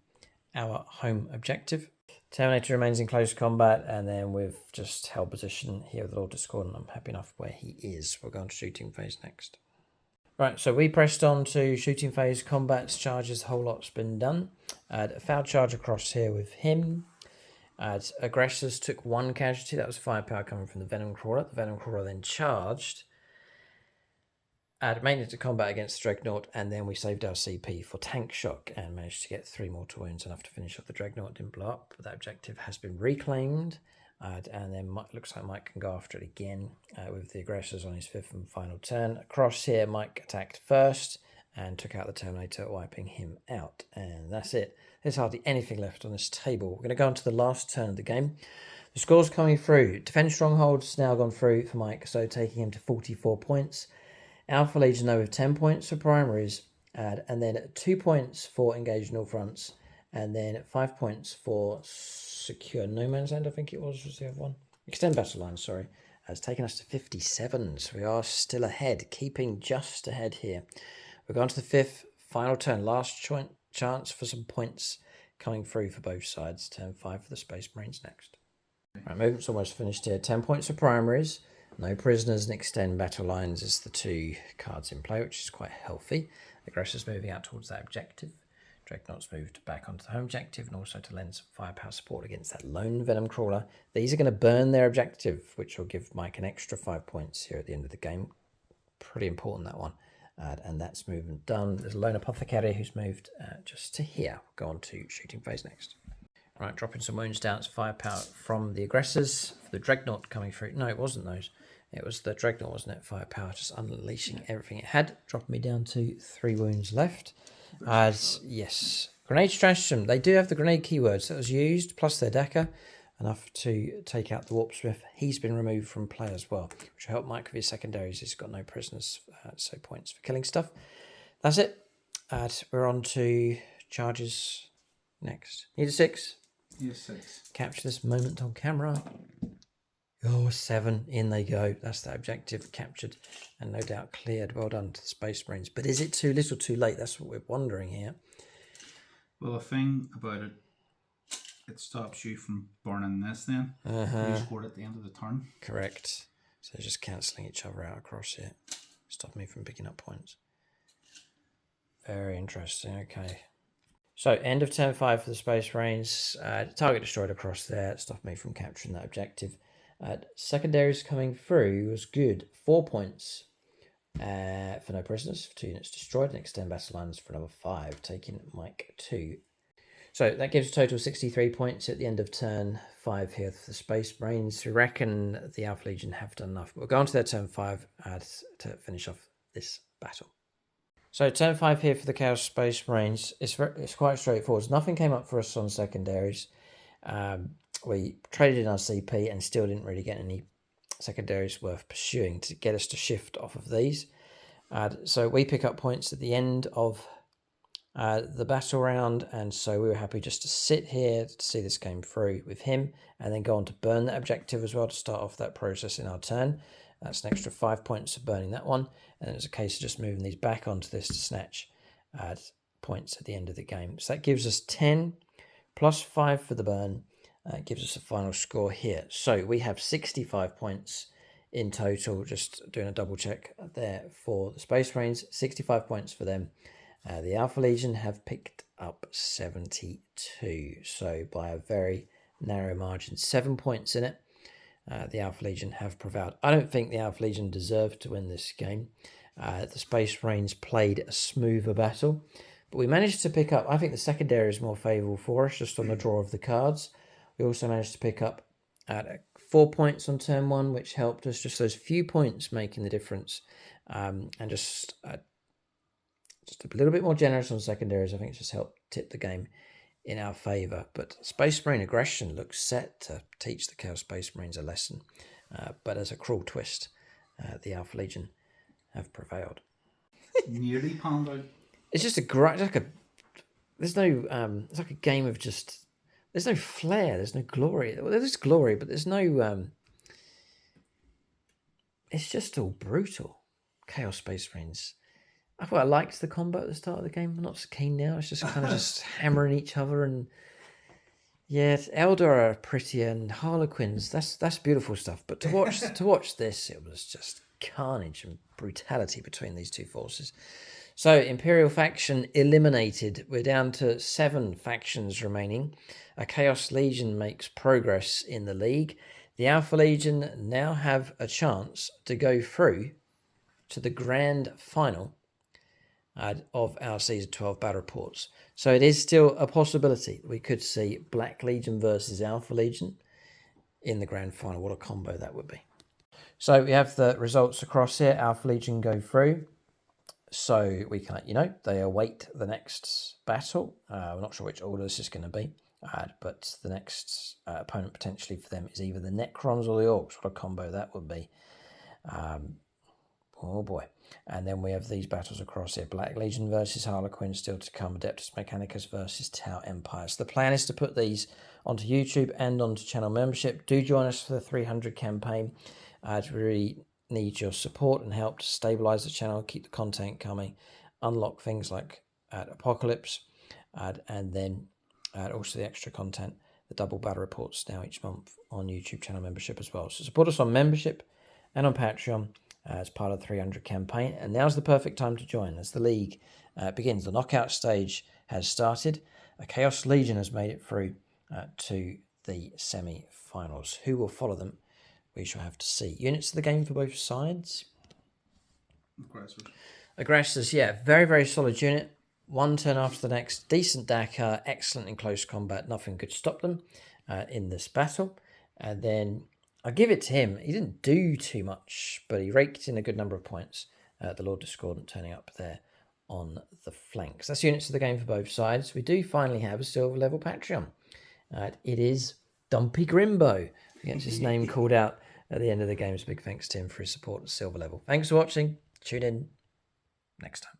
our home objective. Terminator remains in close combat, and then we've just held position here with Lord Discordant. I'm happy enough where he is. We're going to shooting phase next. Right, so we pressed on to shooting phase, combats, charges, the whole lot's been done. A foul charge across here with him. Aggressors took 1 casualty. That was firepower coming from the Venom Crawler. The Venom Crawler then charged. Made it to combat against the Dreadnought, and then we saved our CP for tank shock and managed to get 3 mortal wounds, enough to finish off the Dreadnought. Didn't blow up, but that objective has been reclaimed. And then looks like Mike can go after it again with the aggressors on his 5th and final turn. Across here, Mike attacked first and took out the Terminator, wiping him out. And that's it. There's hardly anything left on this table. We're going to go on to the last turn of the game. The score's coming through. Defend Stronghold's now gone through for Mike, so taking him to 44 points. Alpha Legion, though, with 10 points for primaries, and then 2 points for Engage All Fronts, and then 5 points for Secure No Man's Land, I think it was the other one. Extend Battle Line, sorry. Has taken us to 57, so we are still ahead, keeping just ahead here. We're going to the 5th, final turn, last chance for some points coming through for both sides. Turn 5 for the Space Marines next. Right, movement's almost finished here. 10 points for primaries. No prisoners and extend battle lines is the 2 cards in play, which is quite healthy. Aggressors moving out towards that objective. Dreadnought's moved back onto the home objective and also to lend some firepower support against that lone Venom Crawler. These are going to burn their objective, which will give Mike an extra 5 points here at the end of the game. Pretty important, that one. And that's movement done. There's a lone Apothecary who's moved just to here. Go on to shooting phase next. Right, dropping some wounds down. It's firepower from the aggressors. For the Dreadnought coming through. No, it wasn't those. It was the Dreadnought, wasn't it? Firepower, just unleashing everything it had. Dropping me down to 3 wounds left. Yes. Grenade Stratagem. They do have the grenade keywords that was used, plus their Decker. Enough to take out the Warpsmith. He's been removed from play as well, which will help Mike with his secondaries. He's got no prisoners, so points for killing stuff. That's it. We're on to charges next. Need a 6? Need a 6. Capture this moment on camera. Oh, 7. In they go. That's the objective captured and no doubt cleared. Well done to the Space Marines. But is it too little, too late? That's what we're wondering here. Well, the thing about it, it stops you from burning this then. You scored at the end of the turn. Correct. So they're just cancelling each other out across here. Stop me from picking up points. Very interesting. Okay. So end of turn 5 for the Space Marines. Target destroyed across there. Stop me from capturing that objective. Secondaries coming through was good. 4 points for no prisoners. For 2 units destroyed. And extend battle lines for another 5. Taking Mike 2. So that gives a total of 63 points at the end of turn 5 here for the Space Marines. We reckon the Alpha Legion have done enough. We'll go on to their turn 5 to finish off this battle. So turn 5 here for the Chaos Space Marines. It's quite straightforward. Nothing came up for us on secondaries. We traded in our CP and still didn't really get any secondaries worth pursuing to get us to shift off of these. So we pick up points at the end of the battle round, and so we were happy just to sit here to see this game through with him and then go on to burn that objective as well to start off that process in our turn. That's an extra 5 points for burning that one, and it's a case of just moving these back onto this to snatch points at the end of the game. So that gives us 10 plus 5 for the burn. Gives us a final score here. So we have 65 points in total, just doing a double check there for the Space Marines, 65 points for them. The Alpha Legion have picked up 72, so by a very narrow margin, 7 points in it. The Alpha Legion have prevailed. I don't think the Alpha Legion deserved to win this game. The Space Marines played a smoother battle, but we managed to pick up, I think the secondary is more favourable for us, just on the draw of the cards. We also managed to pick up 4 points on turn 1, which helped us, just those few points making the difference, and just a little bit more generous on secondaries. I think it's just helped tip the game in our favour. But Space Marine aggression looks set to teach the Chaos Space Marines a lesson. But as a cruel twist, the Alpha Legion have prevailed. Nearly panned out. It's just there's no, it's like a game of just, there's no flair, there's no glory. Well, there's glory, but there's no, it's just all brutal. Chaos Space Marines. I thought I liked the combat at the start of the game. I'm not so keen now. It's just kind of just hammering each other, and yeah, Eldar are pretty and Harlequins. That's beautiful stuff. But to watch this, it was just carnage and brutality between these two forces. So Imperial faction eliminated. We're down to 7 factions remaining. A Chaos Legion makes progress in the league. The Alpha Legion now have a chance to go through to the grand final of our Season 12 battle reports. So it is still a possibility. We could see Black Legion versus Alpha Legion in the grand final. What a combo that would be. So we have the results across here. Alpha Legion go through. So we can let you know they await the next battle. We're not sure which order this is going to be, but the next opponent potentially for them is either the Necrons or the Orcs. What a combo that would be. Oh boy. And then we have these battles across here. Black Legion versus Harlequin, still to come. Adeptus Mechanicus versus Tau Empire. So the plan is to put these onto YouTube and onto channel membership. Do join us for the 300 campaign. We really need your support and help to stabilize the channel, keep the content coming, unlock things like Apocalypse, and then also the extra content, the double battle reports now each month on YouTube channel membership as well. So support us on membership and on Patreon as part of the 300 campaign. And now's the perfect time to join as the league begins. The knockout stage has started. A Chaos Legion has made it through to the semi-finals. Who will follow them? We shall have to see. Units of the game for both sides. Aggressors, yeah. Very, very solid unit. One turn after the next. Decent Dakar. Excellent in close combat. Nothing could stop them in this battle. And then I give it to him. He didn't do too much, but he raked in a good number of points. The Lord Discordant turning up there on the flanks. That's units of the game for both sides. We do finally have a silver level Patreon. It is Dumpy Grimbo. He gets his name called out at the end of the game. So big thanks to him for his support at silver level. Thanks for watching. Tune in next time.